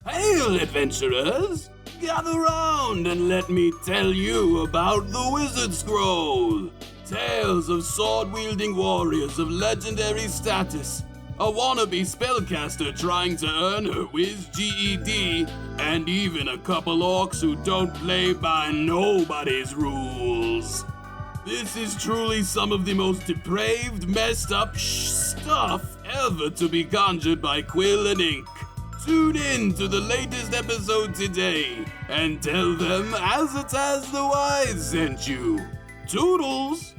Hail, adventurers! Gather round and let me tell you about the Wizard Scroll. Tales of sword-wielding warriors of legendary status, a wannabe spellcaster trying to earn her Wiz GED, and even a couple orcs who don't play by nobody's rules. This is truly some of the most depraved, messed up stuff ever to be conjured by Quill and Ink. Tune in to the latest episode today and tell them Azataz the Wise sent you. Toodles!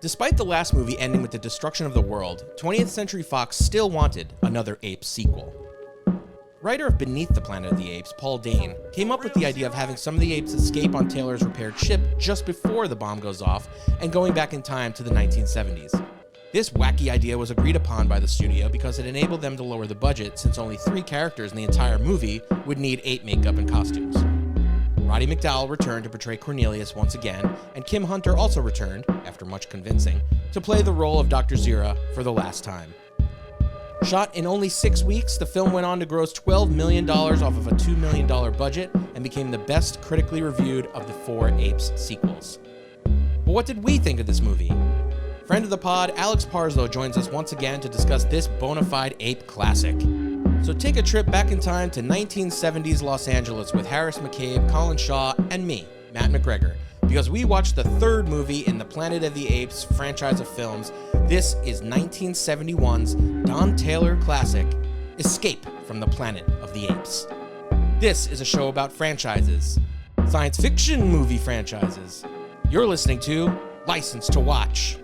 Despite the last movie ending with the destruction of the world, 20th Century Fox still wanted another Apes sequel. Writer of Beneath the Planet of the Apes, Paul Dane, came up with the idea of having some of the apes escape on Taylor's repaired ship just before the bomb goes off and going back in time to the 1970s. This wacky idea was agreed upon by the studio because it enabled them to lower the budget since only 3 characters in the entire movie would need ape makeup and costumes. Roddy McDowall returned to portray Cornelius once again, and Kim Hunter also returned, after much convincing, to play the role of Dr. Zira for the last time. Shot in only 6 weeks, the film went on to gross $12 million off of a $2 million budget and became the best critically reviewed of the 4 Apes sequels. But what did we think of this movie? Friend of the pod, Alex Parslow joins us once again to discuss this bona fide ape classic. So take a trip back in time to 1970s Los Angeles with Harris McCabe, Colin Shaw, and me, Matt McGregor, because we watched the 3rd movie in the Planet of the Apes franchise of films. This is 1971's Don Taylor classic, Escape from the Planet of the Apes. This is a show about franchises, science fiction movie franchises. You're listening to License to Watch.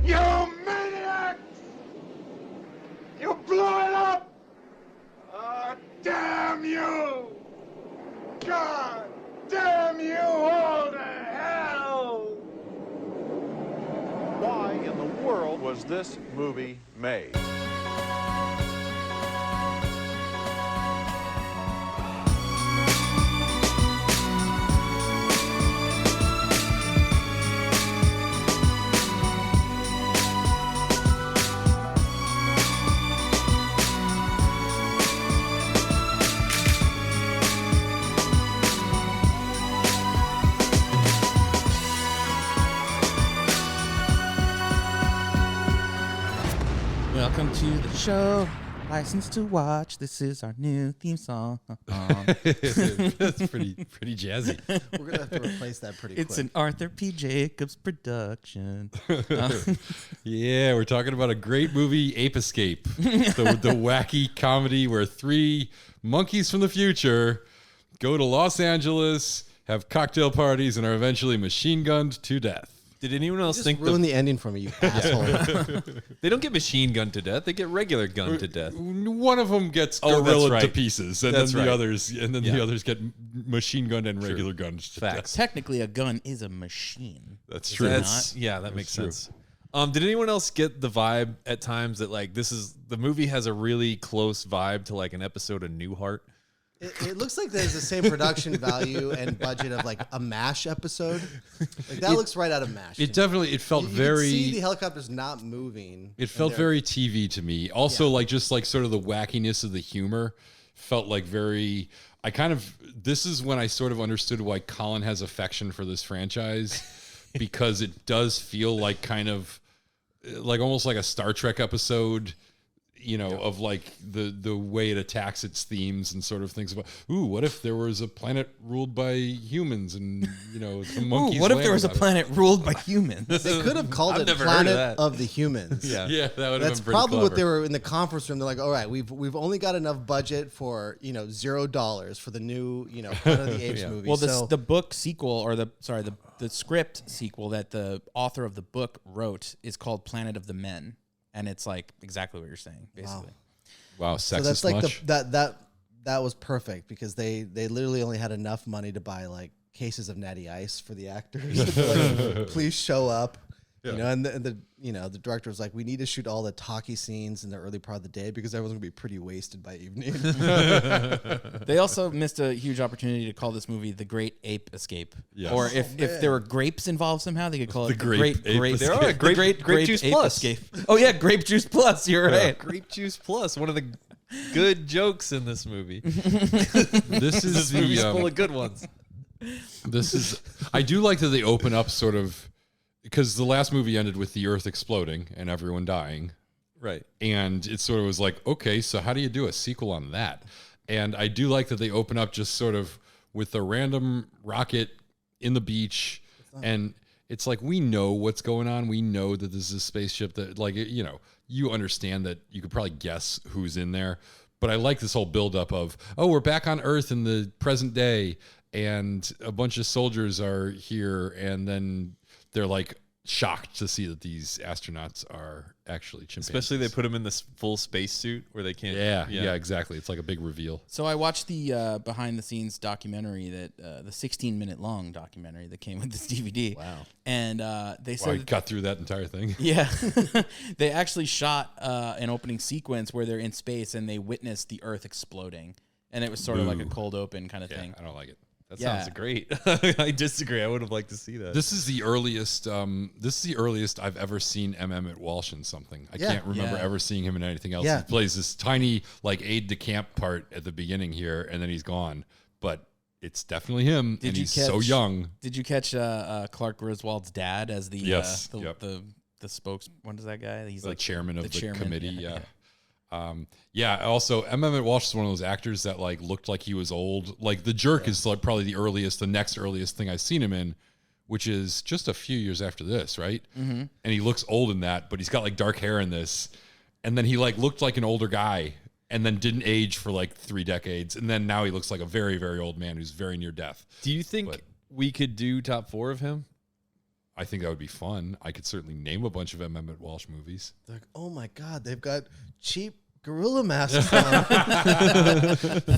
You maniac! You blew it up! Damn you! God damn you all to hell! Why in the world was this movie made? Welcome to the show, License to Watch. This is our new theme song. That's pretty jazzy. We're going to have to replace that pretty quick. It's an Arthur P. Jacobs production. Yeah, we're talking about a great movie, Ape Escape, the wacky comedy where 3 monkeys from the future go to Los Angeles, have cocktail parties, and are eventually machine gunned to death. Did anyone else Just think ruin the ending for me, you asshole. they don't get machine gunned to death? They get regular gunned to death. One of them gets Oh, that's gorillaed to right. pieces, and That's then right. the others get machine gunned and regular gunned to Facts. death. Technically, a gun is a machine. That's true. That makes sense. Did anyone else get the vibe at times that like the movie has a really close vibe to like an episode of Newhart? It looks like there's the same production value and budget of like a MASH episode. Like that looks right out of MASH. It definitely felt you very. Can see the helicopter's not moving. It felt very TV to me. Also, like just like sort of the wackiness of the humor felt like very. This is when I sort of understood why Colin has affection for this franchise, because it does feel like kind of like almost like a Star Trek episode. Of like the way it attacks its themes and sort of thinks about, what if there was a planet ruled by humans and, the monkeys. What if there was a planet ruled by humans? They could have called it never heard of Planet that. of the Humans. Yeah, that would have been That's pretty probably what clever. they were in the conference room. They're like, all right, we've only got enough budget for, $0 for the new, Planet of the Apes movie. Well, so the book sequel, or the script sequel that the author of the book wrote is called Planet of the Men. And it's like exactly what you're saying, basically. Wow, so sexist that's like much? that was perfect because they literally only had enough money to buy like cases of Natty Ice for the actors. Like, please show up. You know, and the director was like, we need to shoot all the talkie scenes in the early part of the day because everyone's gonna be pretty wasted by evening. They also missed a huge opportunity to call this movie The Great Ape Escape. Yes. Or if there were grapes involved somehow, they could call it The Grape Great Ape There are grape juice Ape plus. Escape. Oh yeah, Grape Juice Plus. You're right. Grape juice plus, one of the good jokes in this movie. This is This movie's the full of good ones. this is. I do like that they open up sort of because the last movie ended with the Earth exploding and everyone dying. Right. And it sort of was like, okay, so how do you do a sequel on that? And I do like that they open up just sort of with a random rocket in the beach. And it's like, we know what's going on. We know that this is a spaceship that, like, you know, you understand that you could probably guess who's in there. But I like this whole buildup of, oh, we're back on Earth in the present day. And a bunch of soldiers are here. And then they're like shocked to see that these astronauts are actually chimpanzees. Especially they put him in this full space suit where they can't. Yeah, exactly. It's like a big reveal. So I watched the behind the scenes documentary that the 16-minute long documentary that came with this DVD. Wow. And they Wow, I said got through that entire thing. yeah, they actually shot an opening sequence where they're in space and they witnessed the Earth exploding, and it was sort of like a cold open kind of Yeah, thing. I don't like it. That Yeah. sounds great. I disagree. I would have liked to see that. This is the earliest. This is the earliest I've ever seen Emmett Walsh in something. I can't remember Yeah. ever seeing him in anything else. Yeah. He plays this tiny like aide de camp part at the beginning here, and then he's gone. But it's definitely him, and he's so young. Did you catch Clark Griswold's dad as the Yes, the, yep. the spokes? What is that guy? He's The like chairman of the chairman, committee. yeah, Yeah. Also, Emmett Walsh is one of those actors that like looked like he was old. Like The Jerk is like probably the next earliest thing I've seen him in, which is just a few years after this, right? Mm-hmm. And he looks old in that, but he's got like dark hair in this, and then he like looked like an older guy, and then didn't age for like 3 decades, and then now he looks like a very, very old man who's very near death. Do you think But- we could do top 4 of him? I think that would be fun. I could certainly name a bunch of Emmett Walsh movies. They're like, oh my God, they've got cheap gorilla masks on.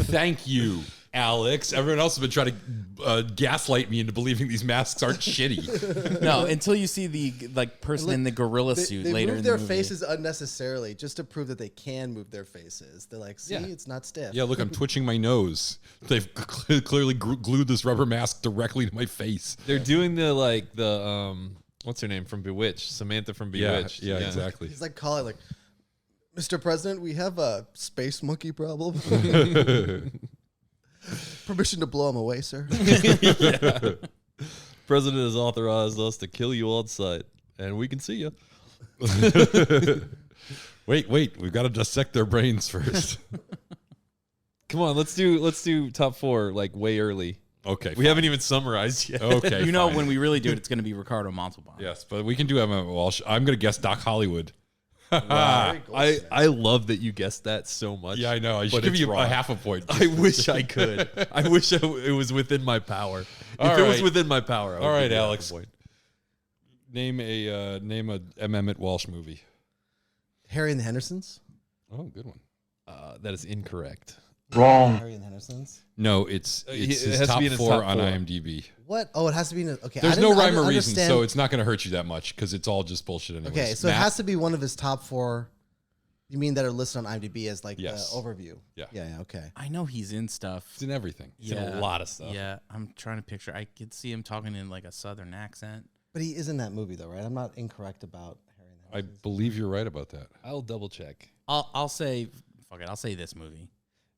Thank you, Alex. Everyone else has been trying to gaslight me into believing these masks aren't shitty. No, until you see the like person in the gorilla suit They later move in their the movie. faces unnecessarily just to prove that they can move their faces. They're like, see, Yeah. it's not stiff. Yeah, look, I'm twitching my nose. They've clearly glued this rubber mask directly to my face. They're doing the what's her name from Bewitched? Samantha from Bewitched. Yeah, exactly. He's like calling, like, Mr. President, we have a space monkey problem. Permission to blow him away, sir. President has authorized us to kill you on sight, and we can see you. Wait, we've got to dissect their brains first. Come on, let's do top 4 like way early. Okay, We haven't even summarized yet. Okay, You know, fine. when we really do it, it's going to be Ricardo Montalban. Yes, but we can do Emmett Walsh. I'm going to guess Doc Hollywood. I love that you guessed that so much. Yeah, I know. I should but give it's you wrong. a half a point. I wish I could. I wish it was within my power. All If it was right. within my power, I would All right, give you half a Alex. point. Name a Emmett Walsh movie. Harry and the Hendersons? Oh, good one. That is incorrect. Harry and the Hendersons? No, it's It his has to top be in his 4 top on 4. IMDb. What? Oh, it has to be in a, okay. There's I no didn't- I rhyme or didn't reason, understand- so it's not going to hurt you that much because it's all just bullshit anyways. Okay, so it Matt? has to be one of his top 4. You mean that are listed on IMDb as like Yes. the overview? Yeah. Yeah, okay. I know he's in stuff. It's in everything. in a lot of stuff. Yeah, I'm trying to picture. I could see him talking in like a southern accent. But he is in that movie, though, right? I'm not incorrect about Harry and the I Hendersons. believe you're right about that. I'll double check. I'll say, fuck it. I'll say this movie.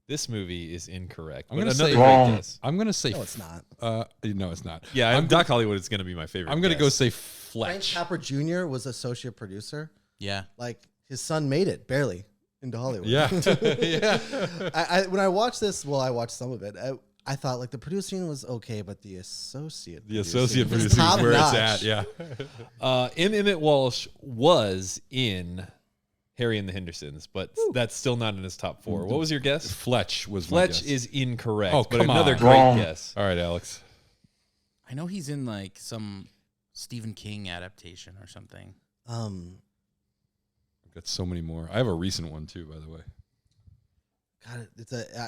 This movie is incorrect. I'm but gonna another say great wrong. guess. I'm going to say No, it's not. no, it's not. Yeah, I'm Doc Hollywood is going to be my favorite. I'm going to go guess. say Frank Fletch. Capra Jr. was associate producer. Yeah. Like, his son made it, barely, into Hollywood. Yeah. Yeah. When I watched this, well, I watched some of it. I thought, like, the producing was okay, but the associate The associate was producer is top where notch. it's at. Yeah. Emmett Walsh was in Harry and the Hendersons, but that's still not in his top 4. What was your guess? Fletch was my Fletch guess. is incorrect. Oh, but come another on. great Wrong. guess. All right, Alex. I know he's in like some Stephen King adaptation or something. Um, I've got so many more. I have a recent one too, by the way. God,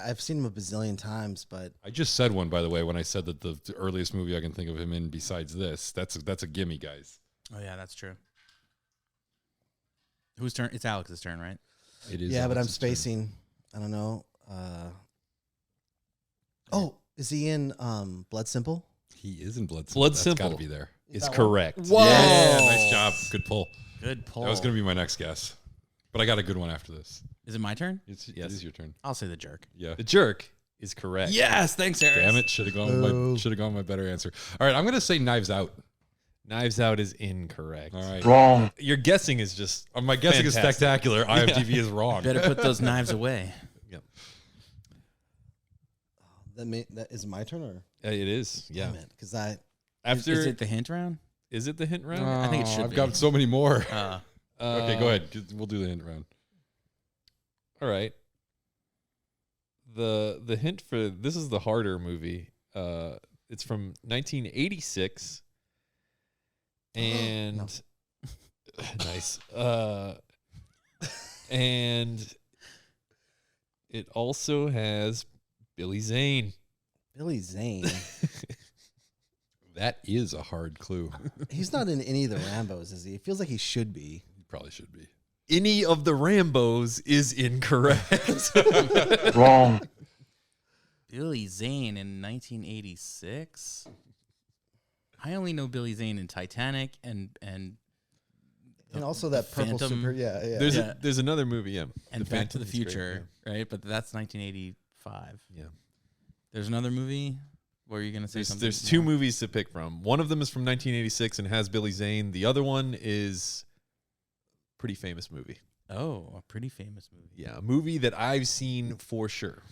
I've seen him a bazillion times, but I just said one, by the way, when I said that the earliest movie I can think of him in besides this. That's a gimme, guys. Oh yeah, that's true. Whose turn? It's Alex's turn, right? It is. Yeah, but I'm Alex's turn. spacing. I don't know. Oh, is he in Blood Simple? He is in Blood Simple. Blood That's Simple. got to be there. Is that correct. Whoa. Yeah, nice job. Good pull. Good pull. That was going to be my next guess, but I got a good one after this. Is it my turn? It Yes. is your turn. I'll say the jerk. Yeah. The Jerk is correct. Yes, thanks, Eric. Damn it! Should have gone. With my better answer. All right, I'm going to say Knives Out. Knives Out is incorrect. All right. Wrong. Your guessing is just My guessing is fantastic. spectacular. IMDb is wrong. Better put those knives away. Yep. That is it my turn or? It is. Yeah. Because I After Is it the hint round? is it the hint round? I think it should I've be. got so many more. Uh, Okay, go ahead. We'll do the hint round. All right. The hint for this is the harder movie. It's from 1986, and nice. And it also has Billy Zane. Billy Zane. That is a hard clue. He's not in any of the Rambos, is he? It feels like he should be. You probably should be. Any of the Rambos is incorrect. Wrong. Billy Zane in 1986. I only know Billy Zane in Titanic and And also that purple Phantom. super. Yeah, yeah. There's another movie. Yeah, and The Back to the Phantom is great, Future, right? But that's 1985. Yeah. There's another movie where you're gonna say something. There's two more? movies to pick from. One of them is from 1986 and has Billy Zane. The other one is a pretty famous movie. Oh, a pretty famous movie. Yeah, a movie that I've seen for sure.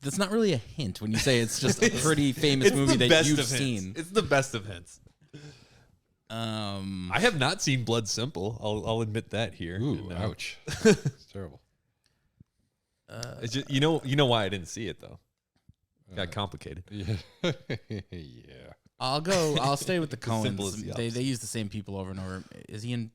That's not really a hint when you say it's just a pretty famous movie that you've seen. It's the best of hints. I I have not seen Blood Simple. I'll admit that here. Ooh, And, ouch. It's terrible. It's just, you know why I didn't see it though. Got complicated. Yeah. Yeah. I'll stay with the Simple as Coens. the They opposite. use the same people over and over. Is he in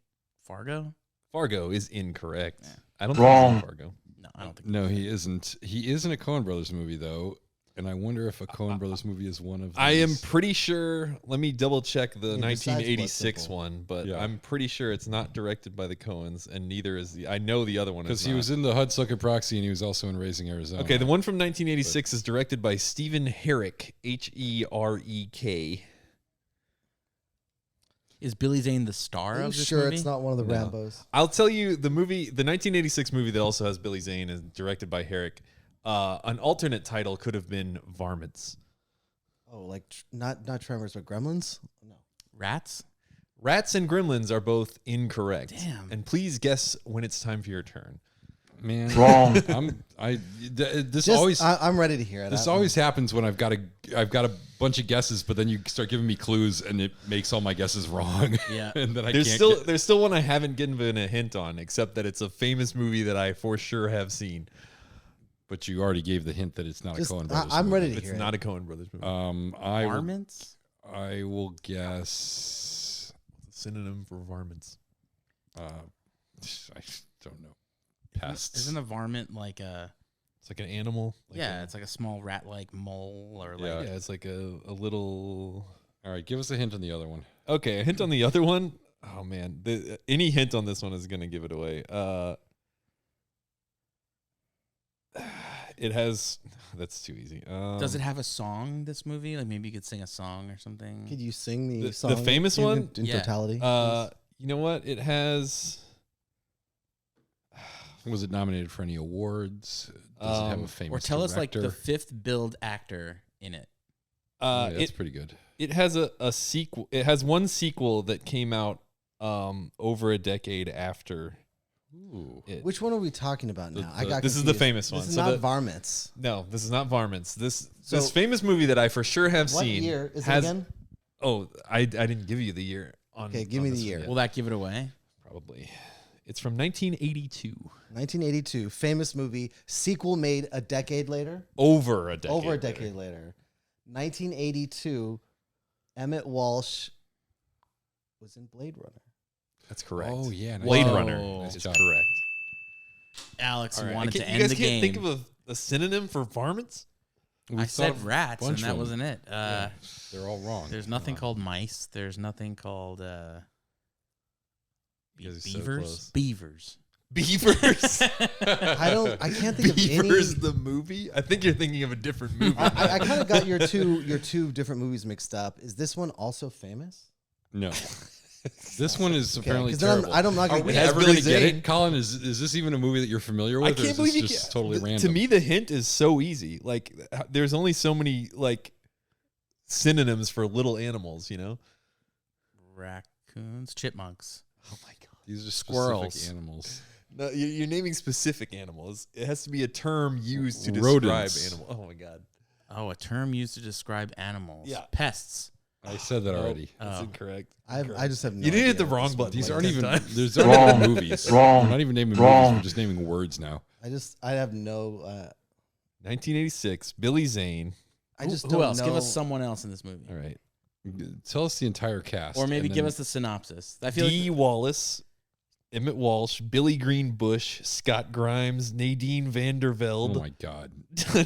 Fargo? Fargo is incorrect. Yeah. I don't Wrong. think he's in Fargo. No, I don't think. No, he isn't. He is in a Coen Brothers movie, though. And I wonder if a Coen Brothers movie is one of I am these. pretty sure. Let me double check the Yeah, besides Blood 1986 Simple. one, but Yeah. I'm pretty sure it's not directed by the Coens, and neither is the. I know the other one Because is he not. was in the Hudsucker Proxy and he was also in Raising Arizona. Okay, the one from 1986 is directed by Stephen Herrick, Herek. Is Billy Zane the star Are you of this sure movie? it's not one of the No. Rambos? I'll tell you the movie, the 1986 movie that also has Billy Zane is directed by Herrick. An alternate title could have been Varmints. Oh, like not Tremors, but Gremlins? No. Rats? Rats and Gremlins are both incorrect. Damn. And please guess when it's time for your turn. Man. Wrong. This Just, always I'm ready to hear it. this always happens when I've got a bunch of guesses, but then you start giving me clues and it makes all my guesses wrong. Yeah. And then I There's can't still get- there's still one I haven't given a hint on, except that it's a famous movie that I for sure have seen. But you already gave the hint that it's not Just, a Coen Brothers I'm movie. ready to It's hear not it. a Coen Brothers movie. Varmints? I will guess. Synonym for varmints. I don't know. Pests. Isn't a varmint like a... It's like an animal. it's like a small rat-like mole or like... Yeah. Yeah, it's like a little. All right, give us a hint on the other one. Okay, a hint on the other one. Oh man, any hint on this one is gonna give it away. It has. That's too easy. Does it have a song, this movie? Like maybe you could sing a song or something? Could you sing The the song? famous in- one? In Yeah. totality? You know what? It has. Was it nominated for any awards? Does it have a famous Or tell us like director? the fifth billed actor in it. Yeah, that's pretty good. It has a sequel. It has one sequel that came out over a decade after. Ooh. It. Which one are we talking about now? I got this is the confused. famous one. This is So not the- Varmints. No, this is not Varmints. This So- famous movie that I for sure have What seen. year is has, it again? Oh, I didn't give you the year. Okay, give me on the this year. one yet. Will that give it away? Probably. It's from 1982. 1982, famous movie. Sequel made a decade later. Over a decade. Over a later. decade later. 1982, Emmett Walsh was in Blade Runner. That's correct. Oh yeah, nice Blade job. Runner Nice is job. correct. Alex All right, wanted to you end guys the can't game. think of a synonym for varmints? I thought said of a rats, and bunch that of them. wasn't it. They're all wrong. There's nothing called mice. There's nothing called... You guys are so Beavers. close. Beavers. Beavers. I can't think Beavers of any. the movie. I think you're thinking of a different movie. I kind of got your two different movies mixed up. Is this one also famous? No. This one is apparently 'cause then terrible. I'm not Are gonna we get it. ever Billy going to get Zane. it? Colin, is this even a movie that you're familiar with? I or can't is believe this you just can't. totally To random? me, the hint is so easy. Like, there's only so many like synonyms for little animals. You know. Raccoons. Chipmunks. Oh my god. These are Squirrels. specific animals. No, you're naming specific animals. It has to be a term used to Rodents. describe animal. Oh my god. Oh, a term used to describe animals. Yeah. Pests. I said that already. That's Oh. incorrect. I just have no You didn't hit idea the what wrong this button. These movie aren't is. even. time. There's aren't even movies. We're not even naming movies. We're just naming words now. I have no. 1986. Billy Zane. I just Who don't else? know. Give us someone else in this movie. All right. Tell us the entire cast. Or maybe and give then- us the synopsis. I feel D. like Wallace, Emmett Walsh, Billy Green Bush, Scott Grimes, Nadine Oh Vandervelde, my God.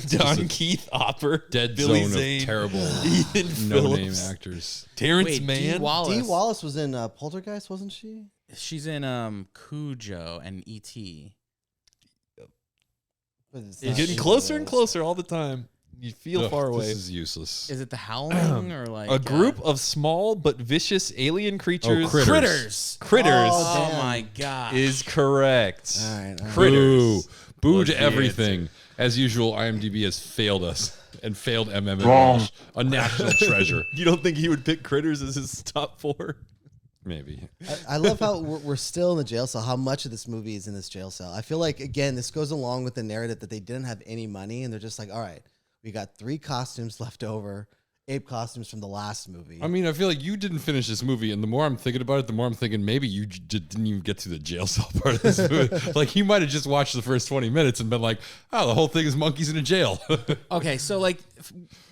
Don Keith Hopper, Dead Billy zone Zane, of terrible Ethan no-name Phillips, actors. Terrence wait, Mann. Dee Wallace. Dee Wallace was in Poltergeist, wasn't she? She's in Cujo and E.T. But it's You're not getting Dee closer and Wallace. closer all the time. You feel Ugh, far away. This is useless. Is it The Howling or like A group of small but vicious alien creatures. Oh, critters. Critters? Critters Oh, Oh damn. my god! is correct. All right. Critters. Boo was to the everything. answer. As usual, IMDb has failed us and failed MM Walsh, a national treasure. You don't think he would pick Critters as his top 4? Maybe. I love how we're still in the jail cell. How much of this movie is in this jail cell? I feel like again, this goes along with the narrative that they didn't have any money, and they're just like, all right, we got 3 costumes left over, ape costumes from the last movie. I mean, I feel like you didn't finish this movie, and the more I'm thinking about it, the more I'm thinking maybe you didn't even get to the jail cell part of this movie. Like, you might have just watched the first 20 minutes and been like, oh, the whole thing is monkeys in a jail. Okay, so like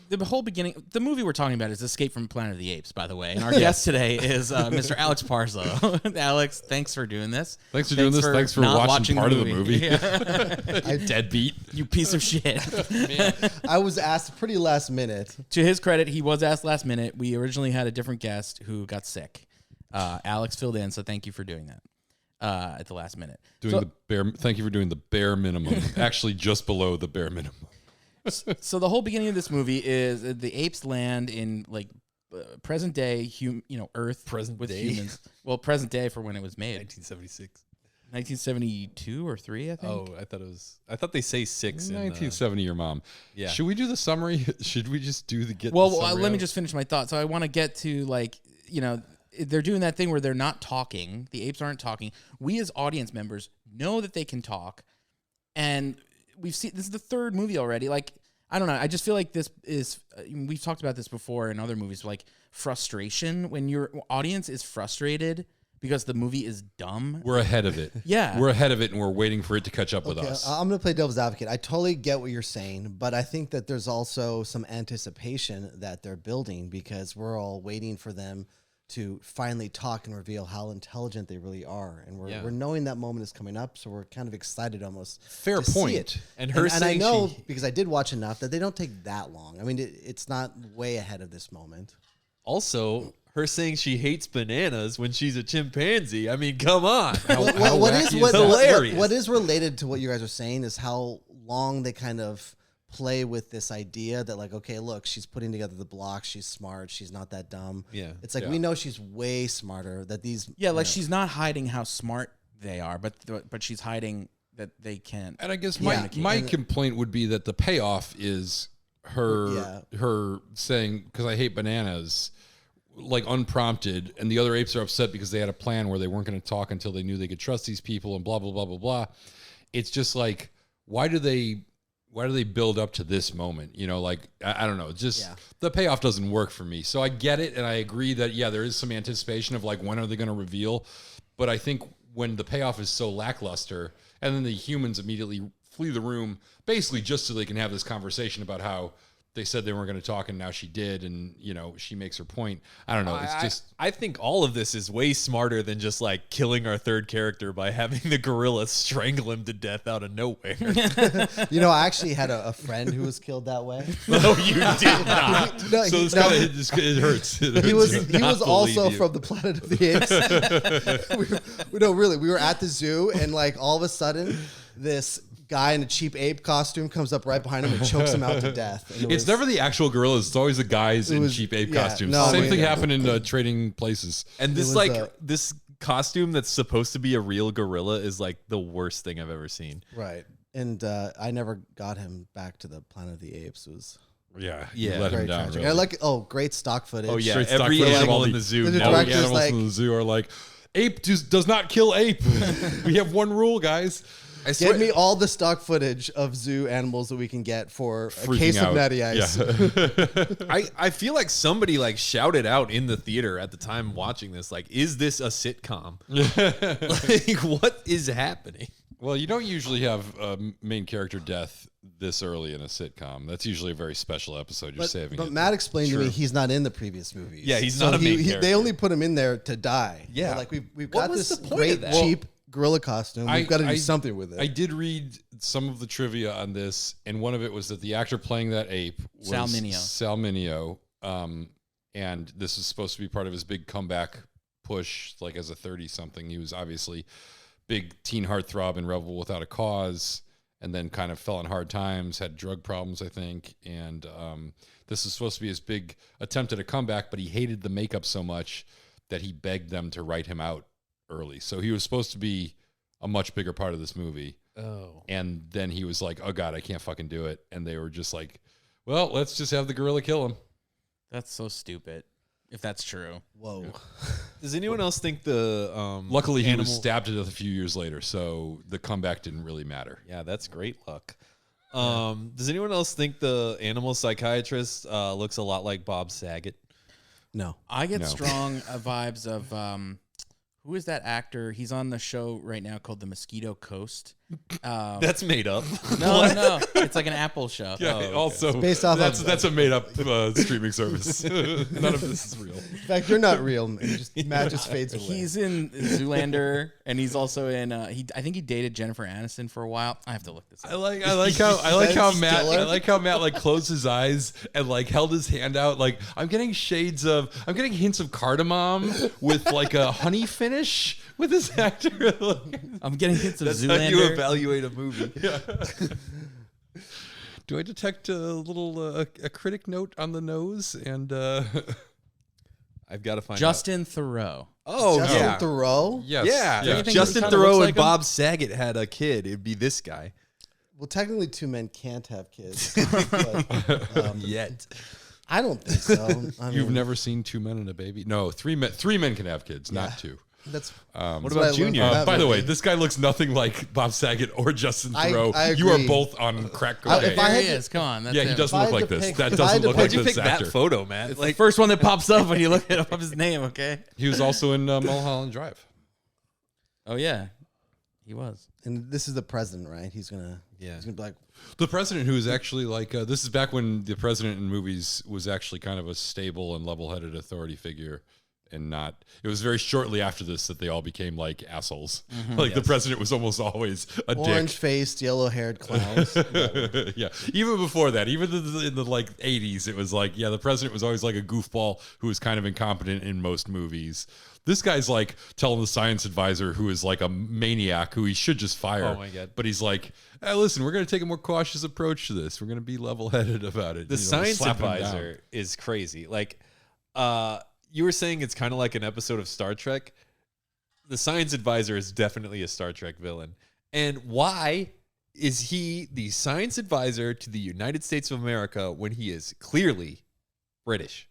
the whole beginning, the movie we're talking about is Escape from Planet of the Apes, by the way. And our guest today is Mr. Alex Parslow. Alex, thanks for doing this. Thanks for doing this. Thanks for not watching part of the movie. Yeah. Deadbeat. You piece of shit. I was asked pretty last minute. To his credit, he was asked last minute. We originally had a different guest who got sick. Alex filled in, so thank you for doing that at the last minute. Thank you for doing the bare minimum. Actually, just below the bare minimum. So the whole beginning of this movie is the apes land in like present day, Earth Present with day? humans. Well, present day for when it was made, 1976. 1972 or 3, I think. Oh, I thought they say 6 in 1970, your mom. Yeah. Should we do the summary? Should we just do the get? Well, the summary let me out? just finish my thought. So I want to get to they're doing that thing where they're not talking. The apes aren't talking. We as audience members know that they can talk, and we've seen this is the 3rd movie already. Like, I don't know. I just feel like this is we've talked about this before in other movies. Like frustration when your audience is frustrated because the movie is dumb. We're ahead of it. Yeah. We're ahead of it, and we're waiting for it to catch up with Okay, us. I'm going to play devil's advocate. I totally get what you're saying, but I think that there's also some anticipation that they're building because we're all waiting for them to finally talk and reveal how intelligent they really are. And we're knowing that moment is coming up, so we're kind of excited almost. Fair to see point. it. And her and I saying know she- because I did watch enough that they don't take that long. I mean, it's not way ahead of this moment. Also, her saying she hates bananas when she's a chimpanzee. I mean, come on. What is hilarious. what is related to what you guys are saying is how long they kind of play with this idea that like, okay, look, she's putting together the blocks, she's smart, she's not that dumb. Yeah. It's like Yeah. we know she's way smarter. That these She's not hiding how smart they are, but she's hiding that they can't. And I guess Yeah. my complaint would be that the payoff is her saying, because I hate bananas, like unprompted, and the other apes are upset because they had a plan where they weren't going to talk until they knew they could trust these people and blah blah blah blah blah. It's just like, why do they build up to this moment? Like I don't know, just the payoff doesn't work for me. So I get it, and I agree that there is some anticipation of like when are they going to reveal, but I think when the payoff is so lackluster, and then the humans immediately flee the room, basically just so they can have this conversation about how they said they weren't going to talk, and now she did, and she makes her point. I don't know. It's I think all of this is way smarter than just like killing our third character by having the gorilla strangle him to death out of nowhere. I actually had a friend who was killed that way. No, you did not. No, so this guy, it hurts. He was also from the Planet of the Apes. We were at the zoo, and like all of a sudden, this guy in a cheap ape costume comes up right behind him and chokes him out to death. It's never the actual gorillas. It's always the guys in cheap ape costumes. Same thing happened in Trading Places. And this this costume that's supposed to be a real gorilla is like the worst thing I've ever seen. Right. And I never got him back to the Planet of the Apes. It was you Yeah, let him very down. tragic. Really. And great stock footage. Oh yeah, Straight stock every footage of animal all in the- the zoo. the All the director's animals like- in the zoo are like, ape does not kill ape. We have one rule, guys. I swear, Get me all the stock footage of zoo animals that we can get for a Freaking case out. of natty ice. Yeah. I feel like somebody like shouted out in the theater at the time watching this, like, is this a sitcom? Like, what is happening? Well, you don't usually have a main character death this early in a sitcom. That's usually a very special episode. You're saving But it. Matt explained to me True. he's not in the previous movies. Yeah, he's not a main character. They only put him in there to die. Yeah. They're like we've What got was this the point great of that? cheap gorilla costume. We've got to do something with it. I did read some of the trivia on this, and one of it was that the actor playing that ape was Sal Mineo. Sal Mineo, and this was supposed to be part of his big comeback push, like as a 30-something. He was obviously big teen heartthrob in Rebel Without a Cause, and then kind of fell in hard times, had drug problems, I think, and this is supposed to be his big attempt at a comeback, but he hated the makeup so much that he begged them to write him out early. So he was supposed to be a much bigger part of this movie. Oh. And then he was like, oh God, I can't fucking do it. And they were just like, well, let's just have the gorilla kill him. That's so stupid. If that's true. Whoa. Does anyone else think the Luckily, he was animal- stabbed to death a few years later, so the comeback didn't really matter. Yeah, that's great luck. Does anyone else think the animal psychiatrist looks a lot like Bob Saget? No. I get No. strong vibes of who is that actor? He's on the show right now called The Mosquito Coast. That's made up. No, it's like an Apple show. Yeah, okay. also, based off that's, of- that's a made-up streaming service. None of this is real. In fact, you're not real. Man. Matt just fades away. He's in Zoolander, and he's also in. I think he dated Jennifer Aniston for a while. I have to look this up. I like how Ben Matt Stiller? I like how Matt like closed his eyes and like held his hand out. Like I'm getting hints of cardamom with like a honey finish with this actor. I'm getting hits of That's Zoolander. how you evaluate a movie. Do I detect a little a critic note on the nose? And I've got to find Justin Theroux. Oh, Justin yeah. Theroux? yes, Yeah. yeah. If think Justin he kinda Theroux looks and like him? Bob Saget had a kid, it'd be this guy. Well, technically, two men can't have kids. But, Yet. I don't think so. You've never seen Two Men and a Baby? No, three men can have kids, not two. That's What about Junior? By the way, this guy looks nothing like Bob Saget or Justin I Theroux. You are agree. both on crack I- cocaine. if I There had he to- is. Come on. That's Yeah, he him. doesn't If I look had like to this. pick- That if I doesn't had to look pick- like Why'd you this pick actor. that photo, man? Like, first one that pops up when you look it up his name. Okay. He was also in Mulholland Drive. Oh yeah, he was. and this is the president, right? He's gonna be like, The president, who is actually like, this is back when the president in movies was actually kind of a stable and level-headed authority figure, and not. It was very shortly after this that they all became like assholes. Like the president was almost always a orange faced, yellow haired clowns. dick. Yeah, even before that, even in the like 80s, it was like, yeah, the president was always like a goofball who was kind of incompetent in most movies. This guy's like telling the science advisor, who is like a maniac who he should just fire. Oh my God. But he's like, hey, listen, we're going to take a more cautious approach to this. We're going to be level-headed about it. The science slap him down. advisor is crazy. Like, you were saying it's kind of like an episode of Star Trek. The science advisor is definitely a Star Trek villain. And why is he the science advisor to the United States of America when he is clearly British?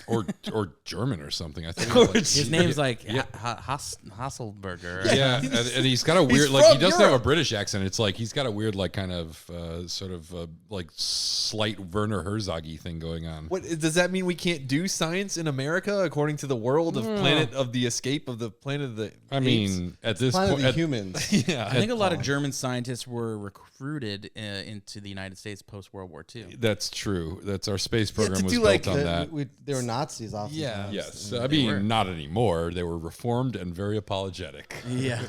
or German or something. I think His name's like Hasselberger. Yeah, and he's got a weird, like, he doesn't have a British accent. It's like he's got a weird, like, kind of sort of like slight Werner Herzog-y thing going on. What does that mean? We can't do science in America according to the world of Planet of the Escape of the Planet of the I Apes? mean, at this Planet point, of the humans. Yeah, I think a lot of German scientists were recruited into the United States post World War II. that's true. That's our space program to was do, built like, on that. They were Nazis off. Yeah. Yes, I mean, not anymore. They were reformed and very apologetic. Yeah.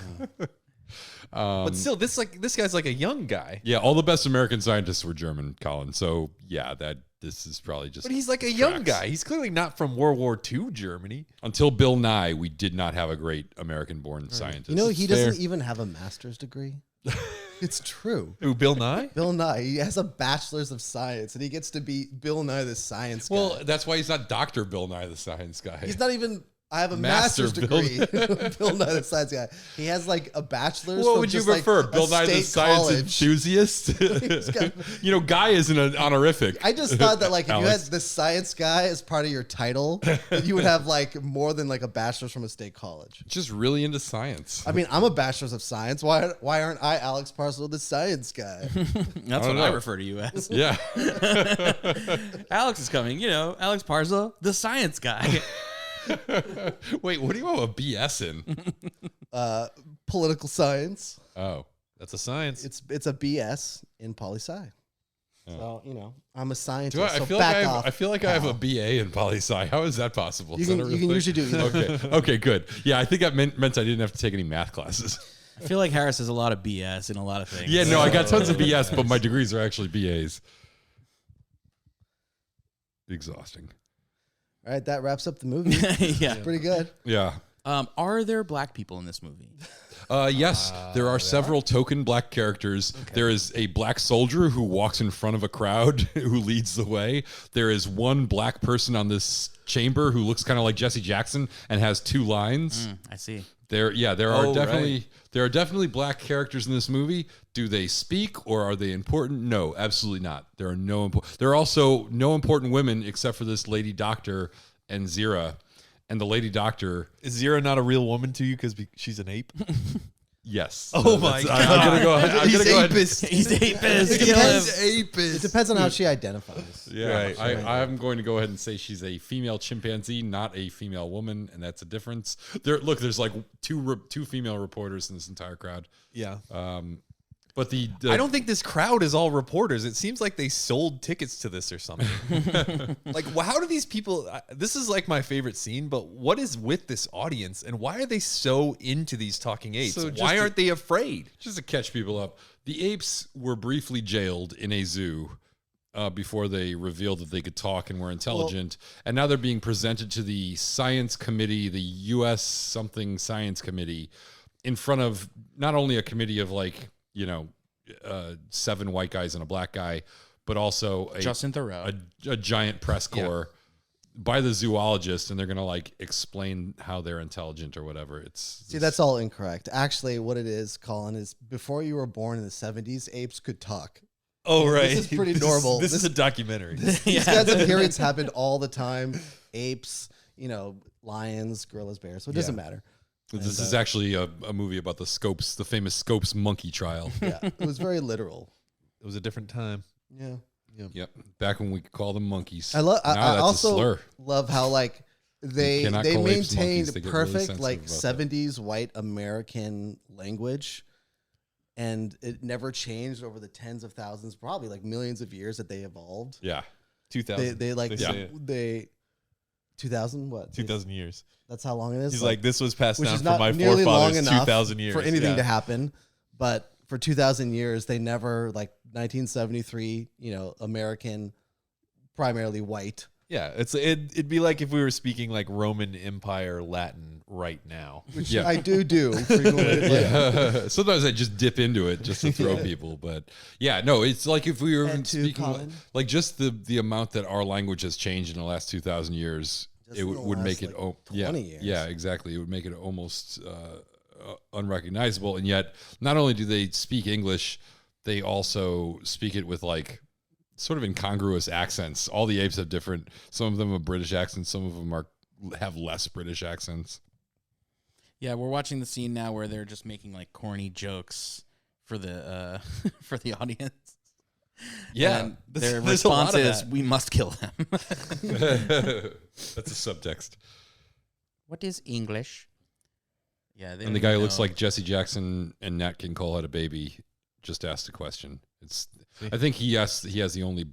but still, this guy's like a young guy. Yeah, all the best American scientists were German, Colin. So yeah, this is probably just. But he's like a young guy. He's clearly not from World War II Germany. Until Bill Nye, we did not have a great American-born scientist. You know, he Fair. doesn't even have a master's degree. It's true. Who, Bill Nye? Bill Nye, he has a bachelor's of science, and he gets to be Bill Nye the science guy. Well, that's why he's not Dr. Bill Nye the Science Guy. He's not even. I have a Master master's Bill- degree. Bill Nye the science guy. He has like a bachelor's. What from would you just, like, prefer, a Bill Nye the state Science college. Enthusiast? got- You know, Guy isn't an honorific. I just thought that like if you had Alex. the science guy as part of your title, that you would have like more than like a bachelor's from a state college. Just really into science. I mean, I'm a bachelor's of science. Why aren't I Alex Parslow, the science guy? That's what I refer to you as. Yeah. Alex is coming, you know, Alex Parslow, the science guy. Wait, what do you have a BS in? Political science. Oh. That's a science. It's a BS in poli sci. So you know, I'm a scientist. Do I, so I feel back like off. I feel like I have a BA in poli sci. How is that possible? You Is that can a real you can thing? usually do either. Okay. Okay, good. Yeah, I think that meant I didn't have to take any math classes. I feel like Harris has a lot of BS in a lot of things. Yeah, no, I got tons of BS, but my degrees are actually BAs. Exhausting. All right, that wraps up the movie. Yeah. Pretty good. Yeah. Are there black people in this movie? Yes, there are several token black characters. Okay. There is a black soldier who walks in front of a crowd who leads the way. There is one black person on this chamber who looks kind of like Jesse Jackson and has two lines. I see. There are definitely black characters in this movie. Do they speak or are they important? No, absolutely not. There are also no important women except for this lady doctor and Zira. And the lady doctor Is Zira not a real woman to you because she's an ape? yes. Oh my God. I'm gonna go ahead. He's ahead. apist. He's apist. It Kill him. depends, it depends on how she identifies. Yeah, Right, I'm going to go ahead and say she's a female chimpanzee, not a female woman, and that's a difference. There's like two female reporters in this entire crowd. Yeah. But the I don't think this crowd is all reporters. It seems like they sold tickets to this or something. Like, how do these people? This is like my favorite scene, but what is with this audience and why are they so into these talking apes? So just why to- aren't they afraid? just to catch people up, the apes were briefly jailed in a zoo before they revealed that they could talk and were intelligent, and now they're being presented to the science committee, the U.S. something science committee, in front of not only a committee of like, you know, 7 white guys and a black guy, but also Justin Theroux. a giant press corps by the zoologist, and they're gonna like explain how they're intelligent or whatever. See, that's all incorrect. Actually, what it is, Colin, is before you were born in the 70s, apes could talk. Oh, right. This is pretty normal. This is a documentary. These kinds of periods happened all the time. Apes, you know, lions, gorillas, bears. So it doesn't matter. This is actually a movie about the famous Scopes monkey trial. Yeah, it was very literal. It was a different time. Yeah. Yep. Back when we could call them monkeys. I Now I that's a also slur. love how like they cannot call apes monkeys. maintained They get really perfect sensitive like about that. 70s white American language, and it never changed over the tens of thousands, probably like millions of years that they evolved. Yeah. 2000. They like say it. they 2000 what 2000 years. That's how long it is. He's like, this was passed which down is from not my nearly long forefathers enough 2,000 years. for anything Yeah. to happen, but for 2,000 years they never like 1973. You know, American, primarily white. Yeah, it'd be like if we were speaking like Roman Empire Latin right now. Which Yeah. I do frequently. Like, Sometimes I just dip into it just to throw people, but yeah, no, it's like if we were And to speaking Colin. like just the amount that our language has changed in the last 2,000 years, Just it in the would make last, it like, 20 years. Yeah, exactly. It would make it almost unrecognizable, and yet not only do they speak English, they also speak it with like sort of incongruous accents. All the apes have different. Some of them have British accents. Some of them have less British accents. Yeah, we're watching the scene now where they're just making like corny jokes for the for the audience. Yeah, And their there's a lot response of is, that. "We must kill them." That's a subtext. What is English? Yeah, And the guy who looks like Jesse Jackson and Nat King Cole had a baby just asked a question. I think he has the only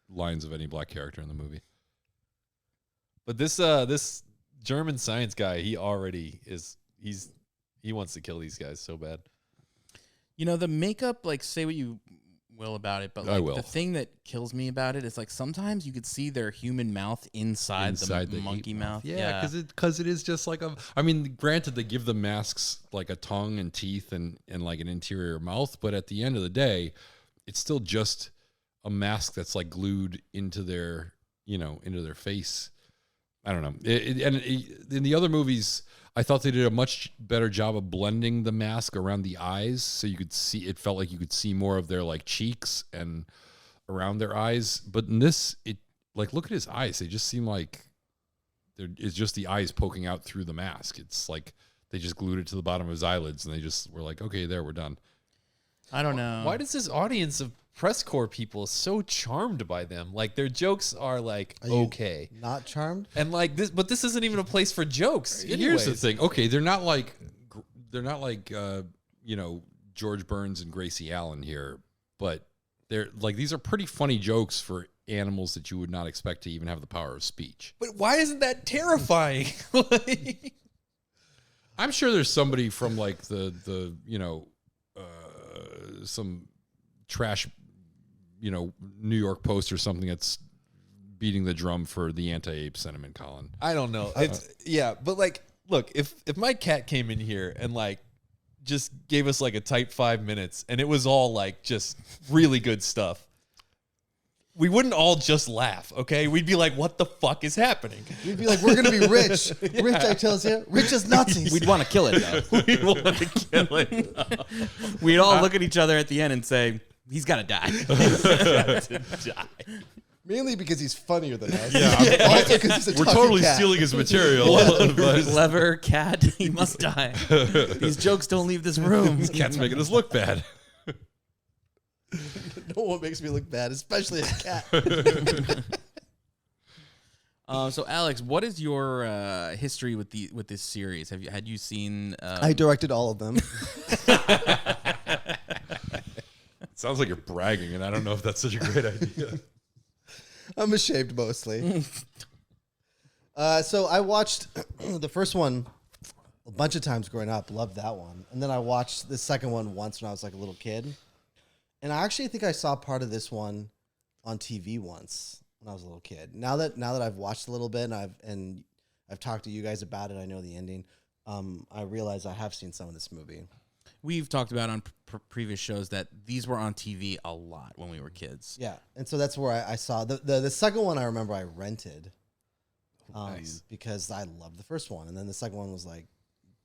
lines of any black character in the movie. But this German science guy, he already is. He wants to kill these guys so bad. You know, the makeup, like, say what you will about it, but I like will. the thing that kills me about it is like sometimes you could see their human mouth inside the monkey ape mouth. Yeah, because it is just like I mean, granted, they give the masks like a tongue and teeth and like an interior mouth, but at the end of the day, it's still just a mask that's like glued into their face. I don't know. In the other movies, I thought they did a much better job of blending the mask around the eyes, so you could see. It felt like you could see more of their like cheeks and around their eyes. But in this, look at his eyes. They just seem like it's just the eyes poking out through the mask. It's like they just glued it to the bottom of his eyelids, and they just were like, okay, there, we're done. I don't know. Why does this audience of press corps people so charmed by them? Like their jokes are like okay, Not charmed? and like this, but this isn't even a place for jokes. Here's the anyways. thing. Okay, they're not like George Burns and Gracie Allen here, but they're like these are pretty funny jokes for animals that you would not expect to even have the power of speech. But why isn't that terrifying? Like, I'm sure there's somebody from like the some trash New York Post or something that's beating the drum for the anti-ape sentiment, Colin. I don't know. Yeah, but like, look, if my cat came in here and like just gave us like a tight 5 minutes and it was all like just really good stuff, we wouldn't all just laugh, okay? We'd be like, what the fuck is happening? We'd be like, we're going to be rich. Rich, I tells you. Rich as Nazis. We'd want to kill it though. We want to kill it. We'd all look at each other at the end and say, "He's got to die." Mainly because he's funnier than us. Yeah, Also because he's a we're talking totally cat. stealing his material. but Clever cat, he must die. These jokes don't leave this room. cat's making us look bad. No one makes me look bad, especially a cat. So, Alex, what is your history with this series? Had you seen? I directed all of them. Sounds like you're bragging, and I don't know if that's such a great idea. I'm ashamed mostly. So I watched the first one a bunch of times growing up. Loved that one. And then I watched the second one once when I was like a little kid. And I actually think I saw part of this one on TV once when I was a little kid. Now that I've watched a little bit and I've talked to you guys about it, I know the ending. I realize I have seen some of this movie. We've talked about on previous shows that these were on TV a lot when we were kids. Yeah, and so that's where I saw the second one. I remember I rented, Nice. because I loved the first one, and then the second one was like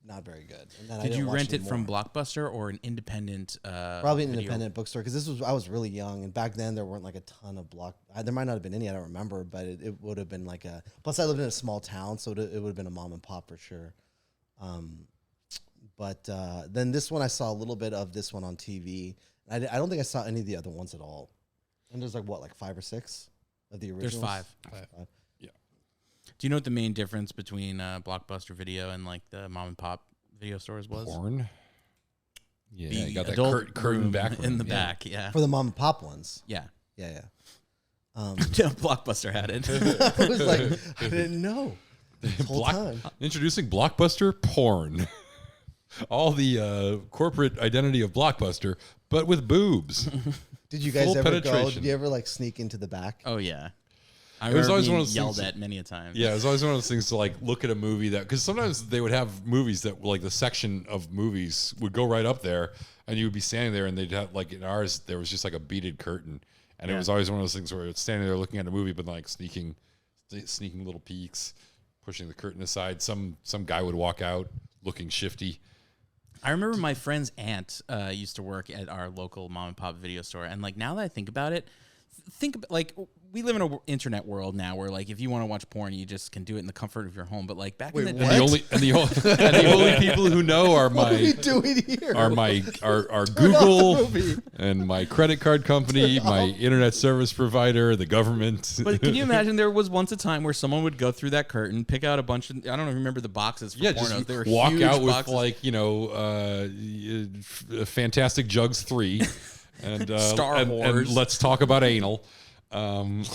not very good. And then I Did didn't you watch rent it any from more. Blockbuster or an independent? Probably an video? independent bookstore, because I was really young, and back then there weren't like a ton of there might not have been any, I don't remember, but it would have been like a. Plus, I lived in a small town, so it would have been a mom and pop for sure. But then this one, I saw a little bit of this one on TV. I don't think I saw any of the other ones at all. And there's like 5 or 6 of the originals. There's 5. Yeah. Do you know what the main difference between Blockbuster Video and like the mom and pop video stores was? Porn. Yeah, The you got that adult curtain room back in the room, back. Yeah. For the mom and pop ones. Yeah. Yeah. Blockbuster had it. I was like, I didn't know. This whole time. Introducing Blockbuster porn. All the corporate identity of Blockbuster, but with boobs. Did you guys Full ever go? penetration. Did you ever like sneak into the back? Oh yeah. I It was remember always being one of those yelled things- at many a time. Yeah, it was always one of those things to like look at a movie that, because sometimes they would have movies that like the section of movies would go right up there, and you would be standing there, and they'd have like in ours there was just like a beaded curtain, and it was always one of those things where it's standing there looking at a movie, but like sneaking little peeks, pushing the curtain aside. Some guy would walk out looking shifty. I remember my friend's aunt used to work at our local mom and pop video store, and like now that I think about it, think like we live in an internet world now where like if you want to watch porn, you just can do it in the comfort of your home. But like back in the day, And the only people who know are What are we my doing here? are Google and my credit card company, my internet service provider, the government. But can you imagine there was once a time where someone would go through that curtain, pick out a bunch of, I don't remember the boxes for pornos. just They were walk huge out boxes. with like, Fantastic Jugs 3 and Star and Wars. let's talk about anal. And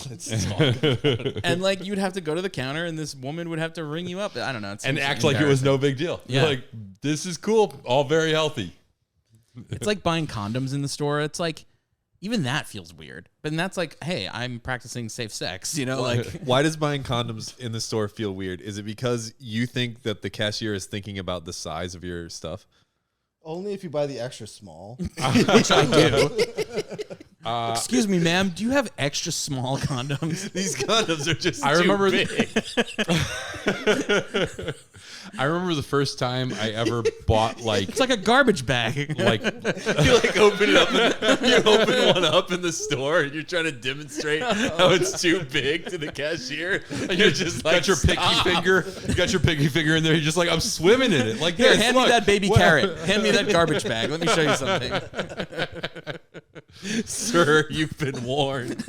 like you'd have to go to the counter and this woman would have to ring you up. I don't know. and act like it was no big deal. Yeah. Like, this is cool, all very healthy. It's like buying condoms in the store. It's like, even that feels weird. But that's like, hey, I'm practicing safe sex, like. Why does buying condoms in the store feel weird? Is it because you think that the cashier is thinking about the size of your stuff? Only if you buy the extra small. Which I do. Excuse me, ma'am. Do you have extra small condoms? These condoms are just I too remember big. I remember the first time I ever bought like It's like a garbage bag. like You like open it up. You open one up in the store, and you're trying to demonstrate how it's too big to the cashier. And you're just like, got your pinky "Stop." finger. You got your pinky finger in there. You're just like, I'm swimming in it. Like, Here, this, hand me look. that baby What- carrot. Hand me that garbage bag. Let me show you something. Sir, you've been warned.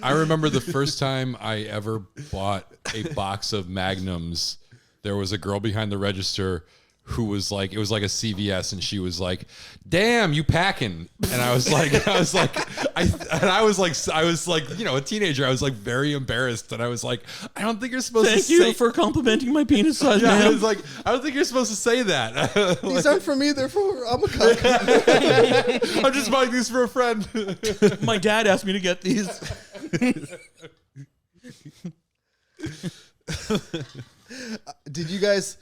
I remember the first time I ever bought a box of Magnums. There was a girl behind the register who was like, it was like a CVS, and she was like, "Damn, you packing?" And I was like, a teenager. I was like very embarrassed, and I was like, I don't think you're supposed Thank to you say. for complimenting my penis size, Yeah, I ma'am. was like, I don't think you're supposed to say that. These aren't for me, they're for I'm a cuck. I'm just buying these for a friend. My dad asked me to get these. Did you guys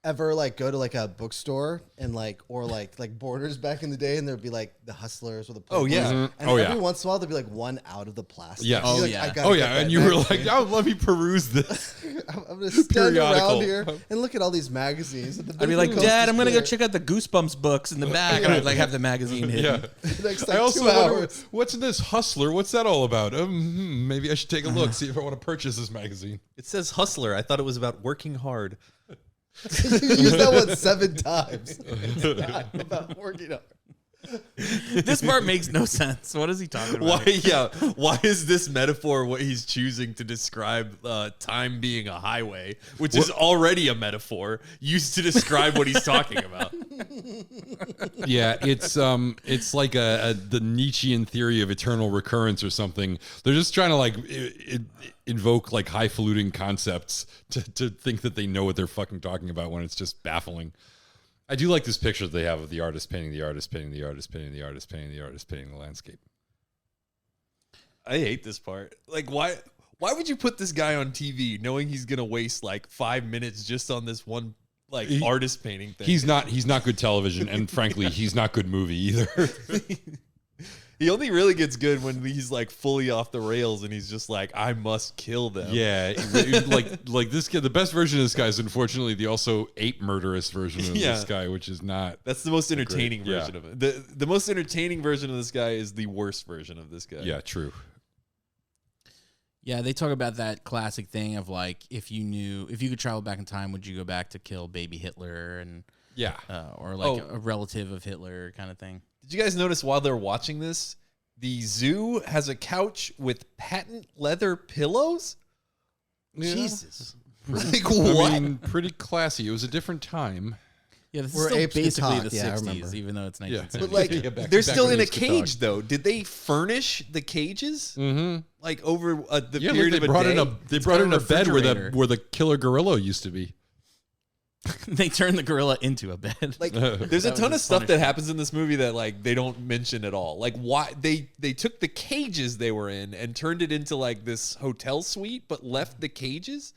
ever like go to like a bookstore and like or like Borders back in the day, and there'd be like the Hustlers or the Oh, yeah. Playboys, and Oh, every yeah. once in a while there'd be like one out of the plastic. Yes. You'd be Oh, like, yeah. I gotta Oh get yeah, that and you were magazine. like, "Oh, let me peruse this." I'm gonna stand periodical. around here and look at all these magazines. I'd be like, Dad, I'm gonna go check out the Goosebumps books in the back. And I'd like have the magazine hidden. Yeah. Next I like also 2 wonder, hours. what's in this Hustler? What's that all about? Maybe I should take a look, see if I want to purchase this magazine. It says hustler. I thought it was about working hard. You used that one 7 times. It's not about working out. This part makes no sense. What is he talking about? Why? Yeah. Why is this metaphor what he's choosing to describe time being a highway, which is already a metaphor used to describe what he's talking about? Yeah, it's like the Nietzschean theory of eternal recurrence or something. They're just trying to like invoke like highfalutin concepts to think that they know what they're fucking talking about when it's just baffling. I do like this picture that they have of the artist painting the artist painting the artist painting the artist painting the artist painting the landscape. I hate this part. Like, why would you put this guy on TV knowing he's gonna waste like 5 minutes just on this one like artist painting thing? He's not good television, and frankly, he's not good movie either. He only really gets good when he's like fully off the rails and he's just like, I must kill them. Yeah, like this guy. The best version of this guy is unfortunately the also ape murderous version of this guy, which is not. That's the most entertaining Great, yeah. version of it. The most entertaining version of this guy is the worst version of this guy. Yeah, true. Yeah, they talk about that classic thing of like, if you could travel back in time, would you go back to kill baby Hitler and Yeah. or like a relative of Hitler kind of thing? Did you guys notice while they're watching this, the zoo has a couch with patent leather pillows? Yeah. Jesus. Like, what? I mean, pretty classy. It was a different time. Yeah, this Where is still apes can basically talk. the Yeah, I 60s, remember. even though it's Yeah. 1970s. But like, Yeah, back they're when still in a apes could talk. cage, though. Did they furnish the cages? Mm-hmm. Like over the Yeah, period they of a brought day? in they brought got in a a bed refrigerator. where the killer gorilla used to be. They turned the gorilla into a bed. Like, there's a That was ton of his stuff that punishment. happens in this movie that like they don't mention at all. Like, why they took the cages they were in and turned it into like this hotel suite, but left the cages.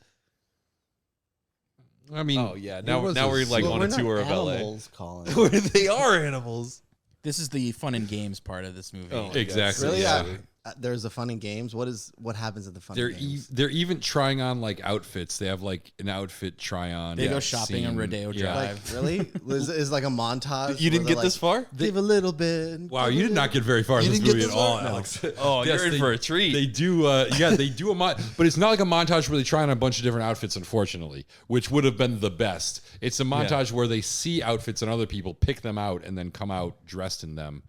I mean, Oh yeah, it now was we're like Well, on we're a not tour of LA. animals, Colin. Where they are animals. This is the fun and games part of this movie. Oh, exactly. Really? Yeah. there's a fun and games. What happens at the fun and games? They're even trying on like outfits. They have like an outfit try on. They go shopping on Rodeo Drive. Really? is like a montage? You didn't where get they're this far? Give a little bit. Wow, you did not get very far in this movie at all, Alex. Oh, Yes, you're in for a treat. They do, they do but it's not like a montage where they try on a bunch of different outfits, unfortunately, which would have been the best. It's a montage where they see outfits on other people, pick them out, and then come out dressed in them.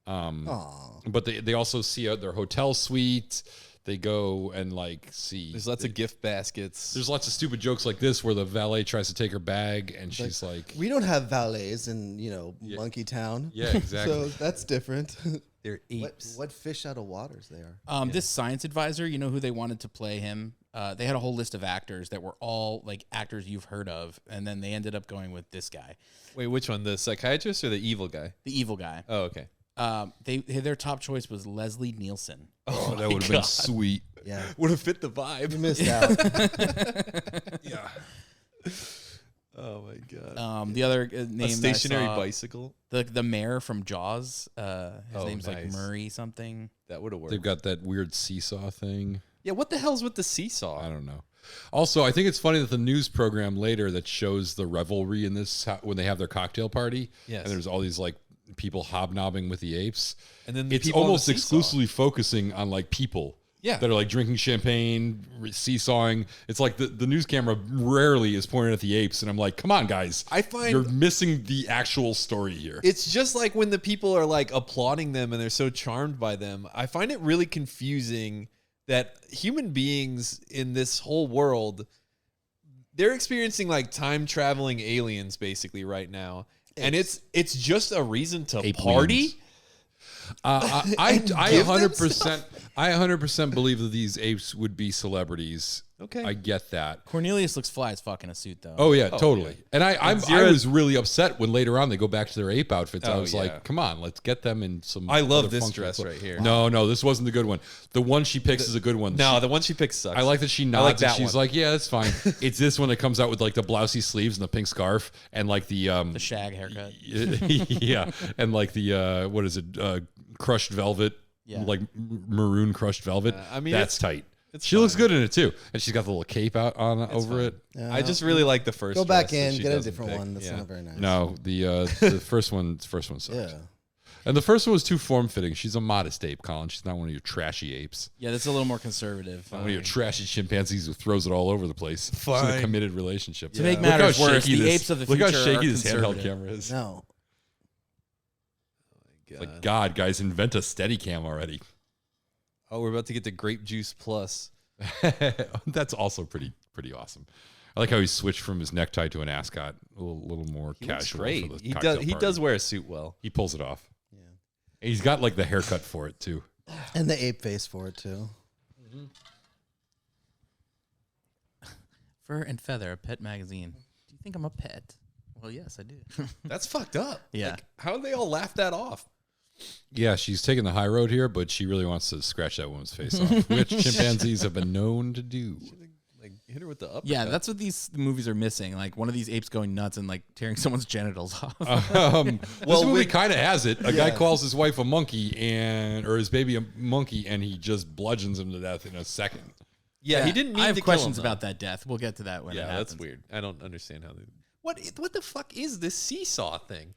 But they also see out their hotel suite. They go and like see. There's lots of gift baskets. There's lots of stupid jokes like this where the valet tries to take her bag and she's like, we don't have valets in Monkey Town. Yeah, exactly. So that's different. They're apes. What fish out of waters they are? This science advisor, you know who they wanted to play him? They had a whole list of actors that were all like actors you've heard of, and then they ended up going with this guy, Wait, which one? The psychiatrist or the evil guy? the evil guy. Oh, okay. Their top choice was Leslie Nielsen. oh, that would have been sweet. Yeah, Would have fit the vibe. you missed out. Yeah. Oh my god. The other name A stationary that I saw, bicycle. the mayor from Jaws. His name's like nice. Murray something. That would have worked. They've got that weird seesaw thing. Yeah, what the hell's with the seesaw? I don't know. Also, I think it's funny that the news program later that shows the revelry in this when they have their cocktail party, Yes. and there's all these like people hobnobbing with the apes, And then the it's people on the almost seesaw. exclusively focusing on like people. Yeah. That are like drinking champagne, seesawing. It's like the news camera rarely is pointing at the apes, and I'm like, come on, guys. I find- you're missing the actual story here. It's just like when the people are like applauding them and they're so charmed by them. I find it really confusing that human beings in this whole world, they're experiencing like time traveling aliens basically right now. And it's just a reason to Ape party. wings. I 100% believe that these apes would be celebrities. Okay. I get that. Cornelius looks fly as fuck in a suit though. Oh yeah, totally. yeah. And I was really upset when later on they go back to their ape outfits. I Oh, was yeah. like, come on, let's get them in some. I love other this functional dress clothes. right here. No, this wasn't the good one. The one she picks is a good one. No, the one she picks sucks. I like that she I nods like and that she's one. like, yeah, that's fine. It's this one that comes out with like the blousey sleeves and the pink scarf and like the The shag haircut. yeah, and like the what is it? Crushed velvet, Yeah. like maroon crushed velvet. I mean, that's it's tight. it's She looks fine. good in it too, and she's got the little cape out on over fine. it. I just really like the first. Go back dress that in, she get a doesn't different pick. one. That's Yeah. not very nice. No, the first one sucks. Yeah. And the first one was too form fitting. She's a modest ape, Colin. She's not one of your trashy apes. Yeah, that's a little more conservative. One of your trashy chimpanzees who throws it all over the place. It's in a Fine. committed relationship. To make Look how matters worse, shaky the this- apes of the Look how future are shaky this handheld conservative. camera is. No. It's like, God, guys, invent a steady cam already. Oh, we're about to get the grape juice plus. That's also pretty awesome. I like how he switched from his necktie to an ascot, a little more He looks casual. great. For the He cocktail does. He party. does wear a suit well. He pulls it off. Yeah. And he's got like the haircut for it too. And the ape face for it too. Fur and Feather, a pet magazine. Do you think I'm a pet? Well, yes, I do. That's fucked up. Yeah. Like, how did they all laugh that off? Yeah, she's taking the high road here, but she really wants to scratch that woman's face off, which chimpanzees have been known to do. Like hit her with the uppercut. Yeah, that's what these movies are missing. Like one of these apes going nuts and like tearing someone's genitals off. This movie kind of has it. A guy calls his wife a monkey or his baby a monkey, and he just bludgeons him to death in a second. yeah. He didn't mean I have to questions kill him, about that death. We'll get to that when though. it Yeah, happens. that's weird. I don't understand how they. What the fuck is this seesaw thing?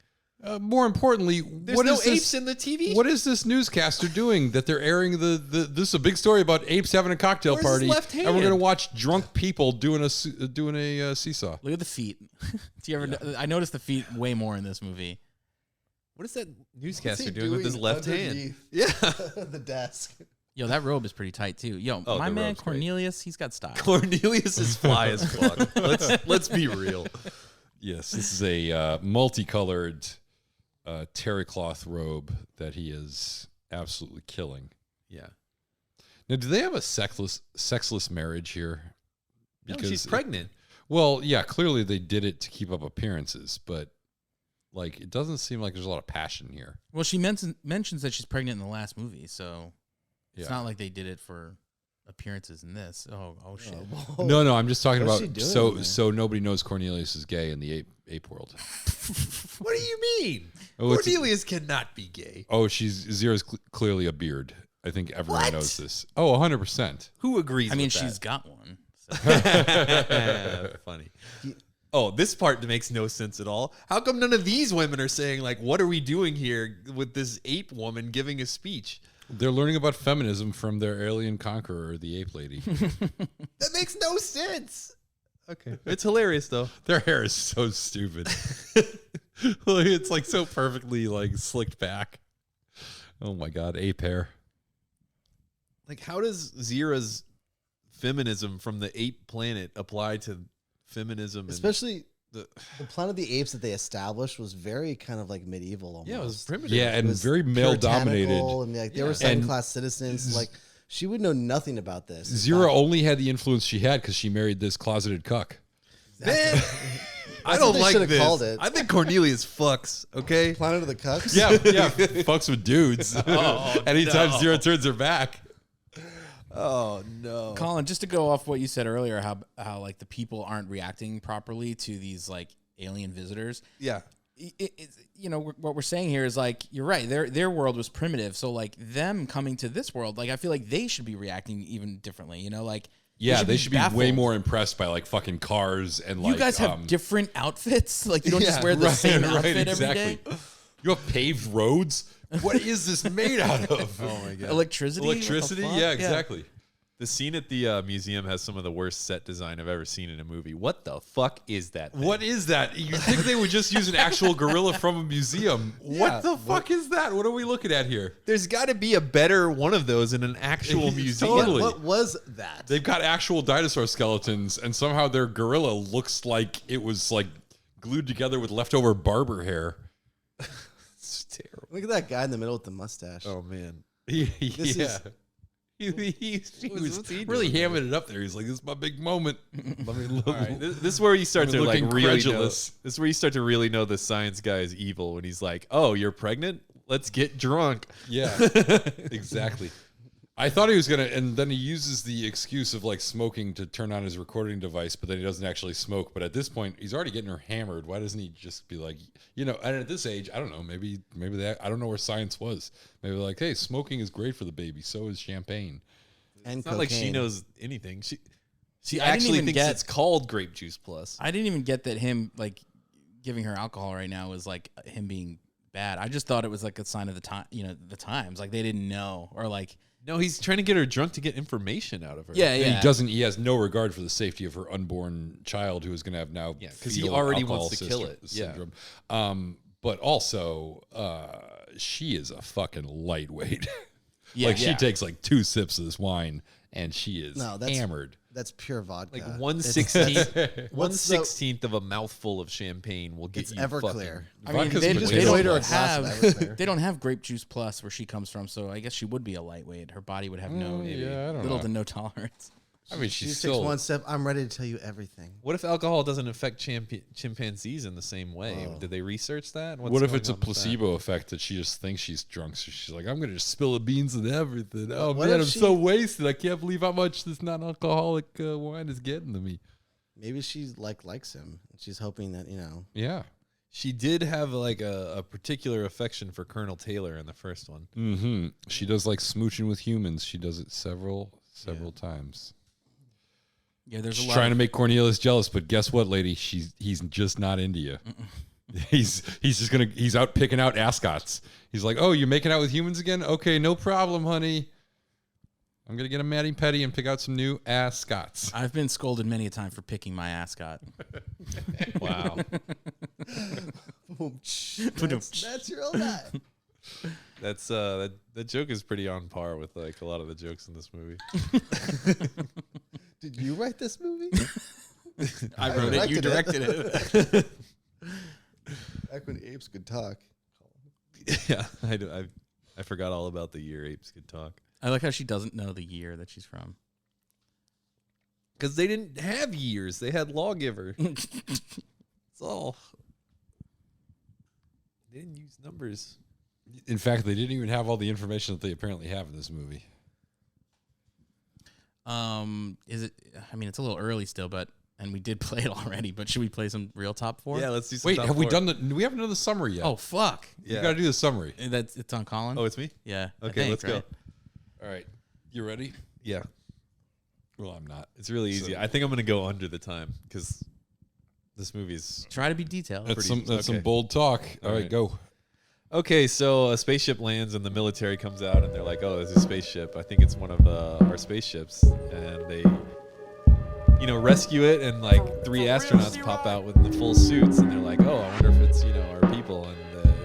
More importantly, There's what no is this- apes in the TV. What is this newscaster doing that they're airing this is a big story about apes having a cocktail Where's his party, left and we're going to hand? watch drunk people doing a seesaw. Look at the feet. Do you ever? I noticed the feet way more in this movie. What is that What's newscaster he doing with his left hand? underneath Yeah. the desk. Yo, that robe is pretty tight too. Yo, Oh, my the man robe's great. Cornelius, he's got style. Cornelius is fly as fuck. Let's be real. Yes, this is a multicolored terry cloth robe that he is absolutely killing. Yeah. Now, do they have a sexless marriage here? No, she's pregnant. Well, yeah, clearly they did it to keep up appearances, but like it doesn't seem like there's a lot of passion here. Well, she mentions that she's pregnant in the last movie, so it's Yeah. not like they did it for appearances in this. Oh shit. No, I'm just talking What's about she doing there? so nobody knows Cornelius is gay in the ape world. What do you mean? Oh, it's- Cornelius cannot be gay. Oh, Zira's clearly a beard. I think everyone knows this. Oh, 100%. Who agrees? I mean, with that? she's got one. So. Funny. Oh, this part makes no sense at all. How come none of these women are saying, like, what are we doing here with this ape woman giving a speech? They're learning about feminism from their alien conqueror, the ape lady. That makes no sense. Okay. It's hilarious, though. Their hair is so stupid. It's like so perfectly like slicked back. Oh my God, ape hair. Like, how does Zira's feminism from the ape planet apply to feminism? And Especially the Planet of the Apes that they established was very kind of like medieval almost. yeah, it was primitive. Yeah, It and was very male dominated. puritanical, and like they were second class citizens. Like she would know nothing about this. Zira only had the influence she had because she married this closeted cuck. Man, I what don't they like should've this. called it. I think Cornelius fucks, okay? Planet of the Cucks. Yeah, fucks with dudes. Anytime Zira turns her back. Oh, no. Colin, just to go off what you said earlier, how like the people aren't reacting properly to these like alien visitors. Yeah. You know, what we're saying here is like, you're right. Their world was primitive. So like them coming to this world, like I feel like they should be reacting even differently, you know, like. Yeah, they should be way baffled. more impressed by like fucking cars and like. You guys have different outfits? Like you don't just wear the same outfit every day? You have paved roads? What is this made out of? Oh, my God. Electricity? Electricity? What the fuck? Yeah, exactly. The scene at the museum has some of the worst set design I've ever seen in a movie. What the fuck is that thing? What is that? You think they would just use an actual gorilla from a museum? What the fuck is that? What are we looking at here? There's got to be a better one of those in an actual museum. Totally. What was that? They've got actual dinosaur skeletons, and somehow their gorilla looks like it was like glued together with leftover barber hair. It's terrible. Look at that guy in the middle with the mustache. Oh, man. He is- was what's he really doing hamming it up there. He's like, "This is my big moment." Let me look. All right, this is where you start I'm to like looking really know. credulous. This is where you start to really know the science guy is evil when he's like, "Oh, you're pregnant? Let's get drunk." Yeah, exactly. I thought he was gonna, and then he uses the excuse of like smoking to turn on his recording device, but then he doesn't actually smoke. But at this point, he's already getting her hammered. Why doesn't he just be like, you know? And at this age, I don't know. Maybe that I don't know where science was. Maybe like, hey, smoking is great for the baby. So is champagne. And It's not like she cocaine. knows anything. She I didn't actually even thinks get- it's called grape juice plus. I didn't even get that him like giving her alcohol right now was like him being bad. I just thought it was like a sign of the time, you know, the times. Like they didn't know, or like No, he's trying to get her drunk to get information out of her. yeah. And he doesn't. He has no regard for the safety of her unborn child, who is going to have now. Yeah, 'cause he fetal already alcohol wants to kill it. Yeah. syndrome. But also, she is a fucking lightweight. Yeah, like she yeah. takes like 2 sips of this wine, and she is No, that's hammered. That's pure vodka. Like It's- 1/16 What's the- 1/16 of a mouthful of champagne will get It's you Everclear. I mean, Vodka's they, way just, better. they Way don't to a glass of have Everclear. they don't have grape juice plus where she comes from, so I guess she would be a lightweight. Her body would have no yeah, I don't little know. to no tolerance. I mean, She she's takes still. one step. I'm ready to tell you everything. What if alcohol doesn't affect chimpanzees in the same way? Did they research that? What's What if going it's a on with that? placebo effect that she just thinks she's drunk? So she's like, I'm going to just spill the beans and everything. Oh, What man, if I'm she- so wasted. I can't believe how much this non alcoholic wine is getting to me. Maybe she likes him. She's hoping that Yeah. She did have like a particular affection for Colonel Taylor in the first one. Mm-hmm. She does like smooching with humans. She does it several times. Yeah, there's a She's lot. trying to make Cornelius jealous, but guess what, lady? He's just not into you. He's out picking out ascots. He's like, oh, you're making out with humans again? Okay, no problem, honey. I'm gonna get a Matty Petty and pick out some new ascots. I've been scolded many a time for picking my ascot. Wow. that's your own guy. That's that joke is pretty on par with like a lot of the jokes in this movie. Did you write this movie? I wrote it. You directed it. Back when apes could talk. Yeah, I forgot all about the year apes could talk. I like how she doesn't know the year that she's from. Because they didn't have years; they had lawgiver. That's all. They didn't use numbers. In fact, they didn't even have all the information that they apparently have in this movie. Is it? I mean, it's a little early still, and we did play it already. But should we play some real top 4? Yeah, let's do some Wait, top have we 4. done we haven't done the summary yet. Oh fuck! We got to do the summary. It's on Colin. Oh, it's me? Yeah. I Okay, think, let's go. right? All right. You ready? Yeah. Well, I'm not. It's really easy. I think I'm going to go under the time because this movie's... Try to be detailed. That's some bold talk. All right, go. Okay, so a spaceship lands and the military comes out and they're like, oh, there's a spaceship. I think it's one of our spaceships. And they, rescue it, and like 3 astronauts pop out with the full suits, and they're like, oh, I wonder if it's, our people. And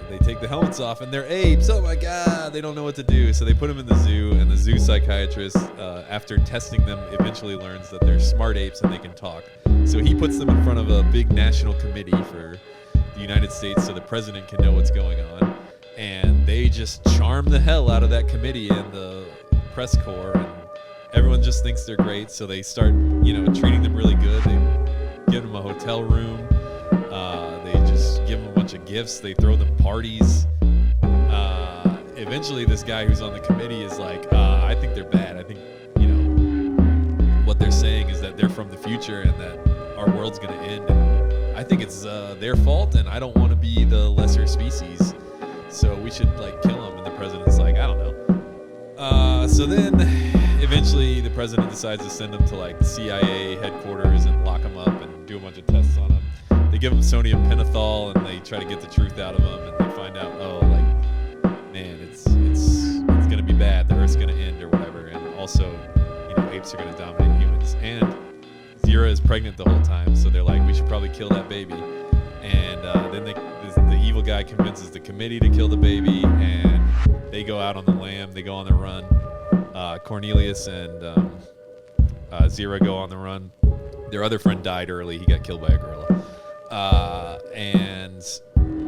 they take the helmets off and they're apes. Oh my God, they don't know what to do. So they put them in the zoo, and the zoo psychiatrist, after testing them, eventually learns that they're smart apes and they can talk. So he puts them in front of a big national committee for the United States so the president can know what's going on. And they just charm the hell out of that committee and the press corps, and everyone just thinks they're great. So they start, treating them really good. They give them a hotel room. They just give them a bunch of gifts. They throw them parties. Eventually, this guy who's on the committee is like, I think they're bad. I think, what they're saying is that they're from the future and that our world's going to end. And I think it's their fault, and I don't want to be the lesser species. So we should kill them. And the president's like, I don't know. So then eventually the president decides to send them to CIA headquarters and lock them up and do a bunch of tests on them. They give them sodium pentothal and they try to get the truth out of them, and they find out, man, it's going to be bad. The Earth's going to end or whatever. And also, apes are going to dominate humans. And Zira is pregnant the whole time. So they're like, we should probably kill that baby. And then the evil guy convinces the committee to kill the baby, and they go out on the lamb. They go on the run. Cornelius and Zira go on the run. Their other friend died early. He got killed by a gorilla. And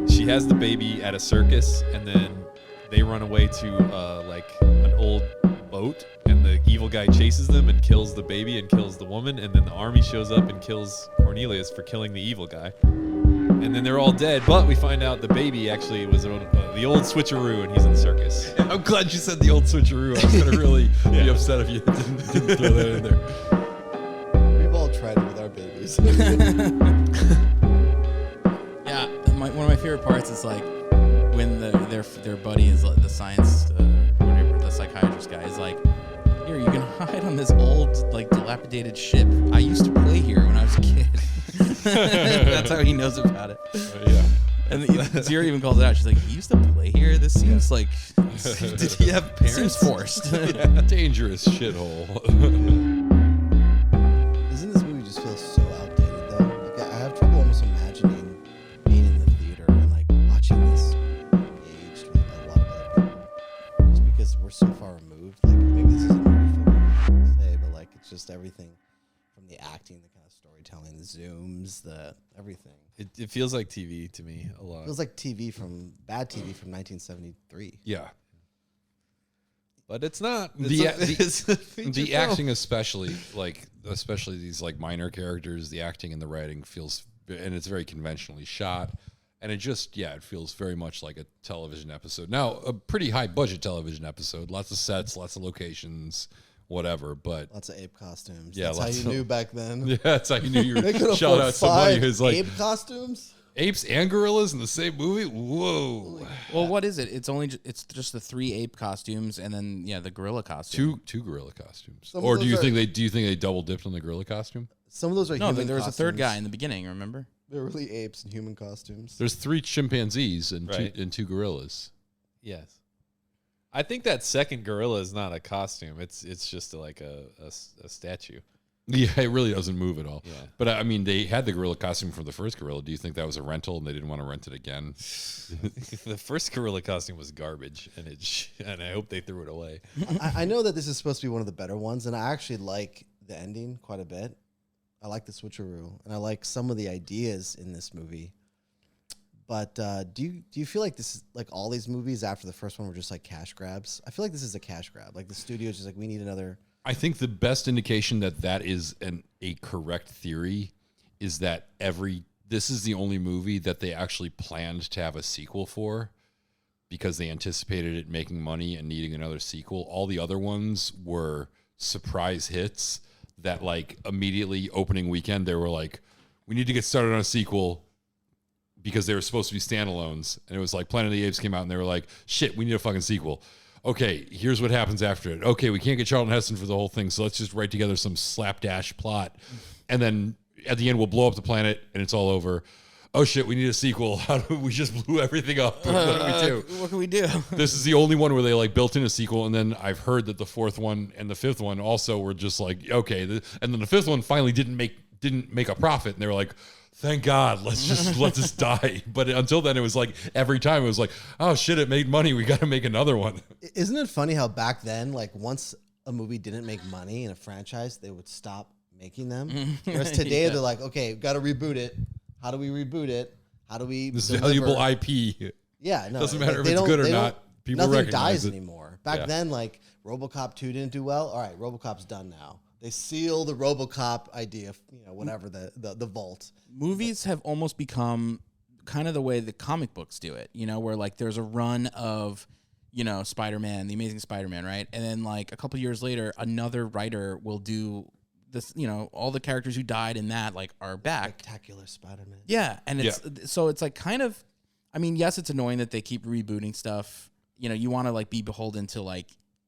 she has the baby at a circus, and then they run away to an old boat, and the evil guy chases them and kills the baby and kills the woman, and then the army shows up and kills Cornelius for killing the evil guy. And then they're all dead, but we find out the baby actually was the old switcheroo, and he's in the circus. I'm glad you said the old switcheroo. I was going to really be upset if you didn't throw that in there. We've all tried it with our babies. Yeah, one of my favorite parts is when their buddy is the science, whatever, the psychiatrist guy is like, here, you can hide on this old dilapidated ship. I used to play here when I was a kid. That's how he knows about it. Yeah. And Zira even calls it out. She's like, he used to play here? This seems like... Did he have parents? Seems forced. Dangerous shithole. Doesn't this movie just feel so outdated, though? I have trouble almost imagining being in the theater and watching this aged with a lot of other people. Just because we're so far removed. Maybe this isn't a movie for me to say, but it's just everything from the acting, the kind of storytelling, the zooms, the everything. It feels like TV to me a lot. It feels like bad TV from 1973. Yeah. But it's not. The acting, especially these minor characters, the acting and the writing feels, and it's very conventionally shot, and it feels very much like a television episode. Now, a pretty high budget television episode, lots of sets, lots of locations, whatever. But lots of ape costumes. Yeah, that's how you knew back then. Yeah, that's how you knew you They could were afford shout out somebody who's ape costumes. apes and gorillas in the same movie. Whoa. Well, what is it? It's just the 3 ape costumes, and then the gorilla costume. Two gorilla costumes. Some Or of do you those think they double dipped on the gorilla costume? Some of those are No, human there was a third costumes. guy in the beginning. Remember? They're really apes in human costumes. There's 3 chimpanzees and Right. 2 gorillas. Yes. I think that second gorilla is not a costume. It's just a statue. Yeah, it really doesn't move at all. Yeah. But I mean, they had the gorilla costume from the first gorilla. Do you think that was a rental and they didn't want to rent it again? The first gorilla costume was garbage, and I hope they threw it away. I know that this is supposed to be one of the better ones, and I actually like the ending quite a bit. I like the switcheroo, and I like some of the ideas in this movie. But do you feel like this is all these movies after the first one were just cash grabs? I feel like this is a cash grab. The studio's just we need another. I think the best indication that is a correct theory is that this is the only movie that they actually planned to have a sequel for because they anticipated it making money and needing another sequel. All the other ones were surprise hits that immediately opening weekend, they were like, we need to get started on a sequel because they were supposed to be standalones. And it was Planet of the Apes came out and they were like, shit, we need a fucking sequel. okay, here's what happens after it. Okay, we can't get Charlton Heston for the whole thing, so let's just write together some slapdash plot. And then at the end, we'll blow up the planet and it's all over. Oh shit, we need a sequel. How do we just blew everything up? What do we do? What can we do? This is the only one where they like built in a sequel, and then I've heard that the fourth one and the fifth one also were just like, okay, and then the fifth one finally didn't make a profit, and they were like, thank God, let's just let this die. But until then, it was like every time it was like, oh shit, it made money, we got to make another one. Isn't it funny how back then, like once a movie didn't make money in a franchise, they would stop making them. Whereas today they're like, okay, got to reboot it. How do we reboot it? How do we This deliver? valuable IP. Yeah, no, Doesn't matter if it's good or not. People nothing recognize dies it. anymore. Back Yeah. then, like RoboCop 2 didn't do well. All right, RoboCop's done now. They seal the RoboCop idea, whatever the vault. Movies have almost become kind of the way the comic books do it, where like there's a run of, Spider-Man, the Amazing Spider-Man, right? And then like a couple years later, another writer will do this, all the characters who died in that like are back. Spectacular Spider-Man. Yeah, and so it's like kind of, I mean, yes, it's annoying that they keep rebooting stuff. You want to like be beholden to like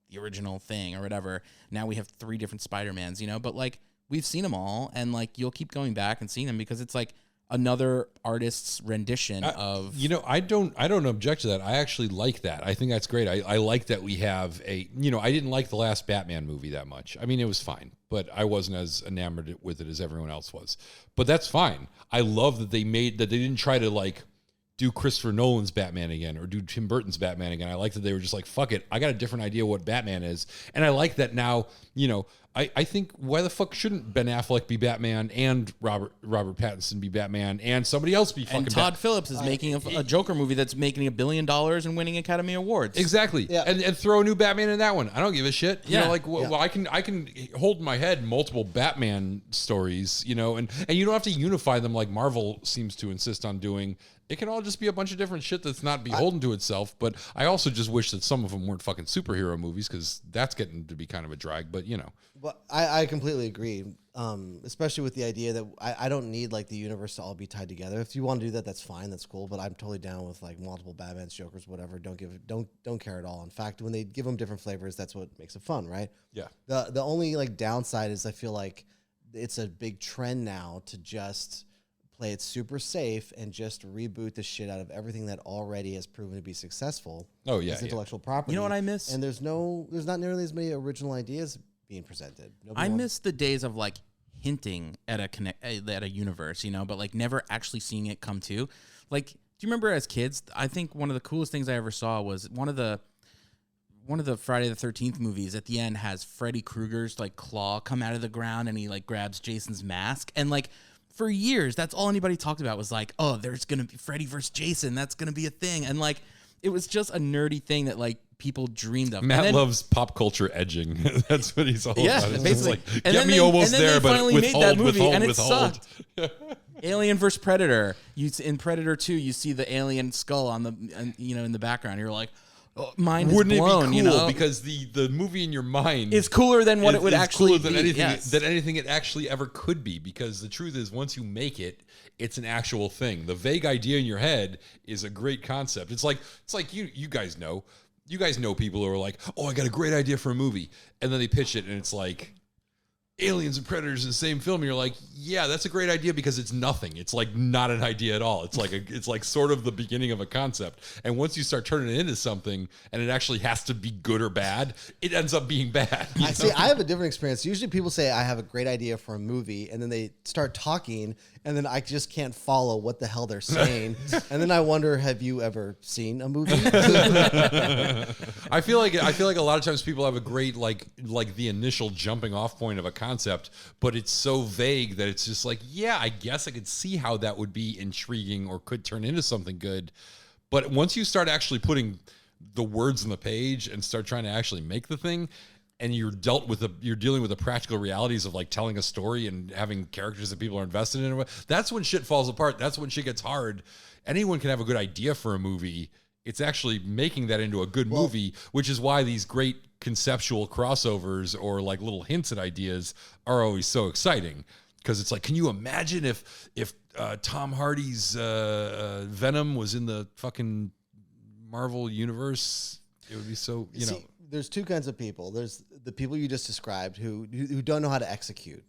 the original thing or whatever. Now we have 3 different Spider-Mans, but like we've seen them all, and like you'll keep going back and seeing them because it's like another artist's rendition of. I don't object to that. I actually like that. I think that's great. I like that we have I didn't like the last Batman movie that much. I mean, it was fine, but I wasn't as enamored with it as everyone else was. But that's fine. I love that they didn't try to like do Christopher Nolan's Batman again or do Tim Burton's Batman again. I like that they were just like, fuck it, I got a different idea what Batman is. And I like that now, I think why the fuck shouldn't Ben Affleck be Batman and Robert Pattinson be Batman and somebody else be fucking And Todd Phillips is making a Joker movie that's making $1 billion and winning Academy Awards. Exactly. Yeah. And throw a new Batman in that one. I don't give a shit. Yeah. Well, I can hold in my head multiple Batman stories, and you don't have to unify them like Marvel seems to insist on doing. It can all just be a bunch of different shit that's not beholden to itself. But I also just wish that some of them weren't fucking superhero movies because that's getting to be kind of a drag. But But I completely agree, especially with the idea that I don't need like the universe to all be tied together. If you want to do that, that's fine, that's cool. But I'm totally down with like multiple Batmans, Jokers, whatever. Don't care at all. In fact, when they give them different flavors, that's what makes it fun, right? yeah. The only like downside is I feel like it's a big trend now to just play it super safe and just reboot the shit out of everything that already has proven to be successful. Oh, yeah, as intellectual property. You know what I miss? And there's not nearly as many original ideas being presented. I miss the days of like hinting at a universe, but like never actually seeing it come to. Like, do you remember as kids? I think one of the coolest things I ever saw was one of the Friday the 13th movies. At the end, has Freddy Krueger's like claw come out of the ground, and he like grabs Jason's mask, and like for years, that's all anybody talked about was like, oh, there's gonna be Freddy versus Jason. That's gonna be a thing, and like it was just a nerdy thing that like people dreamed of. Matt loves pop culture edging. That's what he's all Yeah, about. It's basically. just like, And get then me they- almost and then there, they but finally made withhold, that movie, withhold, and it withhold. Alien versus Predator. In Predator 2, you see the alien skull on the in the background. You're like, oh, mind Wouldn't is blown. it be cool? Because the movie in your mind is cooler than what is- it would is actually cooler than be. anything Yes. than anything it actually ever could be. Because the truth is, once you make it, it's an actual thing. The vague idea in your head is a great concept. It's like you guys know. You guys know people who are like, oh, I got a great idea for a movie, and then they pitch it, and it's like aliens and predators in the same film. And you're like, yeah, that's a great idea because it's nothing. It's like not an idea at all. It's like sort of the beginning of a concept. And once you start turning it into something, and it actually has to be good or bad, it ends up being bad. I see. I have a different experience. Usually, people say I have a great idea for a movie, and then they start talking, and then I just can't follow what the hell they're saying. And then I wonder, have you ever seen a movie? I feel like a lot of times people have a great like the initial jumping off point of a concept, but it's so vague that it's just like, yeah, I guess I could see how that would be intriguing or could turn into something good. But once you start actually putting the words on the page and start trying to actually make the thing, and you're dealing with the practical realities of like telling a story and having characters that people are invested in, that's when shit falls apart. That's when shit gets hard. Anyone can have a good idea for a movie. It's actually making that into a good movie, which is why these great conceptual crossovers or like little hints at ideas are always so exciting. Because it's like, can you imagine if Tom Hardy's Venom was in the fucking Marvel universe? It would be so, See, there's two kinds of people. There's the people you just described who don't know how to execute,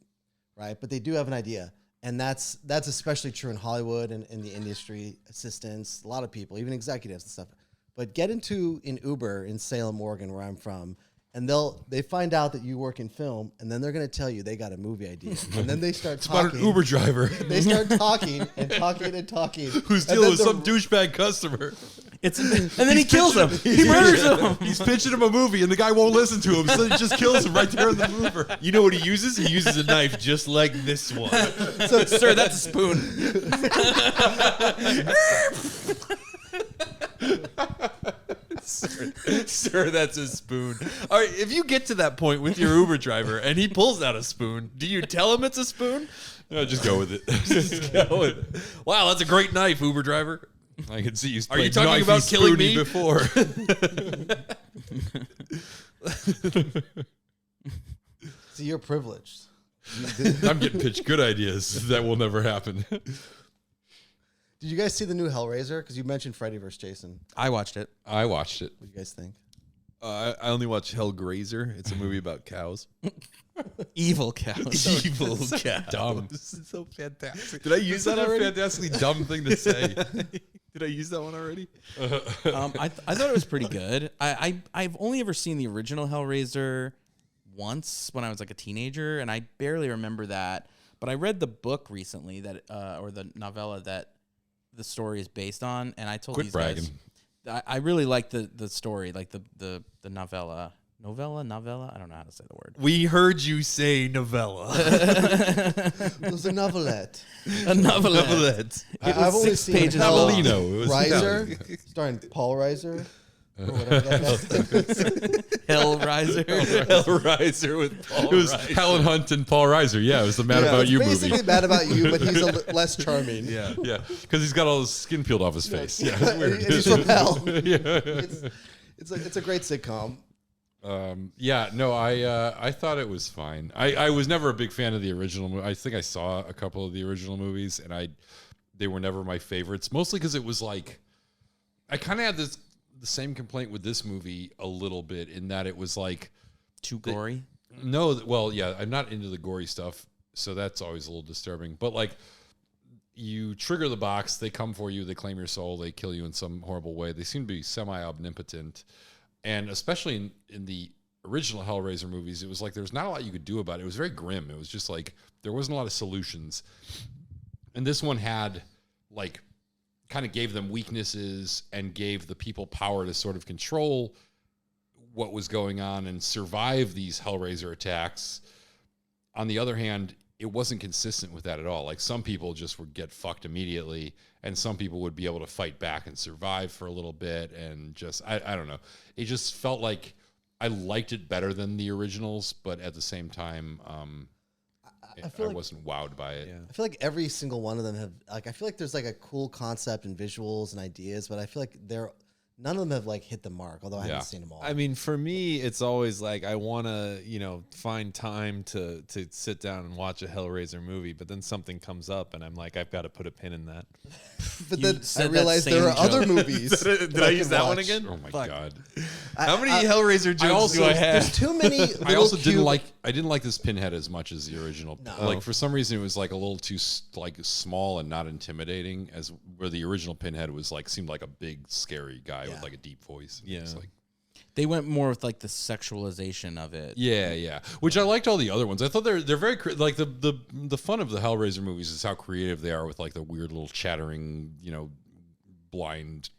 right? But they do have an idea. And that's especially true in Hollywood and in the industry, assistants, a lot of people, even executives and stuff. But get into an Uber in Salem, Oregon, where I'm from, and they find out that you work in film, and then they're going to tell you they got a movie idea. And then they start talking. about an Uber driver. They start talking and talking and talking. Who's dealing with some douchebag customer. And then he kills him. He murders him. He's pitching him a movie, and the guy won't listen to him, so he just kills him right there in the mover. You know what he uses? He uses a knife just like this one. So, sir, that's a spoon. Sir, that's a spoon. All right, if you get to that point with your Uber driver and he pulls out a spoon, do you tell him it's a spoon? No, just go with it. Just go with it. Wow, that's a great knife, Uber driver. I can see you. Are you talking about killing me before? See, you're privileged. I'm getting pitched good ideas that will never happen. Did you guys see the new Hellraiser? Because you mentioned Freddy vs. Jason. I watched it. I watched it. What do you guys think? I only watch Hellgrazer. It's a movie about cows. Evil cows. Evil cows. Dumb. This is so fantastic. Did I use that a already? fantastically dumb thing to say. Did I use that one already? I thought it was pretty good. I've only ever seen the original Hellraiser once when I was like a teenager, and I barely remember that. But I read the book recently or the novella that the story is based on, and I told Quit these bragging. guys I really like the story, like the novella. Novella? I don't know how to say the word. We heard you say novella. It was a novelette. A novelette. Novelette. It I've was only 6 seen pages Hell- long. Novellino. It was Riser, starring Paul Reiser. Or whatever that guy's- Hellraiser. Hellraiser with Paul It was Reiser. Helen Hunt and Paul Reiser. Yeah, it was the Mad Yeah, About it's You basically movie. Mad About You, but he's less charming. Yeah. Yeah, because he's got all his skin peeled off his face. Yeah, it's And weird. he's from hell. Yeah. It's a great sitcom. I thought it was fine. I was never a big fan of the original movie. I think I saw a couple of the original movies, and they were never my favorites, mostly because it was like, I kind of had the same complaint with this movie a little bit, in that it was like Too gory. no, well, yeah, I'm not into the gory stuff, so that's always a little disturbing. But like, you trigger the box, they come for you, they claim your soul, they kill you in some horrible way. They seem to be semi-omnipotent. And especially in the original Hellraiser movies, it was like there was not a lot you could do about it. It was very grim. It was just like there wasn't a lot of solutions. And this one had, like, kind of gave them weaknesses and gave the people power to sort of control what was going on and survive these Hellraiser attacks. On the other hand, it wasn't consistent with that at all. Like, some people just would get fucked immediately, and some people would be able to fight back and survive for a little bit. And just, I don't know. It just felt like I liked it better than the originals, but at the same time, I wasn't wowed by it. Yeah. I feel like every single one of them have, like, I feel like there's like a cool concept and visuals and ideas, but I feel like none of them have like hit the mark, although I haven't seen them all. I mean, for me, it's always like I want to, find time to sit down and watch a Hellraiser movie, but then something comes up and I'm like, I've got to put a pin in that. But You then I said that realized there same are other joke. movies. Did I use can that one watch. again? Oh my Fuck. God. How many Hellraiser jokes do I have? There's too many. I also didn't like. didn't like this Pinhead as much as the original. No. Like, for some reason, it was like a little too like small and not intimidating, as where the original Pinhead was like, seemed like a big scary guy with like a deep voice. Yeah. It's like, They went more with like the sexualization of it. yeah. Which I liked all the other ones. I thought they're very like the fun of the Hellraiser movies is how creative they are with like the weird little chattering, blind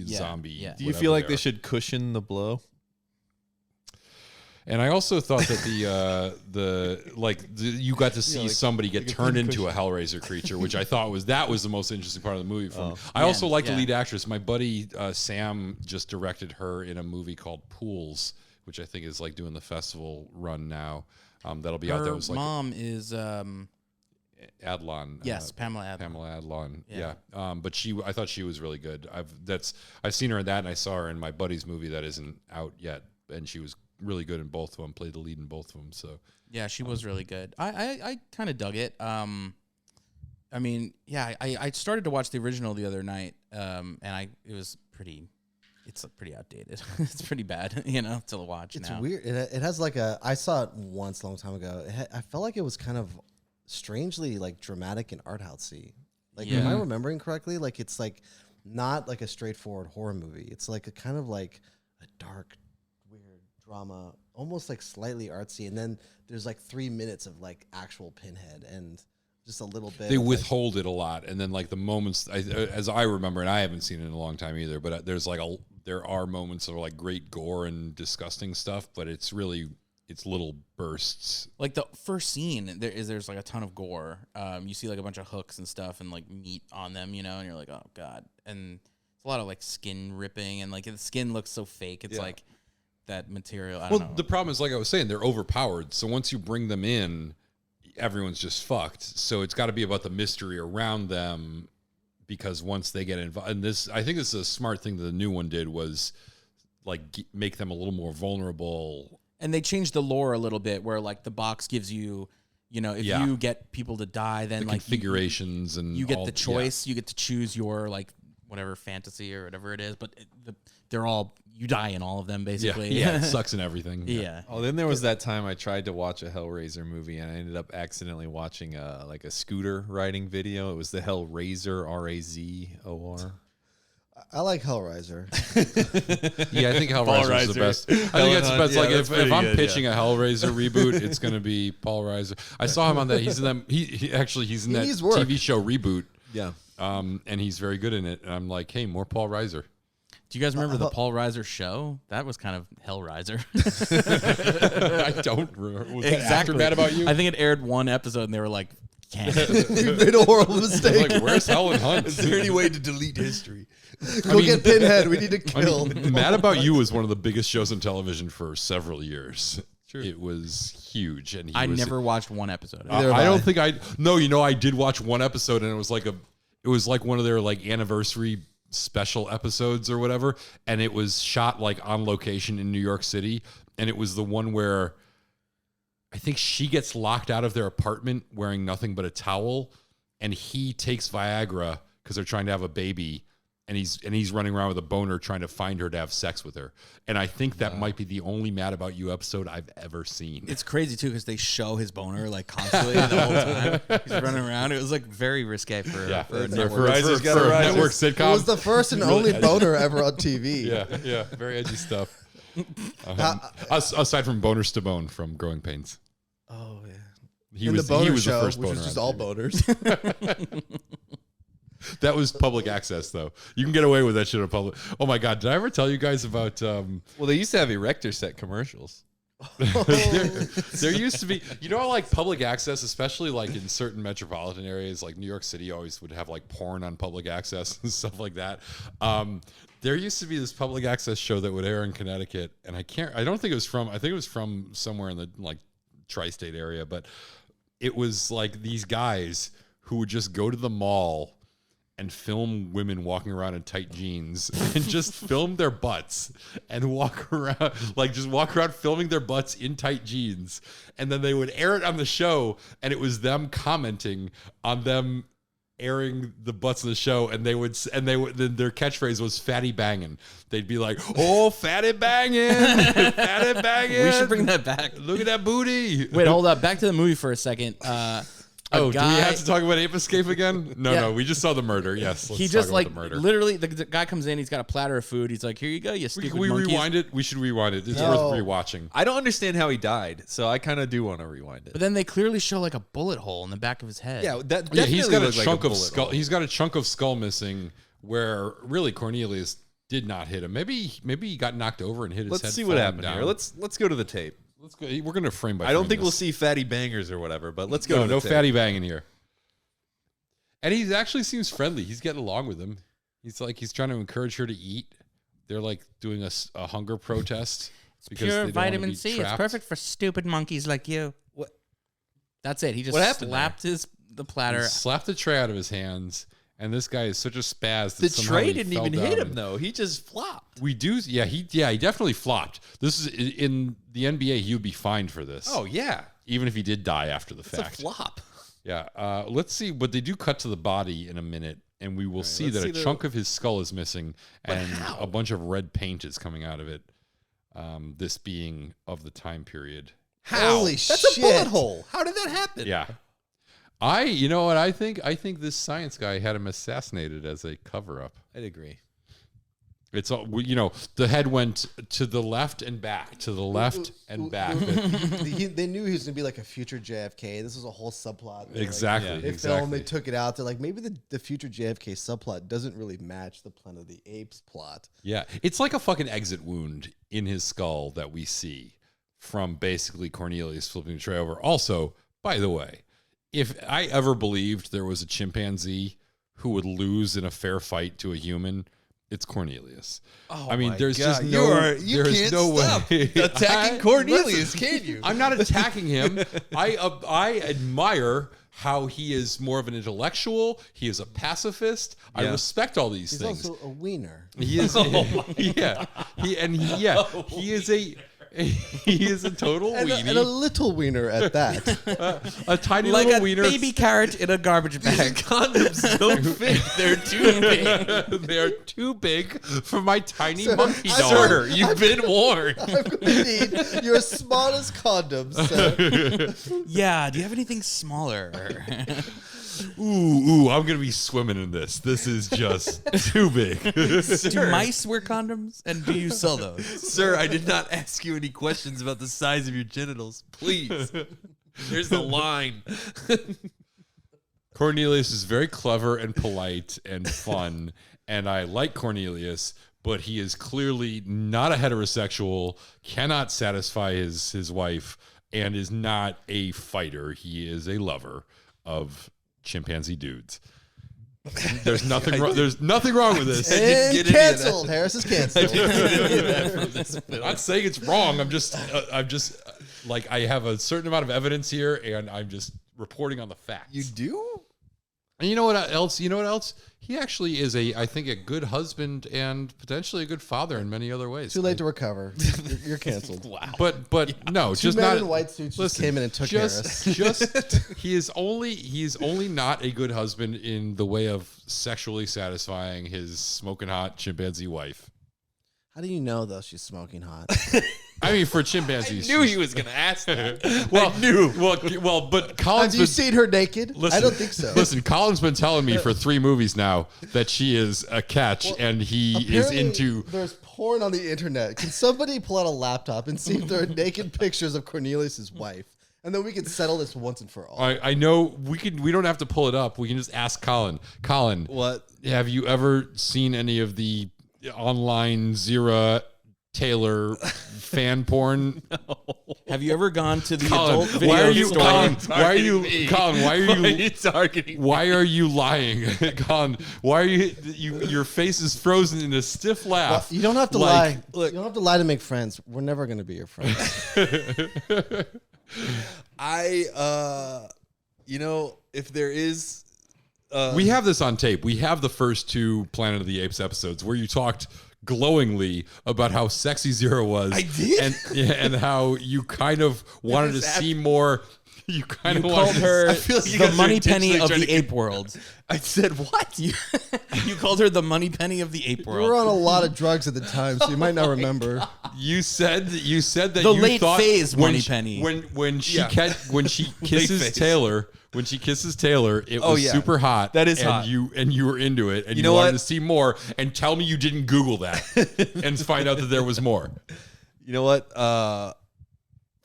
zombie. yeah. Do you feel like they should cushion the blow? And I also thought that you got to see somebody get turned into a Hellraiser creature, which I thought was the most interesting part of the movie. For me. I also like the lead actress. My buddy Sam just directed her in a movie called Pools, which I think is like doing the festival run now. That'll be out there. Her It was like mom is Adlon. yes, Pamela Adlon. Pamela Adlon. Yeah. But I thought she was really good. I've seen her in that, and I saw her in my buddy's movie that isn't out yet, and she was really good in both of them. Played the lead in both of them. So Yeah, she was really good. I kind of dug it. I started to watch the original the other night, and it was pretty It's pretty outdated. It's pretty bad, you know, to watch It's now. weird. It has like I saw it once a long time ago. I felt like it was kind of strangely like dramatic and art housey. Like, am I remembering correctly? Like, it's like not like a straightforward horror movie. It's like a kind of like a dark, weird drama, almost like slightly artsy. And then there's like 3 minutes of like actual Pinhead and just a little bit. They of, withhold it a lot, and then like the moments, as I remember, and I haven't seen it in a long time either. But there are moments of like great gore and disgusting stuff, but it's little bursts. Like the first scene, there's like a ton of gore. You see like a bunch of hooks and stuff and like meat on them, you know, and you're like, oh god. And it's a lot of like skin ripping, and like the skin looks so fake. It's like that material. I don't know. The problem is, like I was saying, they're overpowered. So once you bring them in, everyone's just fucked. So it's got to be about the mystery around them, because once they get involved, and I think this is a smart thing that the new one did, was like make them a little more vulnerable. And they changed the lore a little bit, where like the box gives you, you know, if you get people to die, then like configurations and you get the choice. You get to choose your like whatever fantasy or whatever it is, but they're all, you die in all of them basically. Yeah, it sucks and everything. Yeah. Oh, then there was that time I tried to watch a Hellraiser movie and I ended up accidentally watching like a scooter riding video. It was the Hellraiser, Razor. I like Hellraiser. Yeah, I think Hellraiser is the best. I think that's the best. Yeah, like that's if I'm good, pitching a Hellraiser reboot, it's going to be Paul Reiser. I saw him on that. He's in that. He's in that needs work. TV show Reboot. Yeah. And he's very good in it. And I'm like, hey, more Paul Reiser. Do you guys remember the Paul Reiser show? That was kind of Hellraiser. I don't remember. Was that After Bad About You? I think it aired one episode and they were like, can't. You made a horrible mistake. Like, where's Helen Hunt? Is there any way to delete history? Go get Pinhead. We need to kill. Mad About You was one of the biggest shows on television for several years. True. It was huge, and I never watched one episode. I don't think I. No, I did watch one episode, and it was like one of their like anniversary special episodes or whatever, and it was shot like on location in New York City, and it was the one where I think she gets locked out of their apartment wearing nothing but a towel, and he takes Viagra because they're trying to have a baby, and he's running around with a boner trying to find her to have sex with her. And I think that might be the only Mad About You episode I've ever seen. It's crazy too because they show his boner like constantly the whole time. He's running around. It was like very risky for a network. For a network sitcom. It was the first and only boner ever on TV. Yeah, very edgy stuff. Aside from Boners to Bone from Growing Pains. Oh yeah. He was the first boner. Which was just on all TV. boners. That was public access, though. You can get away with that shit on public. Oh my god, did I ever tell you guys about? Well, they used to have erector set commercials. there used to be, like public access, especially like in certain metropolitan areas, like New York City always would have like porn on public access and stuff like that. There used to be this public access show that would air in Connecticut, and I think it was from somewhere in the like tri-state area, but it was like these guys who would just go to the mall and film women walking around in tight jeans and just film their butts and walk around filming their butts in tight jeans. And then they would air it on the show, and it was them commenting on them airing the butts of the show, and they would then their catchphrase was "fatty banging." They'd be like, "Oh, fatty banging, fatty banging." We should bring that back. Look at that booty. Wait, hold up. Back to the movie for a second. Do we have to talk about Ape Escape again? No, we just saw the murder. Yes, he just like literally the guy comes in. He's got a platter of food. He's like, "Here you go, you stupid Can we monkeys." rewind it? We should rewind it. It's worth rewatching. I don't understand how he died, so I kind of do want to rewind it. But then they clearly show like a bullet hole in the back of his head. Yeah, that definitely he's got a looks chunk like of skull. Hole. He's got a chunk of skull missing. Where really Cornelius did not hit him. Maybe he got knocked over and hit his head. Let's see what happened down. here. Let's go to the tape. Let's go. We're gonna frame by. I don't think we'll see fatty bangers or whatever, but let's go. No fatty banging here. And he actually seems friendly. He's getting along with him. He's trying to encourage her to eat. They're like doing a hunger protest. It's pure vitamin C. Trapped. It's perfect for stupid monkeys like you. What? That's it. He just slapped the platter. He slapped the tray out of his hands. And this guy is such a spaz. The tray didn't even hit him though. He just flopped. He definitely flopped. This is in the NBA. He would be fined for this. Oh yeah, even if he did die after the fact. It's a flop. Yeah. Let's see. But they do cut to the body in a minute. and we will see that a chunk of his skull is missing, and a bunch of red paint is coming out of it. This being of the time period. How? Holy That's shit. a bullet hole. How did that happen? Yeah. You know what I think? I think this science guy had him assassinated as a cover-up. I'd agree. It's all, the head went to the left and back, to the left and back. They knew he was going to be like a future JFK. This was a whole subplot. Exactly. They filmed, they took it out. They're like, maybe the future JFK subplot doesn't really match the Planet of the Apes plot. Yeah. It's like a fucking exit wound in his skull that we see from basically Cornelius flipping the tray over. Also, by the way, if I ever believed there was a chimpanzee who would lose in a fair fight to a human, it's Cornelius. Oh, I mean, my there's God. just no, You there's can't no stop way attacking Cornelius, can you? I'm not attacking him. I admire how he is more of an intellectual. He is a pacifist. I respect all these He's things. also a wiener. He is, yeah. He is a. He is a total And weenie. a little wiener at that. A tiny Like little a wiener. baby carrot in a garbage bag. Condoms don't fit. They're too big. They are too big for my tiny Sir, monkey I'm dog. Sir, you've been warned. I'm going to need your smallest condoms, sir. Yeah, do you have anything smaller? Ooh, I'm gonna be swimming in this. This is just too big. Do mice wear condoms? And do you sell those? Sir, I did not ask you any questions about the size of your genitals. Please. There's the line. Cornelius is very clever and polite and fun, and I like Cornelius, but he is clearly not a heterosexual, cannot satisfy his wife, and is not a fighter. He is a lover of chimpanzee dudes. There's nothing wrong. There's nothing wrong with this. And canceled. Harris is canceled. I'm not saying it's wrong. I'm just like, I have a certain amount of evidence here, and I'm just reporting on the facts. You do? And you know what else? He actually is I think, a good husband and potentially a good father in many other ways. Too late to recover. You're canceled. Wow. But no, Two just men not in white suits just came in and took Harris. He is only not a good husband in the way of sexually satisfying his smoking hot chimpanzee wife. How do you know, though, she's smoking hot? I mean, for chimpanzees, I knew he was going to ask that. well, but Colin's Have you seen her naked? I don't think so. Listen, Colin's been telling me for 3 movies now that she is a catch, and he is Apparently, into. There's porn on the internet. Can somebody pull out a laptop and see if there are naked pictures of Cornelius's wife? And then we can settle this once and for all. I know we don't have to pull it up. We can just ask Colin. Colin, What? have you ever seen any of the online Zira Taylor fan porn? No. Have you ever gone to the Colin, adult video why are you store? Colin, Why are you targeting me? why are you lying? Colin, why are you your face is frozen in a stiff laugh? You don't have to Like, lie. Look, you don't have to lie to make friends. We're never going to be your friends. If there is... we have this on tape. We have the first 2 Planet of the Apes episodes where you talked glowingly about how sexy Zira was. I did? and how you kind of wanted to see more. You kind of Called her I feel like you the guys are money penny intentionally of trying the to- ape world. I said what? You called her the money penny of the ape We were world. on a lot of drugs at the time, so you might not remember. You said that The you late thought phase when Money she- Penny. when she Yeah. when she kisses phase. Taylor. When she kisses Taylor, it Oh, was yeah. super hot. That is and hot. You were into it, and you know wanted what? to see more. And tell me you didn't Google that and find out that there was more. You know what?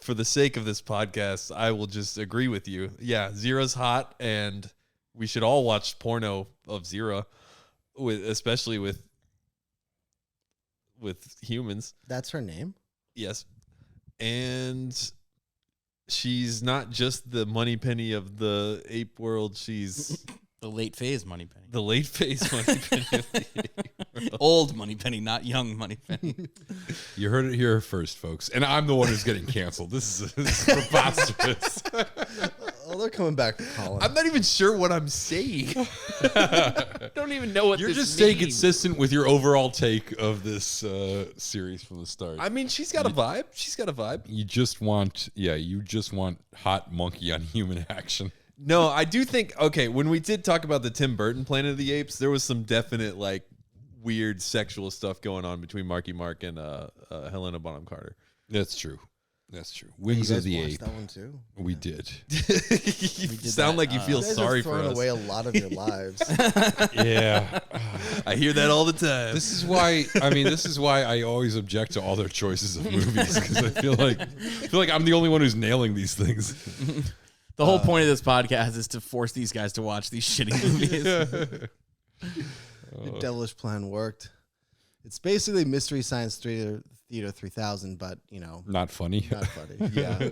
For the sake of this podcast, I will just agree with you. Yeah, Zira's hot, and we should all watch porno of Zira, especially with humans. That's her name? Yes, and she's not just the money penny of the ape world. She's The late phase Money Penny. the late phase money penny of the ape world. Old Money Penny, not young Money Penny. You heard it here first, folks. And I'm the one who's getting canceled. This is preposterous. Oh, they're coming back to Colin. I'm not even sure what I'm saying. I don't even know what You're this just staying means. consistent with your overall take of this series from the start. I mean, she's got a vibe. She's got a vibe. You just want hot monkey on human action. No, I do think, okay, when we did talk about the Tim Burton Planet of the Apes, there was some definite, like, weird sexual stuff going on between Marky Mark and Helena Bonham Carter. That's true. That's true. Wings You of guys the watched Ape. that one too. We did. You sound like you feel You guys sorry have for thrown us. away a lot of your lives. Yeah. I hear that all the time. This is why I always object to all their choices of movies, because I feel like I'm the only one who's nailing these things. The whole point of this podcast is to force these guys to watch these shitty movies. Your devilish plan worked. It's basically Mystery Science Theater 3000, but Not funny. not funny. Yeah.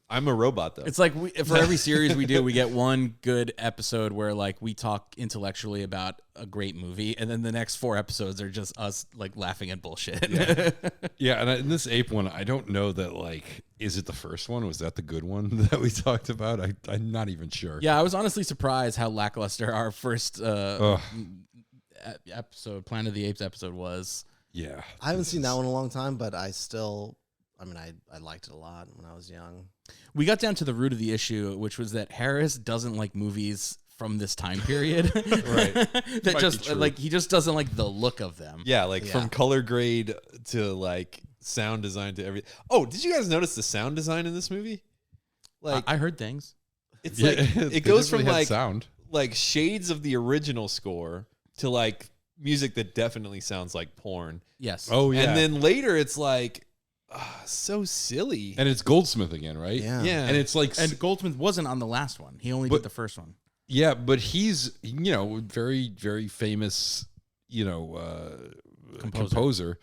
I'm a robot, though. It's like for every series we do, we get one good episode where like we talk intellectually about a great movie, and then the next 4 episodes are just us like laughing at bullshit. Yeah, and in this ape one, I don't know that, like, is it the first one? Was that the good one that we talked about? I'm not even sure. Yeah, I was honestly surprised how lackluster our first episode, Planet of the Apes episode was. Yeah. I haven't seen that one in a long time, but I liked it a lot when I was young. We got down to the root of the issue, which was that Harris doesn't like movies from this time period. Right. That Might just be true. like he just doesn't like the look of them. Yeah, like from color grade to like sound design to everything. Oh, did you guys notice the sound design in this movie? Like I heard things. it's Yeah, like they it goes definitely from had like sound. like shades of the original score to like music that definitely sounds like porn. Yes. Oh yeah. And then later it's like so silly. And it's Goldsmith again, right? Yeah. Yeah. And it's like And Goldsmith wasn't on the last one. He only But- did the first one. yeah, but he's very, very famous, composer.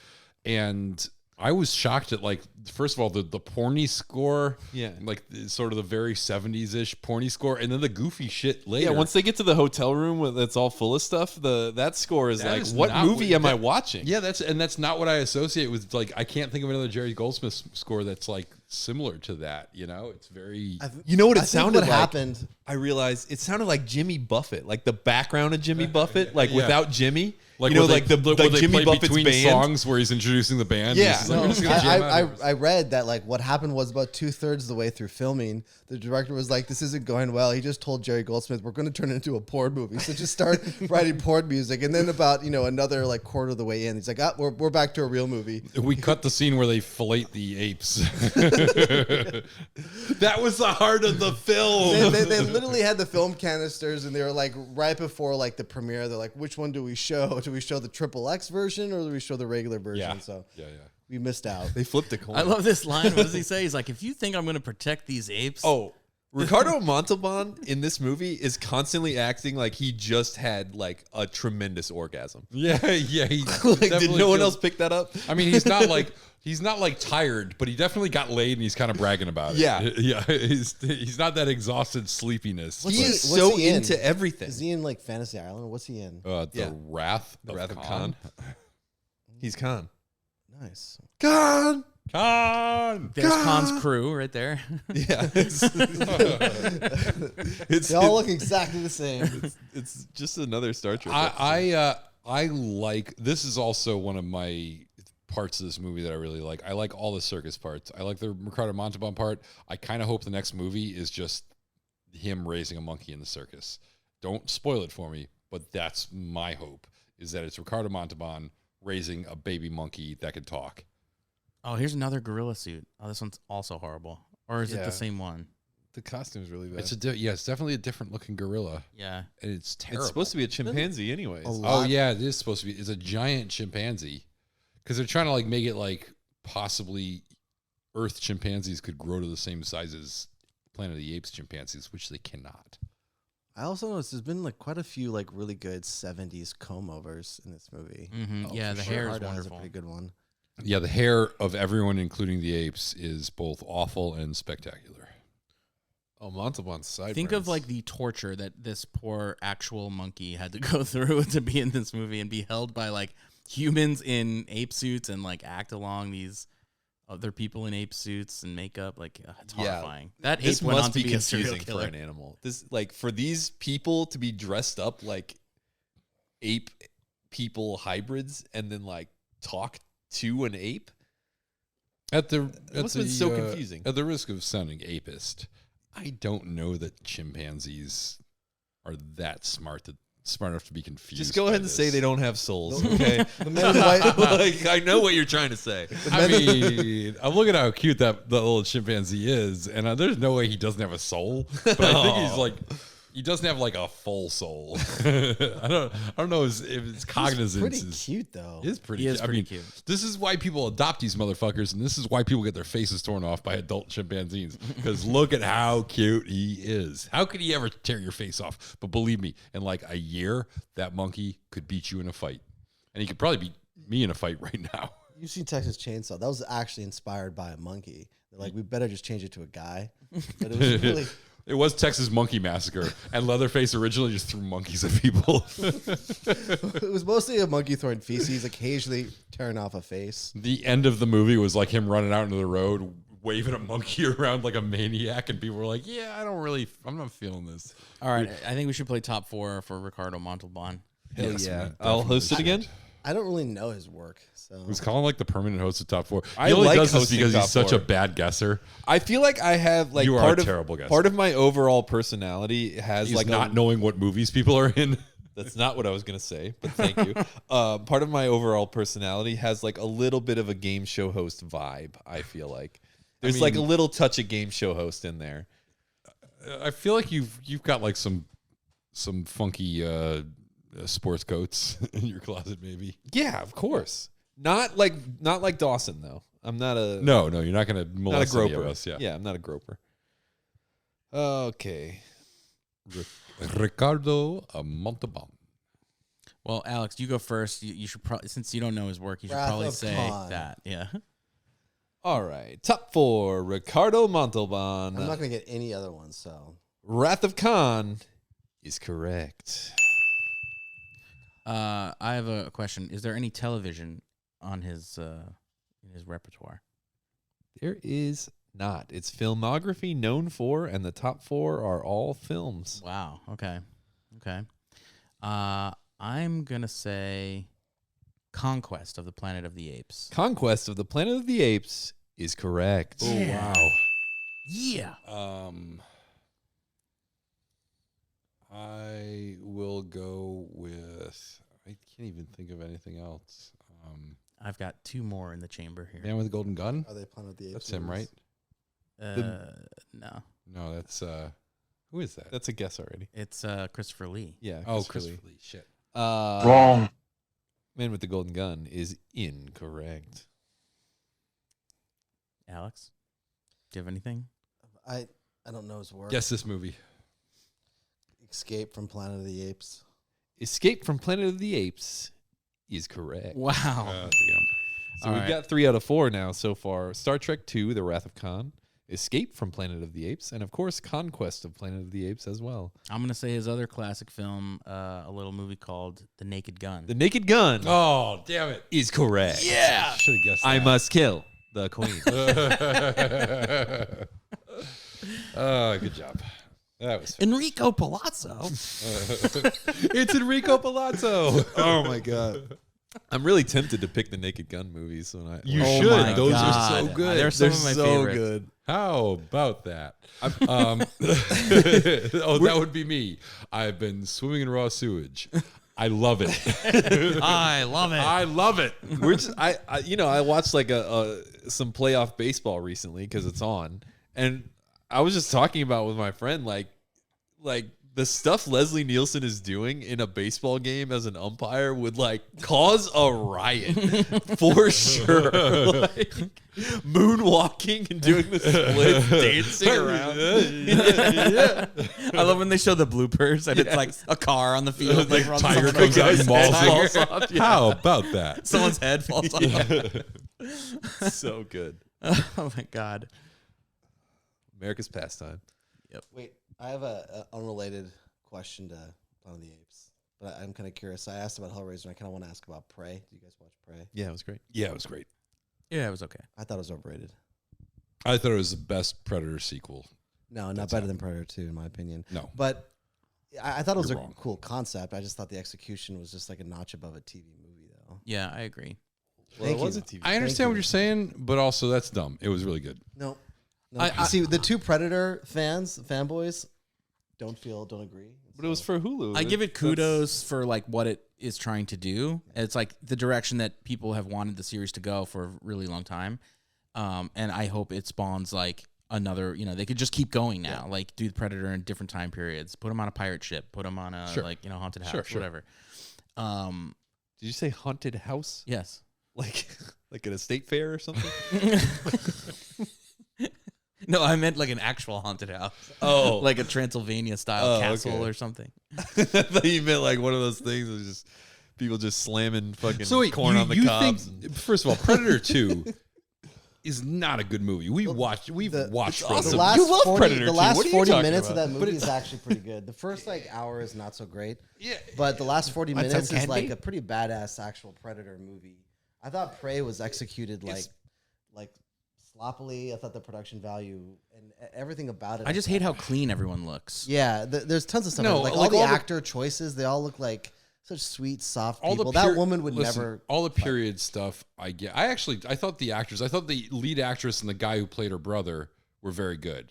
And I was shocked at, like, first of all, the porny score, Yeah. like sort of the very 70s-ish porny score, and then the goofy shit later. Yeah, once they get to the hotel room that's all full of stuff, that score is That like, is what not movie what- am I that- watching? Yeah, that's not what I associate with. Like, I can't think of another Jerry Goldsmith score that's like similar to that. It's very. You know what it I think sounded what like? happened. I realized it sounded like Jimmy Buffett, like the background of Jimmy Buffett, like Yeah. without Jimmy. Like, you know, where like they- the where they Jimmy play Buffett's between band. songs where he's introducing the band. Yeah. He's just like, "I'm just gonna jam out here." I read that like what happened was about 2/3 of the way through filming, the director was like, "This isn't going well." He just told Jerry Goldsmith, "We're going to turn it into a porn movie, so just start writing porn music." And then about another like quarter of the way in, he's like, we're back to a real movie." We cut the scene where they fillet the apes. That was the heart of the film. They literally had the film canisters, and they were like right before like the premiere. They're like, "Which one do we show? Do we show the XXX version or do we show the regular version?" Yeah. So Yeah. we missed out. They flipped a coin. I love this line. What does he say? He's like, if you think I'm going to protect these apes. Oh, Ricardo Montalban in this movie is constantly acting like he just had like a tremendous orgasm. Yeah. He Like, did definitely no one feels- else pick that up? I mean, he's not like tired, but he definitely got laid, and he's kind of bragging about it. Yeah. Yeah. He's not that exhausted sleepiness. He is what's so he in? into everything. Is he in like Fantasy Island? What's he in? The Yeah. Wrath The Wrath of Khan. Khan. He's Khan. Nice. Khan. Khan. There's Khan's crew right there. Yeah. It's, They all look exactly the same. it's just another Star Trek. I like, this is also one of my parts of this movie that I really like. I like all the circus parts. I like the Ricardo Montalban part. I kind of hope the next movie is just him raising a monkey in the circus. Don't spoil it for me, but that's my hope, is that it's Ricardo Montalban raising a baby monkey that can talk. Oh, here's another gorilla suit. Oh, this one's also horrible. Or is it Yeah. the same one? the costume's really bad. It's it's definitely a different looking gorilla. Yeah. And it's terrible. It's supposed to be a chimpanzee, anyways. Oh yeah, it is supposed to be. It's a giant chimpanzee, because they're trying to like make it like possibly Earth chimpanzees could grow to the same size as Planet of the Apes chimpanzees, which they cannot. I also noticed there's been like quite a few like really good 70s comb overs in this movie. Mm-hmm. Oh, Yeah, for the sure. hair is Hard Eye a wonderful. pretty good one. Yeah, the hair of everyone, including the apes, is both awful and spectacular. Oh, Montalban's sideburns. Think of like the torture that this poor actual monkey had to go through to be in this movie and be held by like humans in ape suits and like act along these other people in ape suits and makeup. Like it's horrifying. That this ape went on must to be be a serial confusing for killer. an animal. This like for these people to be dressed up like ape people hybrids and then like talk to an ape. It must have been so confusing. At the risk of sounding apist, I don't know that chimpanzees are that smart enough to be confused. Just go ahead and say they don't have souls, okay? The men in white, Like, I know what you're trying to say. I mean, I'm looking at how cute that the little chimpanzee is, and there's no way he doesn't have a soul. But I think he's like, he doesn't have like a full soul. I don't know if it's cognizance pretty cute though. is pretty. He is cute. pretty I mean, cute. This is why people adopt these motherfuckers, and this is why people get their faces torn off by adult chimpanzees. Because look at how cute he is. How could he ever tear your face off? But believe me, in like a year, that monkey could beat you in a fight, and he could probably beat me in a fight right now. You've seen Texas Chainsaw. That was actually inspired by a monkey. They're like, we better just change it to a guy. But it was really. It was Texas Monkey Massacre, and Leatherface originally just threw monkeys at people. It was mostly a monkey throwing feces, occasionally tearing off a face. The end of the movie was like him running out into the road, waving a monkey around like a maniac, and people were like, "Yeah, I'm not feeling this." All right, I think we should play top 4 for Ricardo Montalban. Hell Yes, yeah. man, I'll host it definitely again. should. I don't really know his work, so Who's Colin like the permanent host of Top 4? I He only like does this hosting because Top he's such 4. a bad guesser. I feel like I have like You are part a of terrible guesser. part of my overall personality has He's like not knowing what movies people are in. That's not what I was gonna say, but thank you. Part of my overall personality has like a little bit of a game show host vibe. I feel like there's like a little touch of game show host in there. I feel like you've got like some funky sports coats in your closet, maybe. Yeah, of course. Not like Dawson though. I'm not a No, you're not gonna not a molest any of groper. us. Yeah. Yeah, I'm not a groper. Okay. Ricardo Montalban. Well, Alex, you go first. You should probably, since you don't know his work, you should Wrath probably of say Khan. that. Yeah. All right. Top 4. Ricardo Montalban. I'm not going to get any other ones, so. Wrath of Khan is correct. I have a question. Is there any television on his in his repertoire? There is not. It's filmography known for, and the top 4 are all films. Wow. Okay. I'm gonna say Conquest of the Planet of the Apes. Conquest of the Planet of the Apes is correct. Oh wow. Yeah. I will go with. I can't even think of anything else. I've got 2 more in the chamber here. Man with the Golden Gun. Are they Planet of the Apes? That's him, right? No, No, that's who is that? That's a guess already. it's Christopher Lee. Yeah. Oh, Christopher Lee. Christopher Lee. Shit. Wrong. Man with the Golden Gun is incorrect. Alex, do you have anything? I don't know his work. Guess this movie. Escape from Planet of the Apes. Escape from Planet of the Apes is correct. Wow. Damn. So All we've right. got 3 out of 4 now so far. Star Trek II, The Wrath of Khan, Escape from Planet of the Apes, and of course Conquest of Planet of the Apes as well. I'm gonna say his other classic film, a little movie called The Naked Gun. The Naked Gun Oh, damn it. is correct. Yeah. Should have guessed I that. must kill the queen. Good job. That was Enrico Palazzo. It's Enrico Palazzo. Oh my god. I'm really tempted to pick the Naked Gun movies when I You Oh should. my Those are God. so good. They're some of my favorites. good. How about that? Oh, that would be me. I've been swimming in raw sewage. I love it. I love it. I love it. We're just I watched like some playoff baseball recently because it's on, and I was just talking about with my friend like the stuff Leslie Nielsen is doing in a baseball game as an umpire would like cause a riot for sure. Like, moonwalking and doing the splits, dancing around. I love when they show the bloopers and it's like a car on the field. Like runs Tiger off. comes out and mauls falls it. off, How about that? Someone's head falls off. So good. Oh my god. America's pastime. Wait, I have a unrelated question to Planet of the Apes, but I'm kind of curious. I asked about Hellraiser, and I kind of want to ask about Prey. Do you guys watch Prey? Yeah, it was great. Yeah, it was great. Yeah, it was okay. I thought it was overrated. I thought it was the best Predator sequel. No, not That's better than Predator 2, in my opinion. No. But I thought it was You're a wrong. cool concept. I just thought the execution was just like a notch above a TV movie, though. Yeah, I agree. Well, Thank it was you. a TV. I understand what you're saying, but also that's dumb. It was really good. No, No, see, the two Predator fanboys, don't agree. But it was for Hulu. I give it kudos for like what it is trying to do. It's like the direction that people have wanted the series to go for a really long time. And I hope it spawns like another, they could just keep going now. Like do the Predator in different time periods, put him on a pirate ship, put him on a haunted house, whatever. Did you say haunted house? Yes. Like at a state fair or something? No, I meant like an actual haunted house. Oh. Like a Transylvania style castle okay. or something. I thought you meant like one of those things that was just people just slamming fucking corn on the you cobs. Think, first of all, Predator 2 is not a good movie. We've watched awesome. The last You love 40, Predator the 2. last What are you 40 talking minutes about? of that movie is actually pretty good. The first hour is not so great. Yeah. But the last 40 Some minutes is candy? like a pretty badass actual Predator movie. I thought Prey was executed like sloppily. I thought the production value and everything about it. I just hate how clean everyone looks. Yeah, there's tons of stuff. No, like like all all the the- actor choices, they all look like such sweet, soft All people. the That woman would listen, never. all the period stuff I get. I thought the lead actress and the guy who played her brother were very good.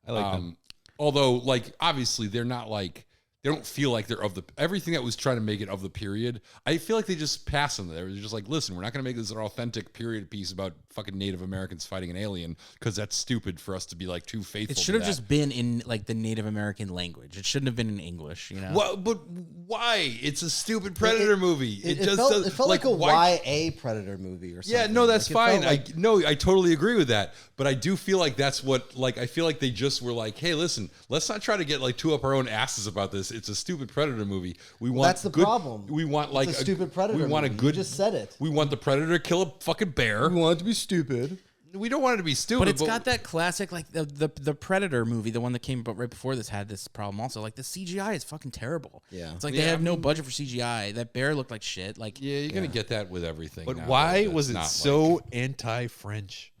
I like them. Although, like, obviously they're not like, they don't feel like they're of the, everything that was trying to make it of the period. I feel like they just pass on there. They're just like, listen, we're not going to make this an authentic period piece about fucking Native Americans fighting an alien because that's stupid for us to be like too faithful. It should have just been in like the Native American language. It shouldn't have been in English, Well, but why? It's a stupid Predator movie. It just felt, does, it felt like a why- YA Predator movie or something. Yeah, no, that's Like, it fine. felt like- I totally agree with that. But I do feel like that's what, like, I feel like they just were like, hey, listen, let's not try to get like too up our own asses about this. It's a stupid Predator movie. We want that's the good, problem. We want It's like a stupid Predator We want movie. a good. You just said it. We want the Predator to kill a fucking bear. We want it to be stupid. We don't want it to be stupid. But it's got that classic, like the Predator movie, the one that came right before this had this problem also. Like the CGI is fucking terrible. Yeah. It's like they have no budget for CGI. That bear looked like shit. Like Yeah, you're gonna get that with everything. But now, why though. was it That's so not anti-French?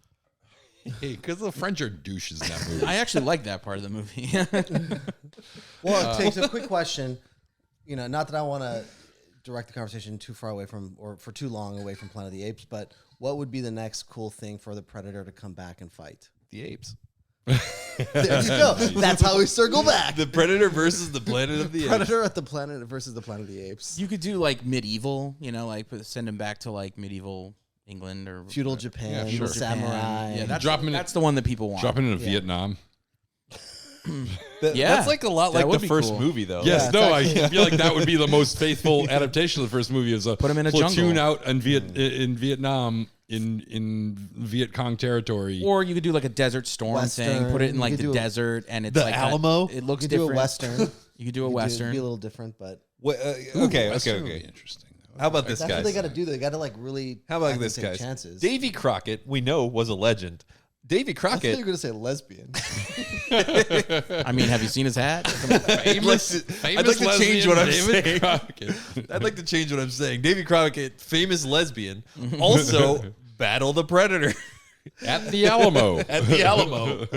like, hey, because the French are douches in that movie. I actually like that part of the movie. Well, it takes a quick question. Not that I want to direct the conversation too far away from or for too long away from Planet of the Apes, but what would be the next cool thing for the Predator to come back and fight? The apes. There you go. That's how we circle back. The Predator versus the Planet of the Apes. Predator at the planet versus the Planet of the Apes. You could do like medieval, like send him back to like medieval England or Feudal Japan, feudal Japan. samurai. Yeah, Drop him in that's the one that people want. Dropping into Vietnam. Yeah, That's like a lot that like would the be first cool. movie, though. Yes, Yeah, no, it's I feel like that would be the most faithful adaptation of the first movie. Is a Put 'em in a platoon jungle. out in Vietnam in Viet Cong territory. Or you could do like a Desert Storm thing. Put it in You like could the do a- desert, and it's The like Alamo? It looks You could do different. a western. You could do a It'd western. be a little different, but Okay. Western would be interesting. How about this, that's guys? what they got to do. They got to like really. How I about think, this, take guys? Chances. Davy Crockett, we know, was a legend. Davy I thought you Crockett. were going to say lesbian. I mean, have you seen his hat? Famous I'd like to change what I'm David saying. Crockett. I'd like to change what I'm saying. Davy Crockett, famous lesbian, also battle the Predator At the Alamo. at the Alamo.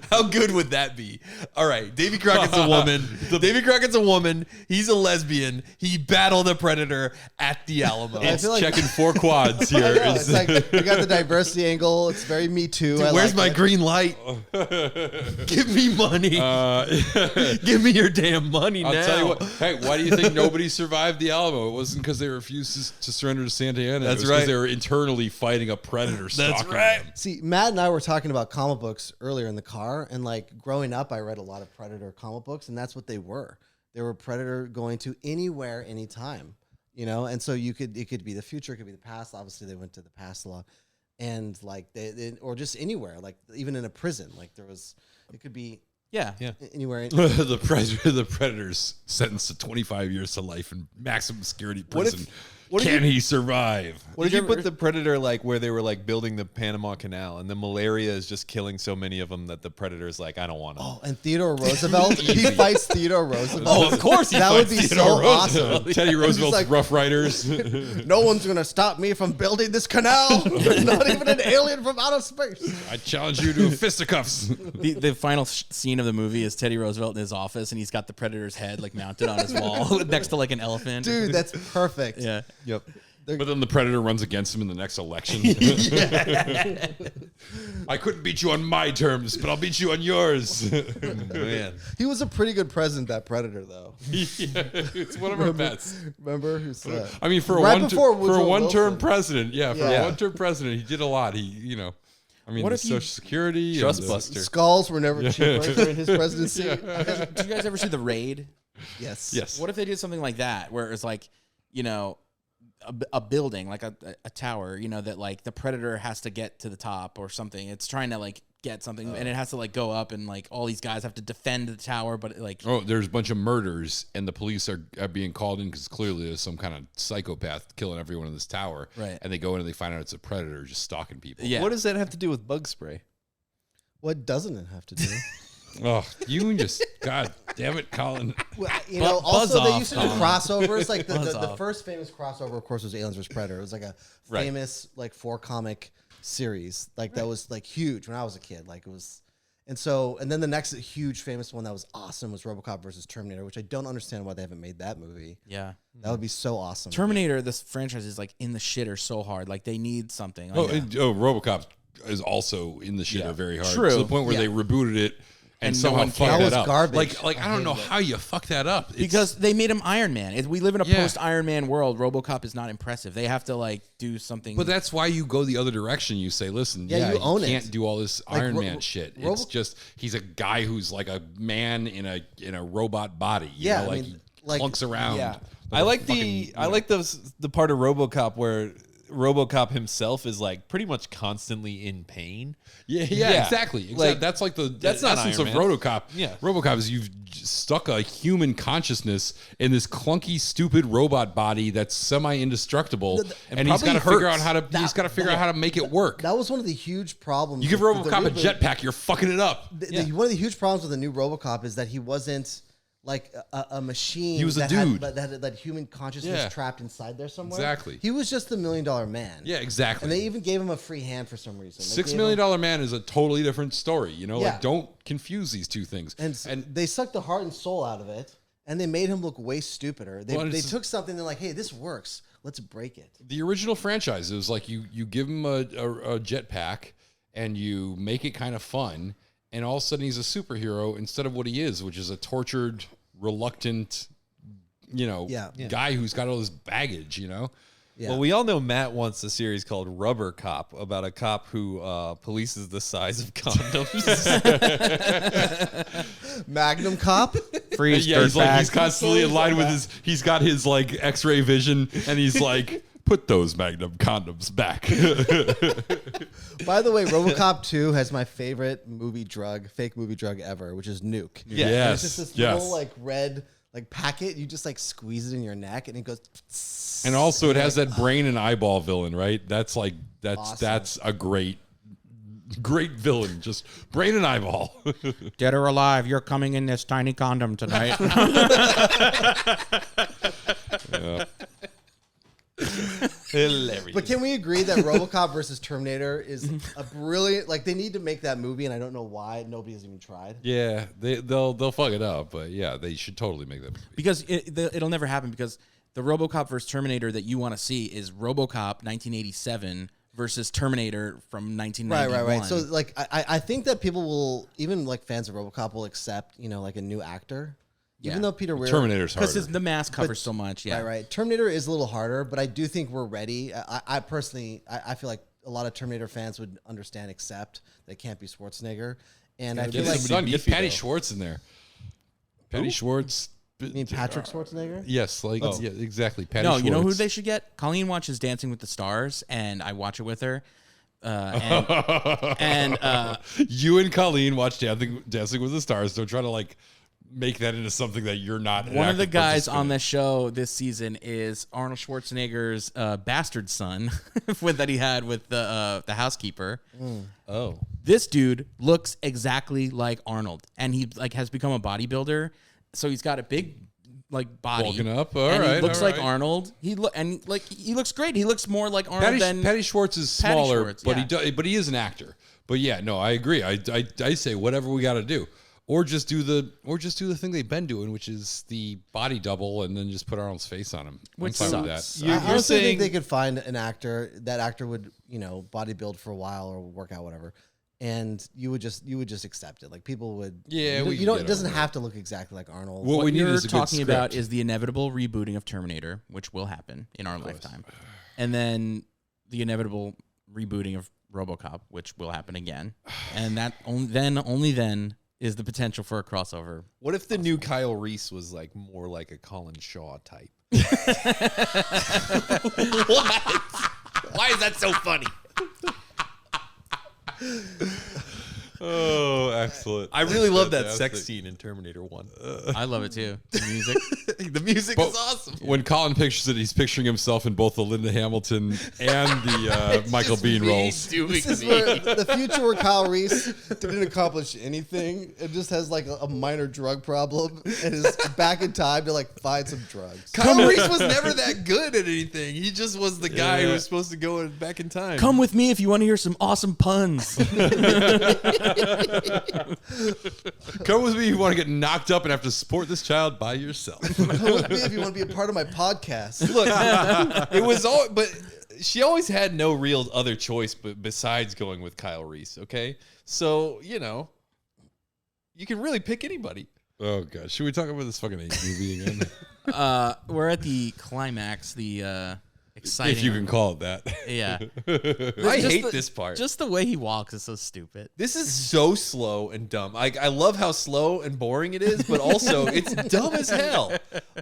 How good would that be? All right, Davy Crockett's a woman. Davy Crockett's a woman. He's a lesbian. He battled the Predator at the Alamo. I feel like- Checking 4 quads I here. know, it's like you got the diversity angle. It's very Me Too. Dude, I where's like my it. green light? Give me money. Give me your damn money I'll now. tell you what. Hey, why do you think nobody survived the Alamo? It wasn't because they refused to surrender to Santa Ana. That's it was right. because they were internally fighting a predator stalking right. them. See, Matt and I were talking about comic books earlier in the car, and like growing up, I read a lot of Predator comic books, and that's what they were. They were Predator going to anywhere, anytime, and so it could be the future, it could be the past. Obviously, they went to the past a lot, and like they or just anywhere, like even in a prison, like it could be Yeah. anywhere. The predator's sentenced to 25 years to life in maximum security prison. what if Can he survive? What if you put the Predator like where they were like building the Panama Canal and the malaria is just killing so many of them that the Predator's like, I don't want them. Oh, and Theodore Roosevelt, he fights Theodore Roosevelt. Oh, of course he that would fights be Theodore so awesome. Roosevelt. Teddy Roosevelt's like- Rough Riders. No one's gonna stop me from building this canal. There's not even an alien from outer space. I challenge you to fisticuffs. The final scene of the movie is Teddy Roosevelt in his office, and he's got the Predator's head like mounted on his wall next to like an elephant. Dude, that's perfect. Yeah. Yep. But then the Predator runs against him in the next election. I couldn't beat you on my terms, but I'll beat you on yours. Man. He was a pretty good president, that Predator, though. Yeah, it's one of our bets. Remember? Who's I mean, for a Right before for a Woodrow one-term Wilson. president, for Yeah. a one-term president, he did a lot. I mean, What the if you- Social Security, and Trustbuster. Skulls were never cheaper during his presidency. Do you guys ever see The Raid? Yes. Yes. What if they did something like that, where it's like, a building, like a tower, that like the Predator has to get to the top or something. It's trying to like get something, and it has to like go up, and like all these guys have to defend the tower, but like Oh, there's a bunch of murders, and the police are being called in because clearly there's some kind of psychopath killing everyone in this tower. Right. And they go in and they find out it's a Predator just stalking people. Yeah. What does that have to do with bug spray? What doesn't it have to do? Oh, you just, God damn it, Colin. Well, buzz also they off, used to do Colin. crossovers. Like Buzz the off. first famous crossover, of course, was Aliens vs Predator. It was like a Right. famous like 4-comic series. Like that was like huge when I was a kid. Like it was, and then the next huge famous one that was awesome was RoboCop versus Terminator, which I don't understand why they haven't made that movie. yeah. That would be so awesome. Terminator, this franchise is like in the shitter so hard. Like they need something. Like, RoboCop is also in the shitter very hard. True. To the point where Yeah. they rebooted it and And no somehow one fucked cared. that That was up. garbage. Like I don't know how you fuck that up. It's- because they made him Iron Man. We live in a Yeah. post Iron Man world. RoboCop is not impressive. They have to like do something. But that's why you go the other direction. You say, listen, Yeah, you own it. can't do all this Like, Iron Man shit. It's Robo- just he's a guy who's like a man in a robot body. You Yeah, know, I like mean, he like- clunks around. Yeah. like I a like fucking, the part of RoboCop where RoboCop himself is like pretty much constantly in pain. Yeah, exactly. Like, that's like the that's not essence Iron of Man. RoboCop. Yeah. RoboCop is you've stuck a human consciousness in this clunky, stupid robot body that's semi-indestructible, and he's got to probably figure out hurts. how to. He's got to figure out how to make it work. That was one of the huge problems. You give with the RoboCop a reboot. jetpack, you're fucking it up. One of the huge problems with the new RoboCop is that he wasn't like a machine. He was a that dude. that had that human consciousness Yeah. trapped inside there somewhere. Exactly. He was just the $1 million man. Yeah, exactly. And they even gave him a free hand for some reason. They $6 gave million him- man is a totally different story. You know, Yeah. like don't confuse these two things. and they sucked the heart and soul out of it, and they made him look way stupider. They, Well, they it's- took something. They're like, hey, this works. Let's break it. The original franchise, it was like you give him a jetpack and you make it kind of fun, and all of a sudden he's a superhero instead of what he is, which is a tortured, reluctant, guy who's got all this baggage. Yeah. Well, we all know Matt wants a series called Rubber Cop about a cop who polices the size of condoms. Magnum Cop. freeze. Yeah, he's constantly in line with his. He's got his like X-ray vision, and he's like, put those Magnum condoms back. By the way, RoboCop 2 has my favorite fake movie drug ever, which is Nuke. Yeah. And it's just this Yes. little like red like packet. You just like squeeze it in your neck, and it goes. And also, it has that brain and eyeball villain, right? That's Awesome. that's a great villain. Just brain and eyeball. Dead or alive, you're coming in this tiny condom tonight. Hilarious. But can we agree that RoboCop versus Terminator is a brilliant? Like they need to make that movie, and I don't know why nobody has even tried. Yeah, they'll fuck it up, but yeah, they should totally make that movie. because it'll never happen, because the RoboCop versus Terminator that you want to see is RoboCop 1987 versus Terminator from 1991. Right. So like I think that people will, even like fans of RoboCop, will accept like a new actor, even though Peter Weir. Terminator's harder. because the mask covers so much. Yeah. Right. Terminator is a little harder, but I do think we're ready. I personally, I feel like a lot of Terminator fans would understand, accept that it can't be Schwarzenegger, and I feel Get like somebody get beefy, Patty though. Schwartz in there. Patty Schwartz. you mean Patrick Schwarzenegger. Yes, like yeah, exactly. Patty No, Schwartz. you know who they should get? Colleen watches Dancing with the Stars, and I watch it with her. And You and Colleen watch Dancing with the Stars. Don't try to like make that into something that you're not. an one of the active guys on participant the show this season is Arnold Schwarzenegger's bastard son, that he had with the housekeeper. oh. This dude looks exactly like Arnold, and he like has become a bodybuilder. So he's got a big like body, Bulking up. All and he right, looks all like right. Arnold. He looks great. He looks more like Arnold than Patty Schwartz is Patty smaller, Schwartz, but yeah. but he is an actor. But yeah, no, I agree. I say whatever we got to do. or just do the thing they've been doing, which is the body double, and then just put Arnold's face on him. Which I'm fine with sucks. that. You're I honestly saying think they could find an actor. That actor would, bodybuild for a while or work out, whatever, and you would just accept it. Like people would. Yeah, we you don't. get It doesn't over it. have to look exactly like Arnold. What we What need you're is a good talking about script. is the inevitable rebooting of Terminator, which will happen in our lifetime, and then the inevitable rebooting of RoboCop, which will happen again, and that only then is the potential for a crossover. what if the new Kyle Reese was like more like a Colin Shaw type? What? Why is that so funny? Oh, excellent! I really love that sex scene in Terminator 1. I love it too. The music. The music is awesome. When Colin pictures it, he's picturing himself in both the Linda Hamilton and the Michael Bean roles. This is where the future where Kyle Reese didn't accomplish anything. It just has like a minor drug problem and is back in time to like find some drugs. Kyle Reese was never that good at anything. He just was the guy who was supposed to go back in time. Come with me if you want to hear some awesome puns. Come with me if you want to get knocked up and have to support this child by yourself. Come with me if you want to be a part of my podcast. Look, it was all, but she always had no real other choice besides going with Kyle Reese. Okay, so you can really pick anybody. Oh god, should we talk about this fucking Ape movie again? We're at the climax, the exciting. If you can call it that. Yeah. I hate this part. Just the way he walks is so stupid. This is so slow and dumb. I love how slow and boring it is, but also it's dumb as hell.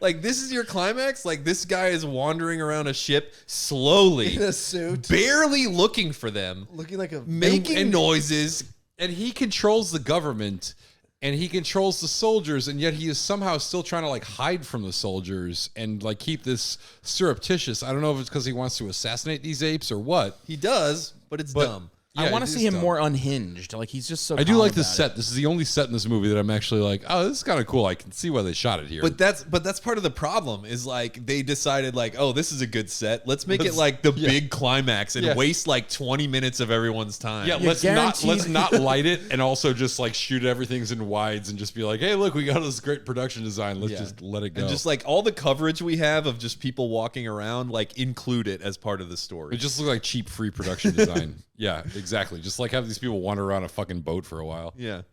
Like, this is your climax? Like, this guy is wandering around a ship slowly, In a suit, barely looking for them, looking like a making noises. And he controls the government and he controls the soldiers, and yet he is somehow still trying to like hide from the soldiers and like keep this surreptitious. I don't know if it's because he wants to assassinate these apes or what. He does, but it's dumb. I Yeah, want it to is see him dumb. more unhinged. Like, he's just so I do calm like the about set. it. This is the only set in this movie that I'm actually like, oh, this is kind of cool. I can see why they shot it here. But that's part of the problem is like they decided like, oh, this is a good set. Let's make it like the big climax and waste like 20 minutes of everyone's time. yeah, let's not light it and also just like shoot everything's in wides and just be like, hey, look, we got this great production design. Let's just let it go. And just like all the coverage we have of just people walking around, like include it as part of the story. It just looks like cheap free production design. Yeah, exactly. Just like have these people wander around a fucking boat for a while. Yeah.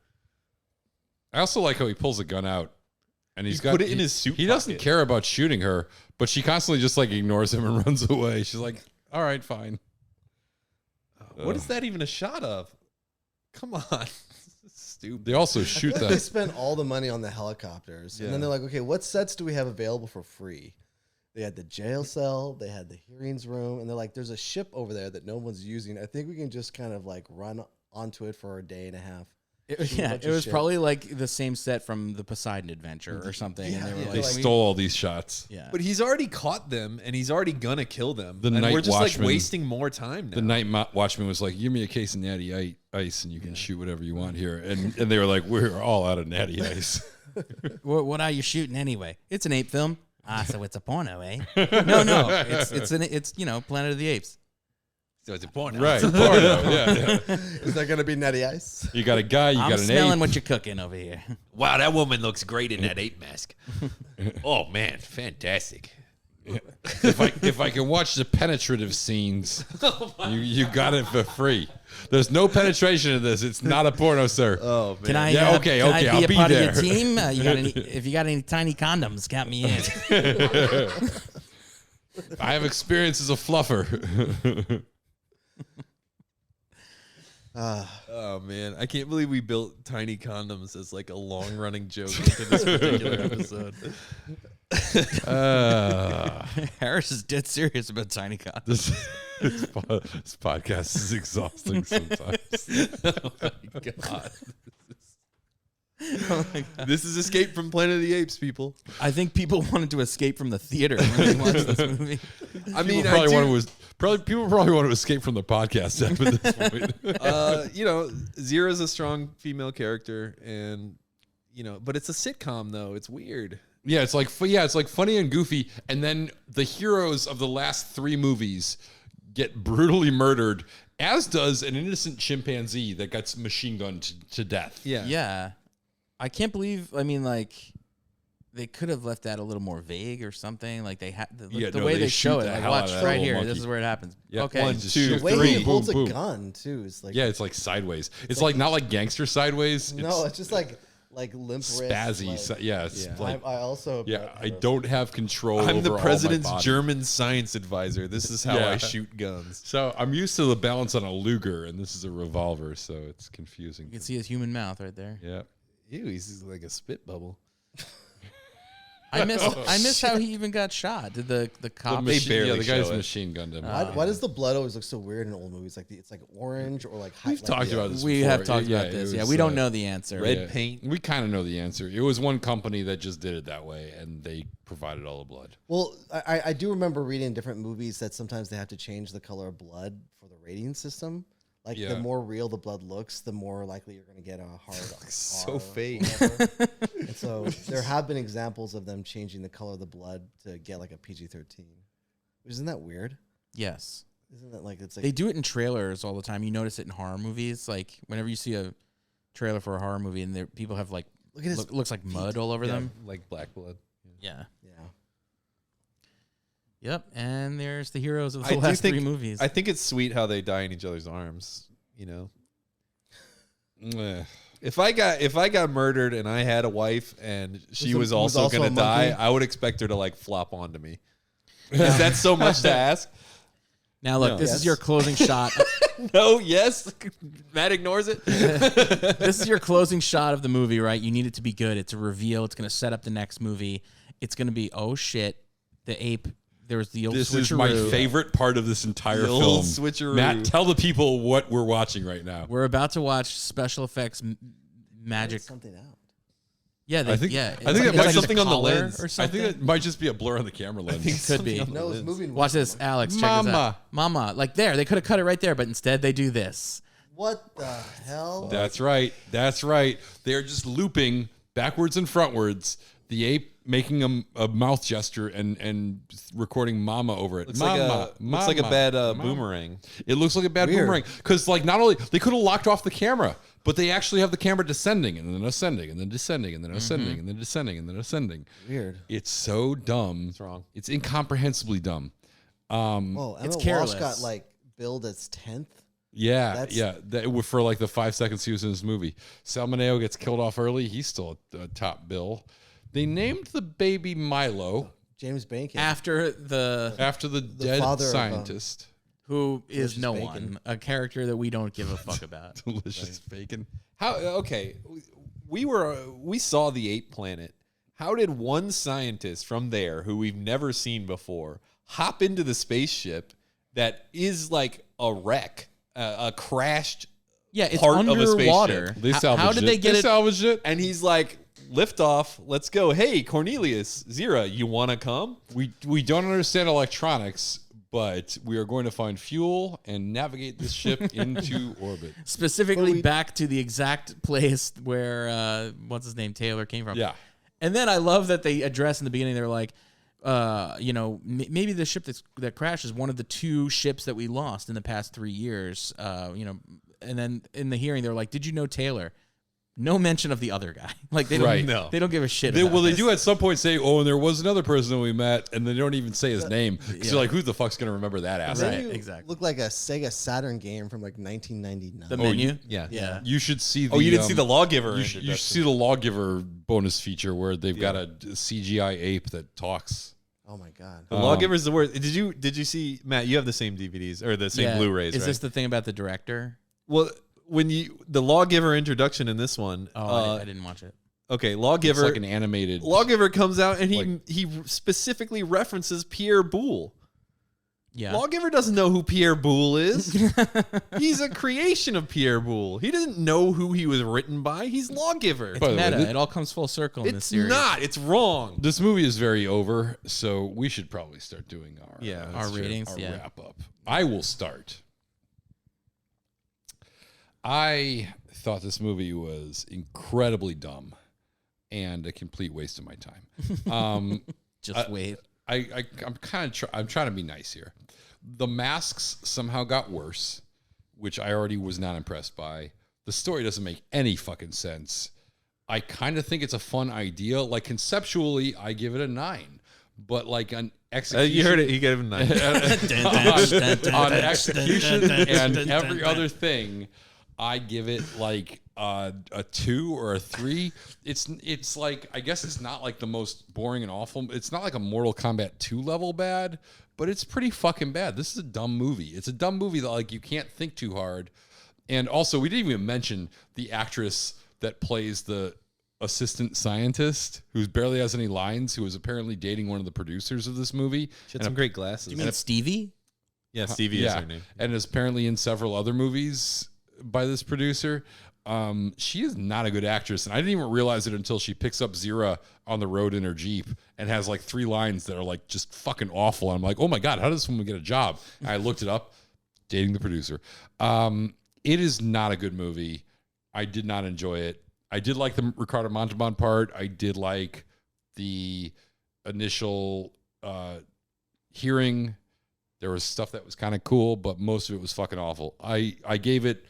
I also like how he pulls a gun out and he's got put it in his suit He doesn't pocket. care about shooting her, but she constantly just like ignores him and runs away. She's like, all right, fine. What is that even a shot of? Come on. This is stupid. They also shoot They that. spent all the money on the helicopters, and then they're like, okay, what sets do we have available for free? They had the jail cell, they had the hearings room, and they're like, there's a ship over there that no one's using. I think we can just kind of like run onto it for a day and a half. Yeah, bunch it of was shit. probably like the same set from the Poseidon Adventure or something. and they were They like, stole all these shots. yeah. But he's already caught them and he's already gonna kill them. The and Night we're just Watchman- like wasting more time now. The night watchman was like, give me a case of natty ice and you can shoot whatever you want here. And they were like, we're all out of natty ice. What are you shooting anyway? It's an ape film. Ah, so it's a porno, eh? No. It's Planet of the Apes. So it's a porno. Right. Porno. Yeah. Is that going to be Netty Ice? You got a guy, you I'm got an smelling ape. what you're cooking over here. Wow, that woman looks great in that ape mask. Oh man, fantastic. If I can watch the penetrative scenes, you got it for free. There's no penetration in this. It's not a porno, sir. Oh man. Can I? Yeah, okay, can I okay, be I'll a be part there. of your team? If you got any tiny condoms, count me in. I have experience as a fluffer. Oh man, I can't believe we built tiny condoms as like a long running joke into this particular episode. Harris is dead serious about tiny condoms. This podcast is exhausting sometimes. Oh my god. This is Escape from Planet of the Apes, people. I think people wanted to escape from the theater when they watched this movie. I mean, People probably want to escape from the podcast at this point. Zira's a strong female character, and but it's a sitcom though. It's weird. Yeah, it's like funny and goofy, and then the heroes of the last 3 movies get brutally murdered, as does an innocent chimpanzee that gets machine gunned to death. Yeah. Yeah. I can't believe. I mean, like, they could have left that a little more vague or something. Like they had the way they show shoot it. the Like, hell out watch of that right little here. monkey. This is where it happens. Yep. Okay. 1, 2, The way 3, he holds boom, a boom. gun too is like Yeah, it's like sideways. It's like not like gangster sideways. no, it's just like limp wrist. spazzy. Like, Yeah, it's like I also I don't have control. I'm over the all my president's body. German science advisor. This is how Yeah. I shoot guns. So I'm used to the balance on a Luger, and this is a revolver, so it's confusing. You can see his human mouth right there. Yeah. Ew, he's like a spit bubble. I miss how he even got shot. Did the cop? They barely the guy's show it. machine gunned him. Why does the blood always look so weird in old movies? Like it's like orange or like We've talked about this. We before. have talked Yeah, about this. it Yeah, was, we don't know the answer. Red paint. We kind of know the answer. It was one company that just did it that way, and they provided all the blood. Well, I do remember reading in different movies that sometimes they have to change the color of blood for the rating system. Like Yeah. the more real the blood looks, the more likely you're going to get a hard. So R or fake. whatever. And so there have been examples of them changing the color of the blood to get like a PG-13. Isn't that weird? Yes. Isn't that like it's like They do it in trailers all the time. You notice it in horror movies. Like whenever you see a trailer for a horror movie and people have like look at his looks like mud all over Yeah, them. like black blood. Yeah. yeah. Yep. And there's the heroes of the I do last think- three movies. I think it's sweet how they die in each other's arms. You know, Eh. if I got murdered and I had a wife and she was also also gonna a die, monkey? I would expect her to like flop onto me. Is that so much to ask? Now look, No. this Yes. is your closing shot. No. Yes. Matt ignores it. This is your closing shot of the movie, right? You need it to be good. It's a reveal. It's going to set up the next movie. It's going to be, oh shit, the ape. There was the old This switcheroo. is my favorite part of this entire The film. old switcheroo. Matt, tell the people what we're watching right now. We're about to watch special effects magic. Something out. Yeah, I think yeah. that might it's be something a on the collar lens. or I something. think it might just be a blur on the camera lens. Could be. No, it's moving. Watch this, Alex. Check this out. Mama. Mama. Like there, they could have cut it right there, but instead they do this. What the hell? That's right. That's right. They're just looping backwards and frontwards. The ape making a mouth gesture and recording "mama" over it. Looks Mama, like a mama, bad mama. boomerang. It looks like a bad Weird. boomerang because, like, not only they could have locked off the camera, but they actually have the camera descending and then ascending and then descending and then ascending and then descending and then ascending. Weird. It's so dumb. It's wrong. It's incomprehensibly dumb. Well, It's Emma careless. Walsh got like billed as 10th. Yeah, That's- yeah. That for like the 5 seconds he was in this movie. Salmoneo gets killed off early. He's still a top bill. They named the baby Milo James Bacon. After the after the dead father of, scientist. who is Delicious no bacon. one, a character that we don't give a fuck about. Delicious bacon. How? Okay, we saw the ape planet. How did one scientist from there, who we've never seen before, hop into the spaceship that is like a wreck, a crashed? Yeah, it's Part of a underwater. spaceship. They salvaged How did it. they get it? salvaged it? And he's like, lift off, let's go. Hey, Cornelius, Zira, you want to come? We don't understand electronics, but we are going to find fuel and navigate this ship into orbit. Specifically back to the exact place where what's his name, Taylor, came from. Yeah. And then I love that they address in the beginning. They're like, maybe the ship that crashed is one of the 2 ships that we lost in the past 3 years. And then in the hearing, they're like, "Did you know Taylor?" No mention of the other guy. Like they don't. Right. No. They don't give a shit. They, about well, they this. do at some point say, "Oh, and there was another person that we met," and they don't even say his name because yeah. you're like, "Who the fuck's gonna remember that asshole?" Right. You exactly. Look like a Sega Saturn game from like 1999. The menu. Yeah. Yeah. You should see. The, Oh, you didn't see the lawgiver? You should see the lawgiver bonus feature where they've got a CGI ape that talks. Oh my god. The lawgiver's the worst. Did you see, Matt? You have the same DVDs or the same Yeah. Blu-rays, Is right? this the thing about the director? Well, when the lawgiver introduction in this one, Oh, I didn't watch it. okay, It's lawgiver, like an animated. lawgiver comes out and Like- he specifically references Pierre Boulle. Yeah. Lawgiver doesn't know who Pierre Boulle is. He's a creation of Pierre Boulle. He doesn't know who he was written by. He's lawgiver. It's By the way, meta. thi- It all comes full circle in this It's series. not. It's wrong. This movie is very over, so we should probably start doing our Our ratings, our yeah. wrap up. I will start. I thought this movie was incredibly dumb and a complete waste of my time. Just wait. I'm trying to be nice here. The masks somehow got worse, which I already was not impressed by. The story doesn't make any fucking sense. I kind of think it's a fun idea. Like conceptually, I give it a 9, but like an execution, you heard it. He gave him 9. on execution and every other thing, I give it like a 2 or a 3. It's like, I guess it's not like the most boring and awful. It's not like a Mortal Kombat 2 level bad, but it's pretty fucking bad. This is a dumb movie. It's a dumb movie that like you can't think too hard. And also, we didn't even mention the actress that plays the assistant scientist who barely has any lines, who was apparently dating one of the producers of this movie. She had some great glasses. You mean Stevie? Yeah, Stevie is her name. And is apparently in several other movies by this producer. She is not a good actress, and I didn't even realize it until she picks up Zira on the road in her Jeep and has like 3 lines that are like just fucking awful. And I'm like, oh my God, how does this woman get a job? And I looked it up, dating the producer. It is not a good movie. I did not enjoy it. I did like the Ricardo Montalban part. I did like the initial hearing. There was stuff that was kind of cool, but most of it was fucking awful. I give it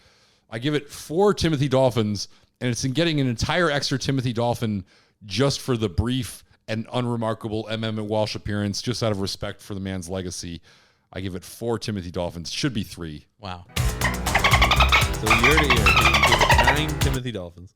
4 Timothy Dolphins, and it's in getting an entire extra Timothy Dolphin just for the brief and unremarkable M. Walsh appearance, just out of respect for the man's legacy. I give it 4 Timothy Dolphins. Should be 3. Wow. So year to year, he gave it 9 Timothy Dolphins.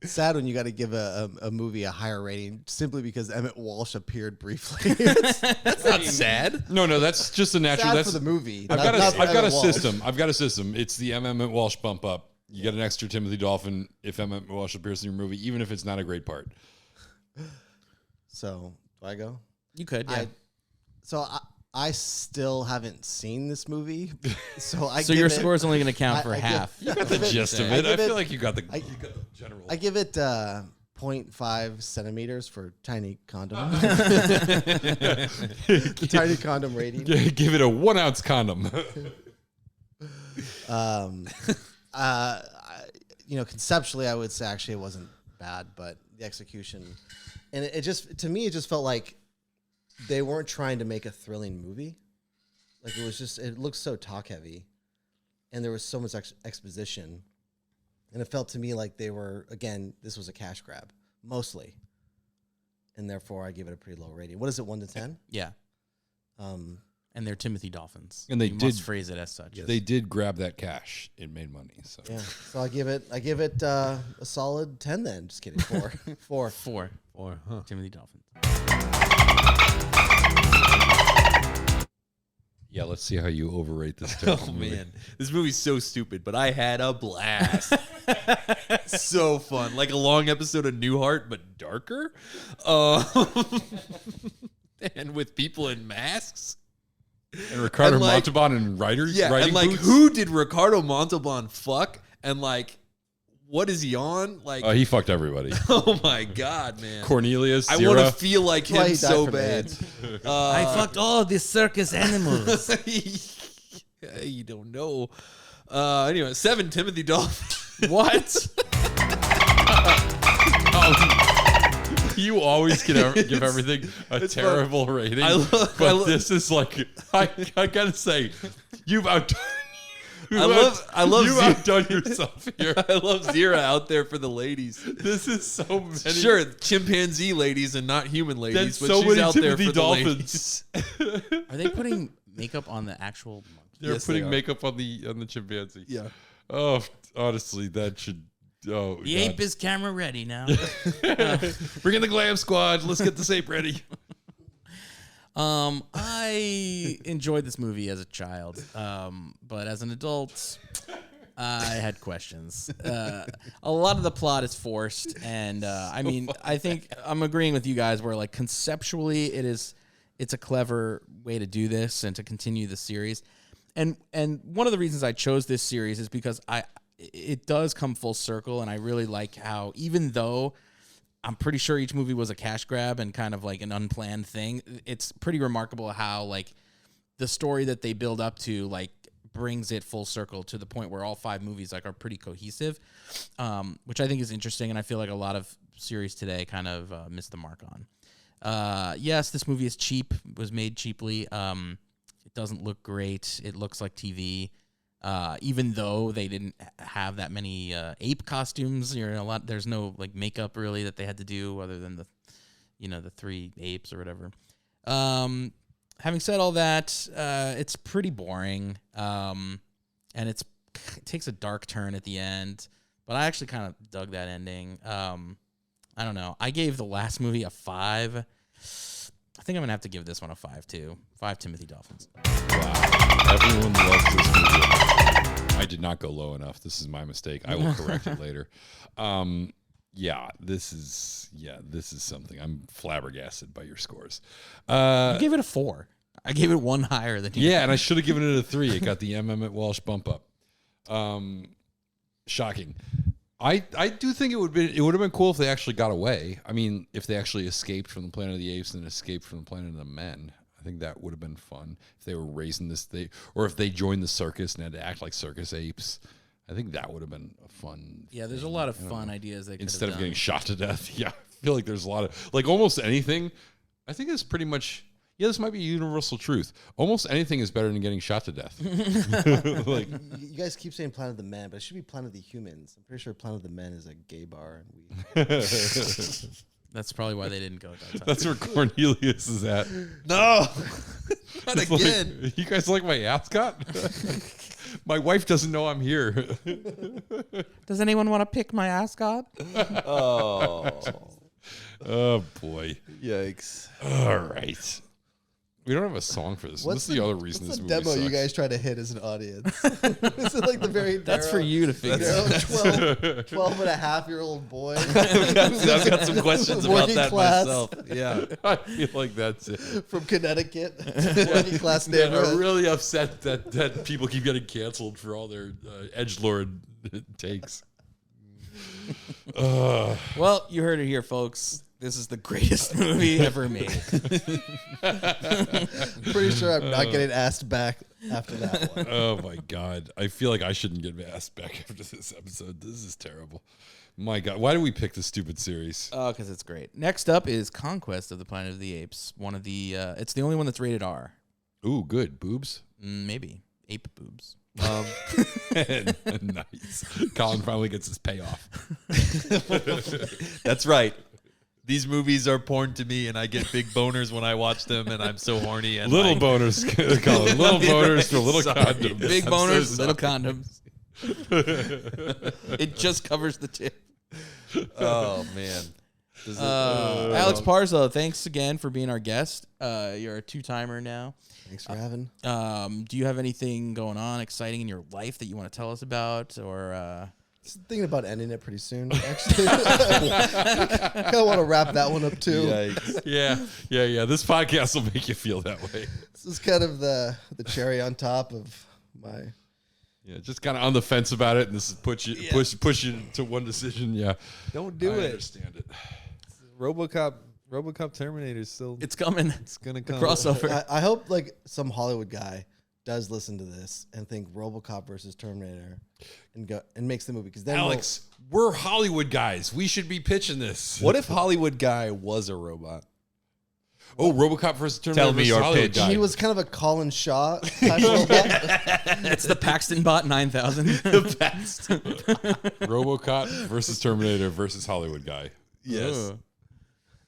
It's sad when you got to give a movie a higher rating simply because Emmett Walsh appeared briefly. That's not sad. No, that's just a natural. Sad That's for the movie. I've not- got not a Emmett Walsh. system. I've got a system. It's the Emmett Walsh bump up. You get an extra Timothy Dolphin if Emmett Walsh appears in your movie, even if it's not a great part. So, do I go? You could, yeah. I still haven't seen this movie, so So your score is only going to count for I give- half. You got the gist of I it. I give feel it- like you got the general. I give it 0.5 centimeters for tiny condom. The tiny condom rating. Give it a 1 ounce condom. Conceptually, I would say actually it wasn't bad, but the execution, and it just, to me, it just felt like they weren't trying to make a thrilling movie. Like it looked so talk heavy, and there was so much exposition, and it felt to me like they were, again, this was a cash grab mostly, and therefore I give it a pretty low rating. What is it, 1 to 10? Yeah. And they're Timothy Dolphins. And they You did must phrase it as such. They did grab that cash. It made money. So Yeah, so I give it a solid 10 then. Just kidding, 4. 4. 4. Huh. Timothy Dolphins. yeah, let's see how you overrate this. Oh man, this movie's so stupid, but I had a blast. So fun, like a long episode of Newhart, but darker, and with people in masks. And Ricardo And, like, Montalban and writing and like, boots? who did Ricardo Montalban fuck? And like, what is he on? Like, He fucked everybody. oh my god, man! Cornelius, I want to Zira. feel like why him he died so from bad. AIDS. I fucked all the circus animals. You don't know. Anyway, 7 Timothy Dolphin. What? You always give everything a terrible rating. But this is like, I gotta say, you've outdone. I love You've outdone yourself here. I love Zira out there for the ladies. This is so many. Sure, chimpanzee ladies and not human ladies, That's but so she's many out Timothy there for Dolphins. the ladies. Are they putting makeup on the actual monkey? They're Yes, they putting are. makeup on the chimpanzee. Yeah. Oh, honestly, that should. Oh, The ape is camera ready now. Bring in the glam squad. Let's get this ape ready. I enjoyed this movie as a child, but as an adult, I had questions. A lot of the plot is forced, and I mean, I think I'm agreeing with you guys where, like, conceptually, it's a clever way to do this and to continue the series. And one of the reasons I chose this series is because it does come full circle, and I really like how, even though I'm pretty sure each movie was a cash grab and kind of like an unplanned thing, it's pretty remarkable how, like, the story that they build up to, like, brings it full circle to the point where all 5 movies, like, are pretty cohesive, which I think is interesting, and I feel like a lot of series today kind of miss the mark on. Yes, this movie is cheap. It was made cheaply. It doesn't look great. It looks like TV. Even though they didn't have that many ape costumes, there's no like makeup really that they had to do other than the 3 apes or whatever. Having said all that, it's pretty boring, and it takes a dark turn at the end. But I actually kind of dug that ending. I don't know. I gave the last movie a 5. I think I'm gonna have to give this one a 5 too. 5 Timothy Dolphins. Wow, everyone loves this movie. I did not go low enough. This is my mistake. I will correct it later. This is something. I'm flabbergasted by your scores. You gave it a 4. I gave it 1 higher than you. Yeah, and I should have given it a 3. It got the Emmett Walsh bump up. Shocking. I do think it would have been cool if they actually got away. I mean, if they actually escaped from the Planet of the Apes and escaped from the Planet of the Men. I think that would have been fun if they were raising this thing, or if they joined the circus and had to act like circus apes. I think that would have been a fun. Yeah, there's a lot of fun ideas they could instead have of getting shot to death. Yeah, I feel like there's a lot of like almost anything. I think it's pretty much. Yeah, this might be a universal truth. Almost anything is better than getting shot to death. Like, you guys keep saying Planet of the Men, but it should be Planet of the Humans. I'm pretty sure Planet of the Men is a gay bar, and we. That's probably why they didn't go that time. That's where Cornelius is at. No, not It's again. Like, you guys like my ascot? My wife doesn't know I'm here. Does anyone want to pick my ascot? Oh, Oh boy! yikes! All right. We don't have a song for this. This is the other reason this what's movie the demo sucks. you guys try to hit as an audience? Is it like the very That's for narrow- you to figure out. 12 and a half-year-old boy I've got some questions about Working that class. myself. Yeah. I feel like that's it. from Connecticut, working class I'm neighborhood. really upset that people keep getting canceled for all their edgelord takes. Well, you heard it here, folks. This is the greatest movie ever made. Pretty sure I'm not getting asked back after that one. Oh my god! I feel like I shouldn't get asked back after this episode. This is terrible. My god, why did we pick this stupid series? Oh, because it's great. Next up is Conquest of the Planet of the Apes. One of the, it's the only one that's rated R. Ooh, good boobs. Maybe ape boobs. Nice. Colin finally gets his payoff. That's right. These movies are porn to me, and I get big boners when I watch them, and I'm so horny. And Little like, boners, Colin. Little boners for little Sorry. condoms. Big I'm boners, so little condoms. It just covers the tip. Oh man. Alex Parslow, thanks again for being our guest. You're a 2-timer now. Thanks for having. Do you have anything going on exciting in your life that you want to tell us about, or? Just thinking about ending it pretty soon. Actually, kind of want to wrap that one up too. Yikes. Yeah. This podcast will make you feel that way. This is kind of the cherry on top of my. Yeah, just kind of on the fence about it, and this is push you to one decision. Yeah, Don't do I it. understand it. RoboCop Terminator is still. It's coming. It's gonna The come. crossover. I hope like some Hollywood guy does listen to this and think RoboCop versus Terminator, and go and makes the movie because then Alex, we're Hollywood guys. We should be pitching this. What if Hollywood guy was a robot? Oh, RoboCop versus Terminator. Tell me versus your Hollywood pitch. guy. he was kind of a Colin Shaw type of robot. It's the Paxton Bot 9000. RoboCop versus Terminator versus Hollywood guy. Yes. Ugh.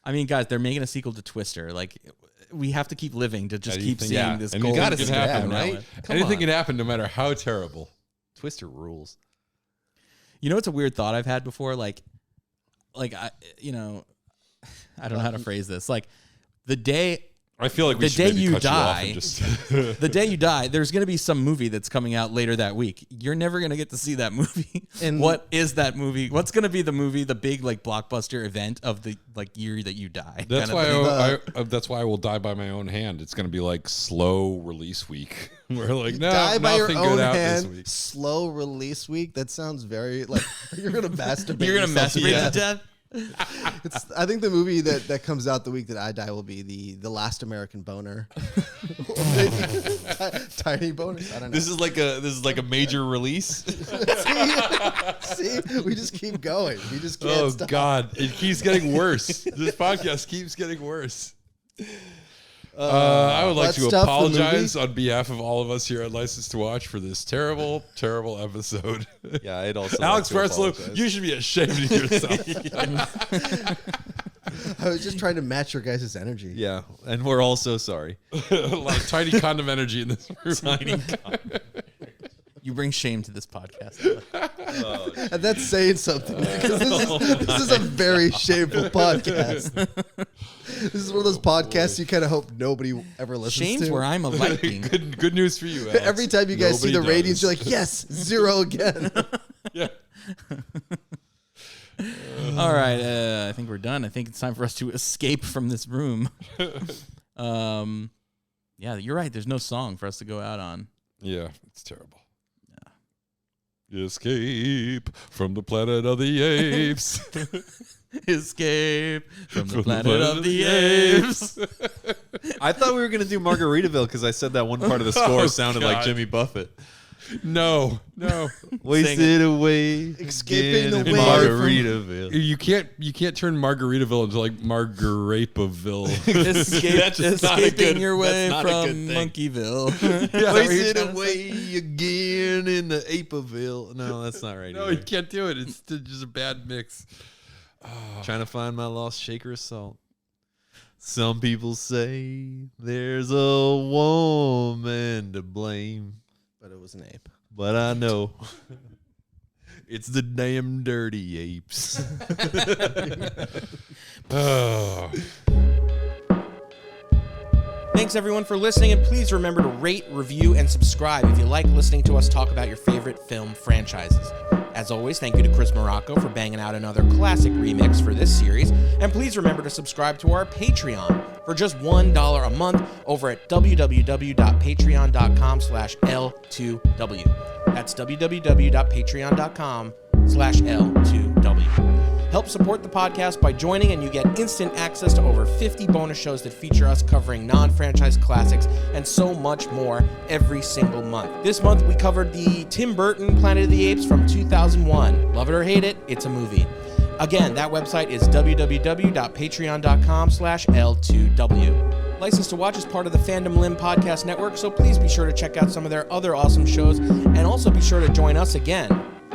I mean, guys, they're making a sequel to Twister. Like, we have to keep living to just keep seeing this and gold. anything can happen, Yeah, right? Anything can happen, no matter how terrible. Twister rules. You know, it's a weird thought I've had before. Like I don't know how to phrase this. Like, the day I feel like we The should day maybe you cut you off die- and just the day you die, there's going to be some movie that's coming out later that week. You're never going to get to see that movie. And- what is that movie? What's going to be the movie, the big like blockbuster event of the like year that you die? That's kind of why thing. that's why I will die by my own hand. It's going to be like slow release week. We're like, no, Die by your nothing own good out this hand. week. Slow release week. That sounds very like you're gonna masturbate. You're going to yourself masturbate death. to death? I think the movie that comes out the week that I die will be the Last American Boner. Or maybe Tiny Boners. I don't know. This is like a major release. See, we just keep going. We just can't Oh stop. God, it keeps getting worse. This podcast keeps getting worse. I would like Butt to Stuff, the apologize on behalf of all of us here at License to Watch for this terrible, terrible episode. Yeah, I'd also Alex like to Parslow, apologize. you should be ashamed of yourself. I was just trying to match your guys' energy. Yeah, and we're all so sorry. A lot of tiny condom energy in this room. Tiny You bring shame to this podcast. And that's saying something because this is a very shameful podcast. This is one of those podcasts you kind of hope nobody ever listens Shame's to. where I'm a liking. Good news for you, Alex. Every time you guys see the Nobody ratings, does. you're like, yes, 0 again. Yeah. All right, I think we're done. I think it's time for us to escape from this room. Yeah, you're right. There's no song for us to go out on. Yeah, it's terrible. Escape from the planet of the apes. Escape from the planet of the apes. I thought we were going to do Margaritaville because I said that one part of the score Oh, sounded God. like Jimmy Buffett. No. Wasted away, Escaping again in away Margaritaville. You can't turn Margaritaville into like Margarapaville. Escaping your way that's not a from good thing. Monkeyville. Wasted away again in the Apeville. No, that's not right. No, either. you can't do it. It's just a bad mix. Trying to find my lost shaker of salt. Some people say there's a woman to blame, But it was an ape. but I know it's the damn dirty apes. Oh. Thanks everyone for listening, and please remember to rate, review, and subscribe if you like listening to us talk about your favorite film franchises. As always, thank you to Chris Morocco for banging out another classic remix for this series, and please remember to subscribe to our Patreon for just $1 a month over at www.patreon.com/L2W. That's www.patreon.com/L2W. Help support the podcast by joining, and you get instant access to over 50 bonus shows that feature us covering non-franchise classics and so much more every single month. This month, we covered the Tim Burton Planet of the Apes from 2001. Love it or hate it, it's a movie. Again, that website is www.patreon.com/L2W. License to Watch is part of the Fandom Limb Podcast Network, so please be sure to check out some of their other awesome shows, and also be sure to join us again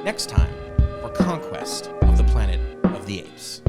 next time for Conquest of the Planet of the Apes.